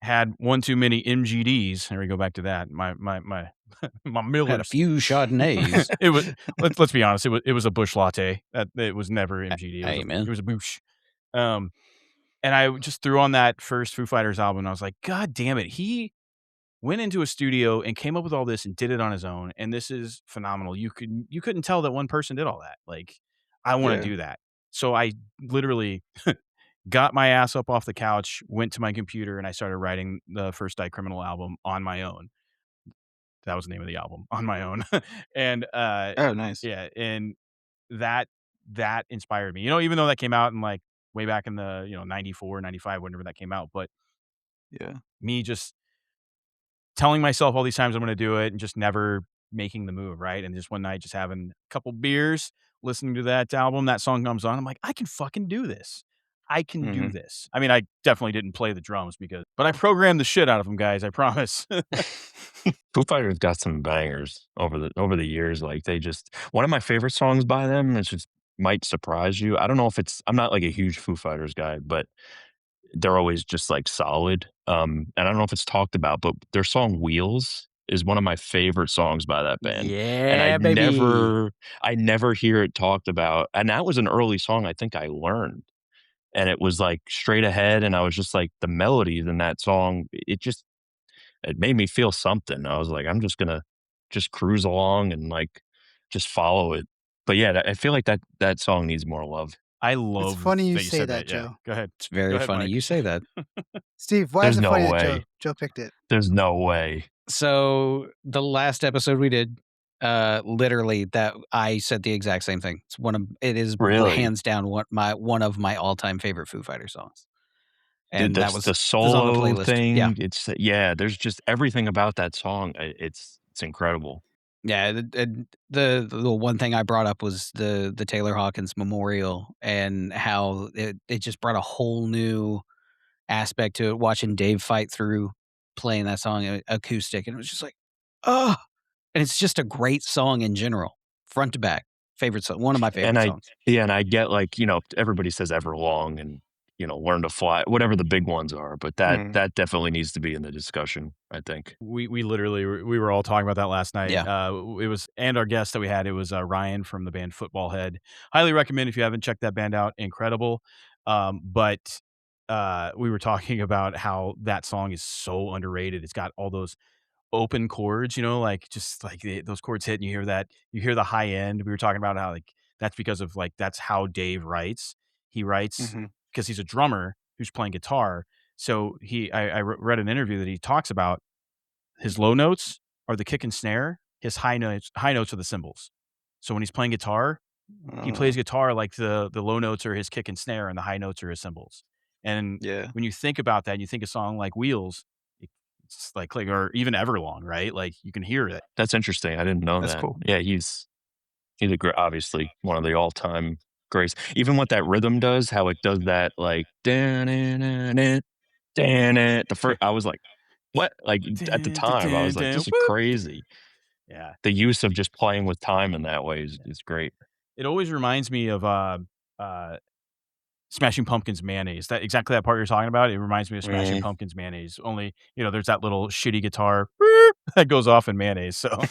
had one too many MGDs. There we go back to that. My my Millers. Had a few Chardonnays. It was let's be honest. It was a Bush Latte. It was never MGD. Amen. It was a Bush. And I just threw on that first Foo Fighters album. And I was like, God damn it! He went into a studio and came up with all this and did it on his own. And this is phenomenal. You couldn't tell that one person did all that. Like, I want to Yeah. do that. So I literally got my ass up off the couch, went to my computer, and I started writing the first Die Criminal album on my own. That was the name of the album, On My Own. And Oh, nice. yeah, and that inspired me. Even though that came out in like way back in the 94, 95, whenever that came out, but Yeah. me just telling myself all these times I'm going to do it and just never making the move, right? And just one night, just having a couple beers, listening to that album, that song comes on. I'm like, I can fucking do this. I can do Mhm. this. I mean, I definitely didn't play the drums but I programmed the shit out of them, guys. I promise. Foo Fighters got some bangers over the years. Like one of my favorite songs by them, it just might surprise you. I don't know if I'm not like a huge Foo Fighters guy, but they're always just like solid. And I don't know if it's talked about, but their song Wheels is one of my favorite songs by that band. And Yeah, baby. I never hear it talked about. And that was an early song I think I learned. And it was like straight ahead. And I was just like, the melodies in that song, it made me feel something. I was like, I'm just gonna just cruise along and like just follow it. But yeah, I feel like that song needs more love. I love funny you that say said that, Yeah. Joe. Go ahead. It's very Go ahead, funny Mike. you say that. Steve, why There's is it no funny way. that Joe picked it? There's no way. So the last episode we did, literally that I said the exact same thing. It is Really? hands down one of my all-time favorite Foo Fighters songs. Dude, And that the was on the solo playlist. thing. Yeah. There's just everything about that song. It's incredible. Yeah, the one thing I brought up was the Taylor Hawkins memorial and how it just brought a whole new aspect to it. Watching Dave fight through playing that song acoustic, and it was just like, oh, and it's just a great song in general, front to back. Favorite song, one of my favorite songs. And I get like, everybody says Everlong and, Learn to Fly, whatever the big ones are, but that definitely needs to be in the discussion, I think. We literally we were all talking about that last night. Yeah. It was, and our guest that we had, it was Ryan from the band Football Head. Highly recommend if you haven't checked that band out. Incredible. But we were talking about how that song is so underrated. It's got all those open chords, like just like those chords hit and you hear the high end. We were talking about how like that's because of like that's how Dave writes. He writes because he's a drummer who's playing guitar. So I read an interview that he talks about his low notes are the kick and snare. His high notes are the cymbals. So when he's playing guitar, he plays guitar like the low notes are his kick and snare and the high notes are his cymbals. And Yeah. when you think about that, and you think a song like Wheels, it's like or even Everlong, right? Like you can hear it. That's interesting. I didn't know That's that. cool. Yeah, he's obviously one of the all-time grace. Even what that rhythm does, how it does that like the first I was like, what? Like at the time, I was like, this is Whoop. crazy. Yeah. The use of just playing with time in that way is great. It always reminds me of Smashing Pumpkins mayonnaise. That exactly that part you're talking about. It reminds me of Smashing Pumpkins mayonnaise. Only, there's that little shitty guitar that goes off in mayonnaise. So,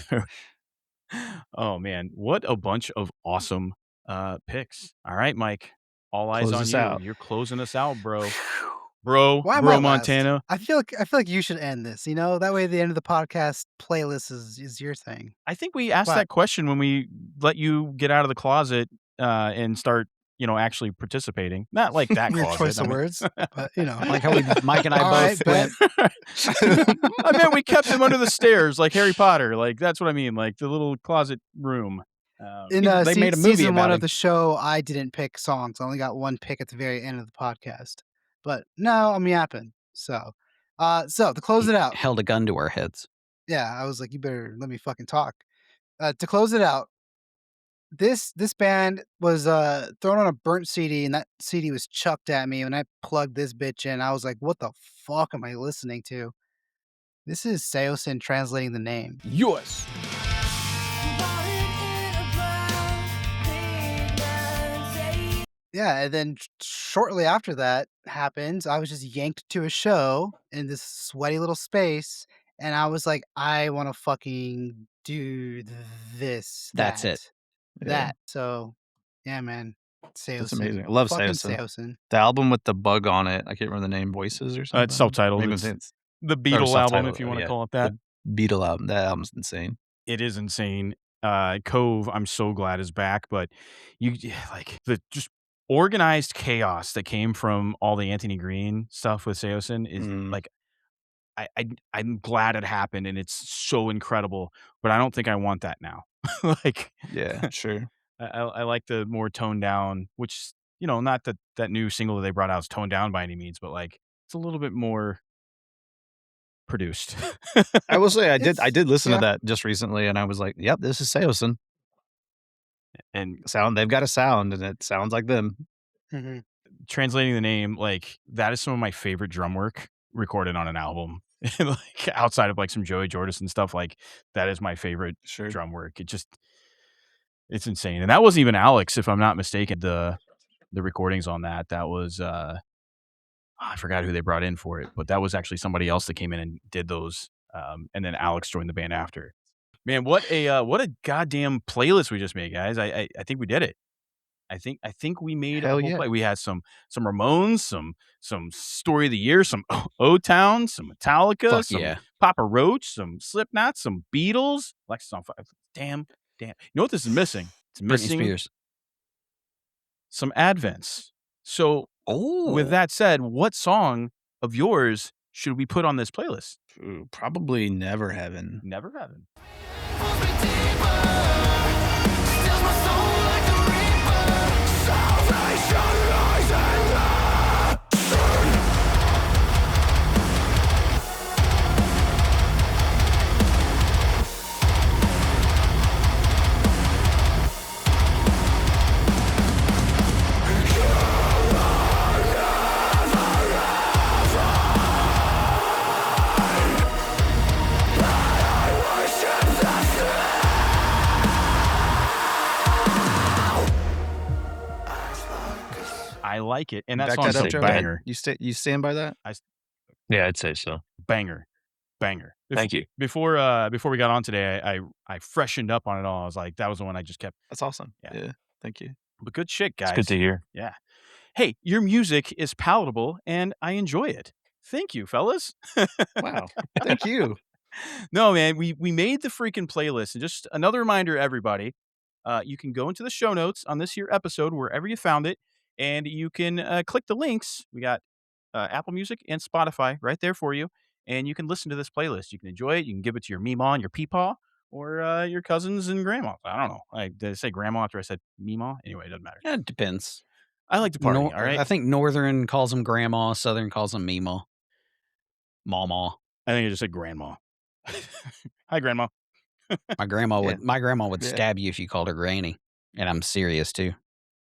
Dude. Oh man, what a bunch of awesome picks. All right, Mike. All eyes Close on us you. out. You're closing us out, bro. Bro Why am I last? Montana. I feel like you should end this. That way the end of the podcast playlist is your thing. I think we asked What? that question when we let you get out of the closet and start, actually participating. Not like that Weird closet. choice I of mean- words, but Like how Mike and I All both right, went. I meant we kept him under the stairs like Harry Potter. Like that's what I mean. Like the little closet room. in They made a movie season about one him. of the show, I didn't pick songs. I only got one pick at the very end of the podcast. But no, I'm yapping. So to close it out, Held a gun to our heads. yeah, I was like, you better let me fucking talk. To close it out, this band was thrown on a burnt CD, and that CD was chucked at me. When I plugged this bitch in, I was like, what the fuck am I listening to? This is Seosin translating the name. Yours. Yeah, and then shortly after that happens, I was just yanked to a show in this sweaty little space, and I was like, I want to fucking do this. That's it. That. So, yeah, man. Seosin. That's amazing. I love Fucking Seosin. Seosin. The album with the bug on it, I can't remember the name, Voices or something. It's self-titled. Maybe It's the Beatle album, self-titled, if you want to yeah. call it that. The Beatle album. That album's insane. It is insane. Cove, I'm so glad is back, but you like the just organized chaos that came from all the Anthony Green stuff with Seosin is like I'm glad it happened and it's so incredible, but I don't think I want that now. Like Yeah, sure. I like the more toned down, which not that new single that they brought out is toned down by any means, but like it's a little bit more produced. I will say I did listen yeah. to that just recently, and I was like, "Yep, this is Seosin." And They've got a sound, and it sounds like them. Mhm. translating the name, like that is some of my favorite drum work recorded on an album. Like outside of like some Joey Jordison stuff, like that is my favorite Sure. drum work. It's insane. And that wasn't even Alex, if I'm not mistaken. The recordings on that was I forgot who they brought in for it, but that was actually somebody else that came in and did those. And then Alex joined the band after. Man, what a goddamn playlist we just made, guys. I think we did it. I think we made Hell a whole yeah. play. We had some Ramones, some Story of the Year, some O-Town, some Metallica, Fuck some yeah. Papa Roach, some Slipknot, some Beatles. Alexis on Fire. Damn. You know what this is missing? It's Britney missing Spears. some Advents. So Oh, with that said, what song of yours should we put on this playlist? Ooh, probably Never Heaven. Never Heaven. I like it, and that Back song's that up, a Joe. banger. You stand by that? Yeah, I'd say so. Banger. Thank you. Before we got on today, I freshened up on it all. I was like, that was the one I just kept. That's awesome. Yeah. Yeah. Thank you. But good shit, guys. It's good to hear. Yeah. Hey, your music is palatable, and I enjoy it. Thank you, fellas. Wow. Thank you. No, man, we made the freaking playlist. And just another reminder, everybody, you can go into the show notes on this here episode, wherever you found it, and you can click the links. We got Apple Music and Spotify right there for you, and you can listen to this playlist. You can enjoy it. You can give it to your meemaw and your peepaw, or your cousins and grandma. I don't know. Did I say grandma after I said meemaw? Anyway, it doesn't matter. it depends. I like to party, all right? I think Northern calls them grandma, Southern calls them meemaw. Mama. I think I just said grandma. Hi, grandma. My grandma would Yeah. stab you if you called her granny, and I'm serious too.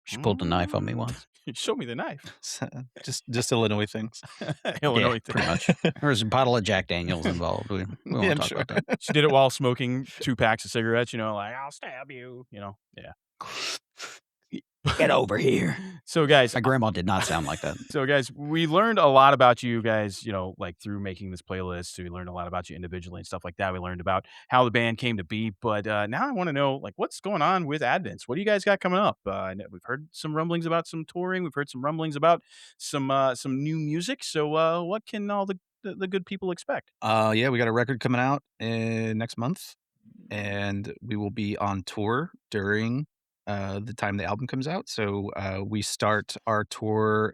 She pulled a knife on me once. Show me the knife. just Illinois things. Illinois Yeah, pretty much. There was a bottle of Jack Daniels involved. We won't Yeah, I'm talk sure. about that. She did it while smoking 2 packs of cigarettes, like, I'll stab you, Yeah. Get over here. So guys, My grandma did not sound like that. So guys, we learned a lot about you guys, like through making this playlist. We learned a lot about you individually and stuff like that. We learned about how the band came to be, but now I want to know, like, what's going on with Advents? What do you guys got coming up? We've heard some rumblings about some touring. We've heard some rumblings about some new music. So what can all the good people expect? Yeah, we got a record coming out next month, and we will be on tour during the time the album comes out. So we start our tour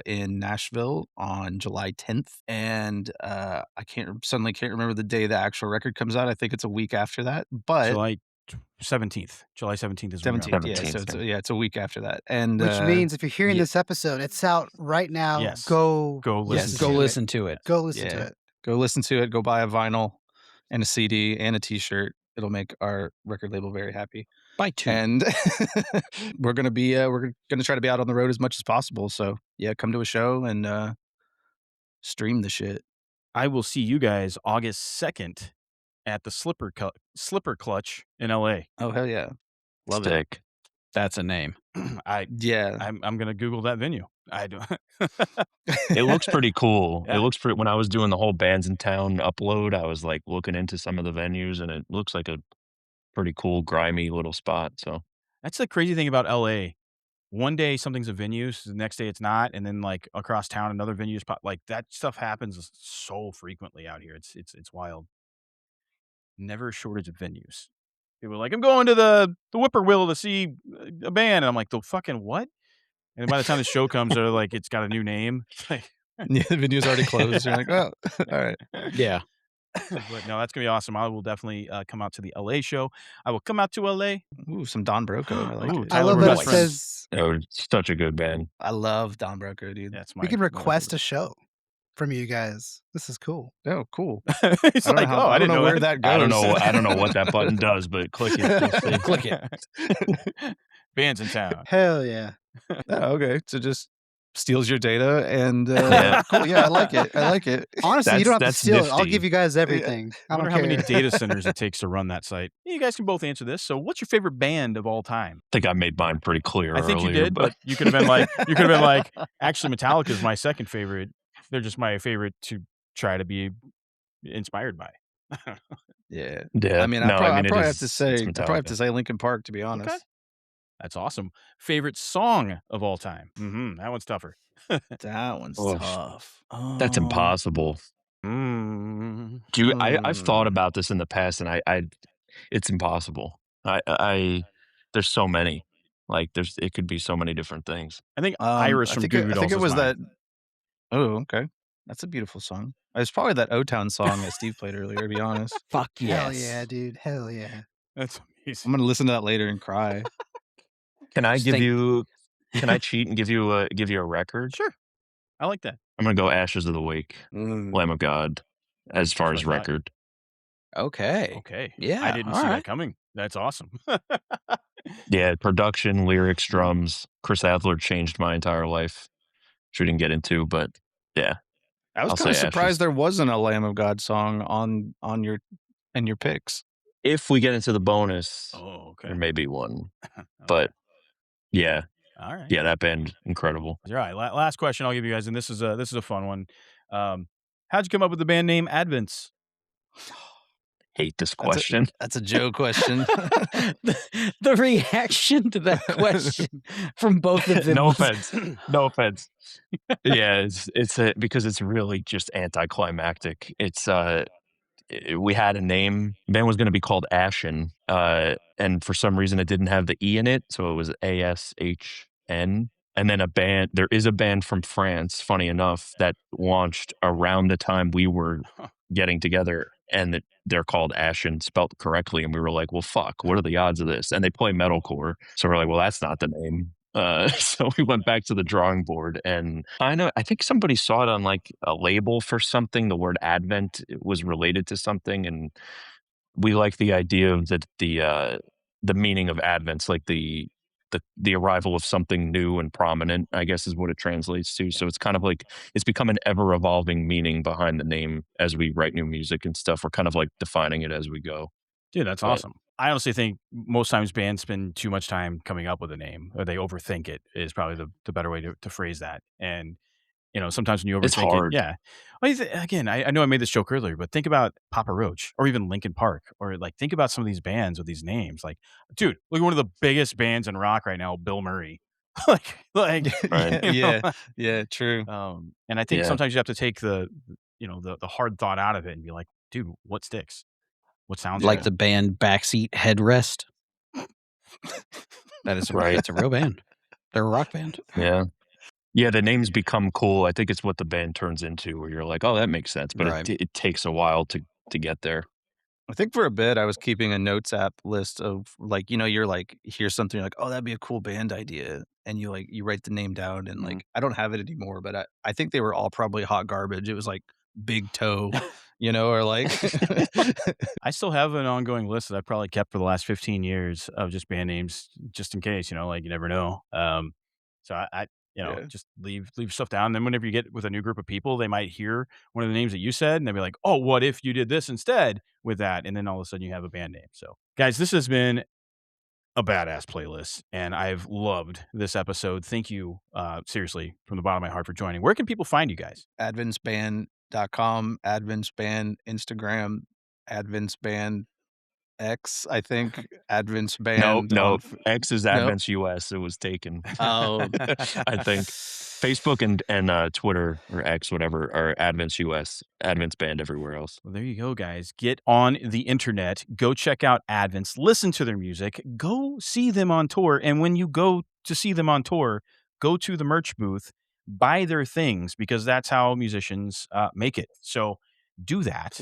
in Nashville on July 10th, and I suddenly can't remember the day the actual record comes out. I think it's a week after that, but July 17th. July 17th is when we're 17th. out. Yeah, 17th, so it's a week after that, and Which means if you're hearing yeah. this episode, it's out right now. Yes. Go Go listen Yes. to Go it. listen to it. Go listen to Yeah. it. Go listen to it. Go buy a vinyl and a CD and a T-shirt. It'll make our record label very happy. By 2. And we're gonna try to be out on the road as much as possible. So yeah, come to a show and stream the shit. I will see you guys August 2nd at the Slipper Clutch in LA. Oh hell yeah, love it. Stick. That's a name. Yeah, I'm gonna Google that venue. I do. It looks pretty cool. Yeah. It looks pretty. When I was doing the whole Bands in Town upload, I was like looking into some of the venues, and it looks like a pretty cool, grimy little spot. So That's the crazy thing about LA. One day something's a venue, so the next day it's not, and then like across town another venue is like that stuff happens so frequently out here. It's wild. Never a shortage of venues. People are like, I'm going to the Whippoorwill to see a band, and I'm like, the fucking what? And then by the time the show comes, they're like, it's got a new name. It's like, yeah, the venue's already closed. You're like, oh, all right. Yeah. but no, that's gonna be awesome. I will definitely come out to the LA show. I will come out to LA. Ooh, some Don Broco. I like Ooh, it. I Tyler love that it Roberts. says it's such a good band. I love Don Broco, dude. That's my. we can my request favorite. a show from you guys. This is cool. Oh, cool. He's I don't like, know how- oh, I didn't know where that goes. I don't know what that button does, but click it. You'll see. Click it. Bands in town. Hell yeah. Oh, okay, so just steals your data and Yeah. cool. Yeah, I like it. I like it. Honestly, you don't have to That's steal it. I'll nifty. give you guys everything. I I wonder don't how care. many data centers it takes to run that site. You guys can both answer this. So, what's your favorite band of all time? I think I made mine pretty clear I think earlier. you did, but you could have been like, actually, Metallica is my second favorite. They're just my favorite to try to be inspired by. Yeah. yeah, I mean, no, I probably it have is- to it's say, I probably have Metallica. to say Linkin Park, to be honest. Okay. That's awesome. Favorite song of all time? That one's tougher. That one's Oof. tough. That's Um, impossible. Mm. Do you, I've thought Hmm. about this in the past, and it's impossible. There's so many. Like it could be so many different things. I think Iris from Goo Goo I Dolls think it is was mine. that. Oh, okay. That's a beautiful song. It's probably that O-Town song that Steve played earlier, to be honest. Fuck yes. Hell yeah, dude. Hell yeah. That's I'm amazing. going to listen to that later and cry. Can I give Stink. you? Can I cheat and give you a record? Sure. I like that. I'm gonna go Ashes of the Wake, Lamb of God, as far That's as what I thought. record. Okay. Okay. Yeah, I didn't all see that right. coming. That's awesome. Yeah, production, lyrics, drums. Chris Adler changed my entire life, which we didn't get into, but yeah, I was I'll kind of say surprised Ashes. there wasn't a Lamb of God song on your picks. If we get into the bonus, Oh, okay. there may be one, Okay. but yeah, All right. yeah, that band incredible. All right. Last question I'll give you guys, and this is a fun one. How'd you come up with the band name Advents? Hate this question. That's a Joe question. the reaction to that question from both of them. No was- offense. No offense. Yeah, it's because it's really just anticlimactic. We had a name. The band was going to be called Ashen, and for some reason it didn't have the E in it, so it was ASHN. And then there is a band from France, funny enough, that launched around the time we were getting together, and they're called Ashen, spelt correctly. And we were like, well, fuck, what are the odds of this? And they play metalcore. So we're like, well, that's not the name. So we went back to the drawing board, and I think somebody saw it on like a label for something. The word Advent was related to something, and we like the idea of the meaning of Advent's like the arrival of something new and prominent, I guess is what it translates to. So it's kind of like it's become an ever evolving meaning behind the name as we write new music and stuff. We're kind of like defining it as we go. Dude, that's But- awesome. I honestly think most times bands spend too much time coming up with a name, or they overthink it is probably the better way to phrase that. And sometimes when you overthink It's hard. it, yeah. Well, again, I know I made this joke earlier, but think about Papa Roach or even Linkin Park, or like think about some of these bands with these names. Like, dude, look at one of the biggest bands in rock right now, Bill Murray. like, Right. Yeah, true. and I think Yeah. sometimes you have to take the hard thought out of it and be like, dude, what sticks? What sounds Like good? the band Backseat Headrest. That is Right. It's a real band. They're a rock band. Yeah. Yeah, the names become cool. I think it's what the band turns into, where you're like, oh, that makes sense. But Right. it takes a while to get there. I think for a bit I was keeping a notes app list of like, you're like, here's something, you're like, oh, that'd be a cool band idea. And you write the name down and like, I don't have it anymore, but I think they were all probably hot garbage. It was like Big Toe, or like, I still have an ongoing list that I've probably kept for the last 15 years of just band names, just in case, like you never know. So I Yeah. just leave stuff down. Then whenever you get with a new group of people, they might hear one of the names that you said, and they'll be like, "Oh, what if you did this instead with that?" And then all of a sudden you have a band name. So, guys, this has been a badass playlist, and I've loved this episode. Thank you, seriously, from the bottom of my heart for joining. Where can people find you guys? adventsband.com, adventsband Instagram, adventsband X, I think, adventsband. No. X is No? Advents US. It was taken. Oh, I think Facebook and Twitter or X, whatever, are Advents US. Advents Band everywhere else. Well, there you go, guys. Get on the internet. Go check out Advents. Listen to their music. Go see them on tour. And when you go to see them on tour, go to the merch booth, buy their things, because that's how musicians make it. So do that.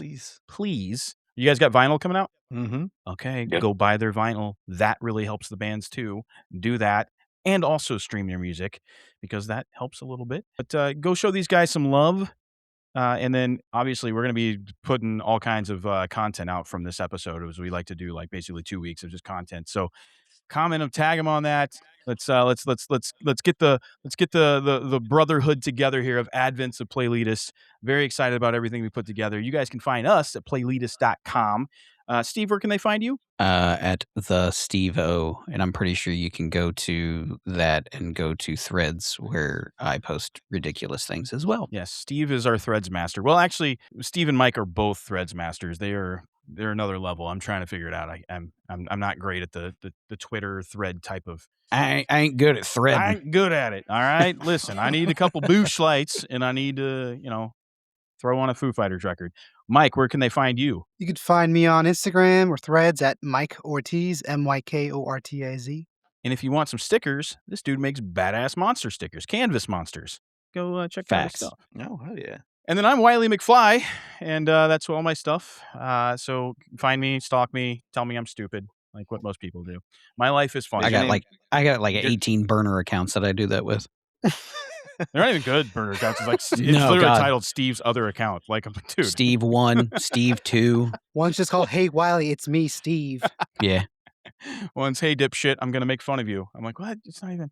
Please. You guys got vinyl coming out? Mm-hmm. Okay, Yep. go buy their vinyl. That really helps the bands too. Do that. And also stream their music, because that helps a little bit. But go show these guys some love. And then obviously we're going to be putting all kinds of content out from this episode, as we like to do, like basically 2 weeks of just content. So comment them, tag them on that. Let's get the brotherhood together here of Advents of Playleadus. Very excited about everything we put together. You guys can find us at playleadus.com. Steve, where can they find you? At the Steve O, and I'm pretty sure you can go to that and go to Threads, where I post ridiculous things as well. Yes, Steve is our Threads master. Well, actually, Steve and Mike are both Threads masters. They're another level. I'm trying to figure it out. I'm not great at the Twitter thread type of. I ain't good at I threading. ain't good at it. All right, listen. I need a couple boosh lights, and I need to throw on a Foo Fighters record. Mike, where can they find you? You could find me on Instagram or Threads at Mike Ortiz, MYKORTIZ. And if you want some stickers, this dude makes badass monster stickers, canvas monsters. Go check out his Facts. stuff. Oh, hell yeah. And then I'm Wiley McFly, and that's all my stuff. So find me, stalk me, tell me I'm stupid, like what most people do. My life is fun. I got like Your- 18 burner accounts that I do that with. they're not even good burner accounts. It's like it's No, literally God. titled Steve's other account. Like, I'm like, dude, Steve 1, Steve 2. One's just called Hey Wiley, it's me, Steve. Yeah. one's hey dipshit, I'm gonna make fun of you. I'm like, what? It's not even. All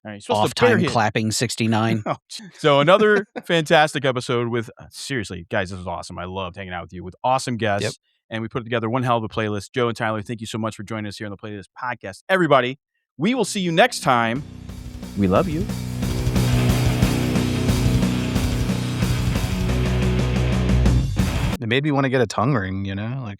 right, you're supposed Off to bear time hit. clapping 69. Oh, so another fantastic episode with seriously, guys, this was awesome. I loved hanging out with you with awesome guests. Yep. And we put together one hell of a playlist. Joe and Tyler, thank you so much for joining us here on the Playlist Podcast. Everybody, we will see you next time. We love you. It made me want to get a tongue ring, like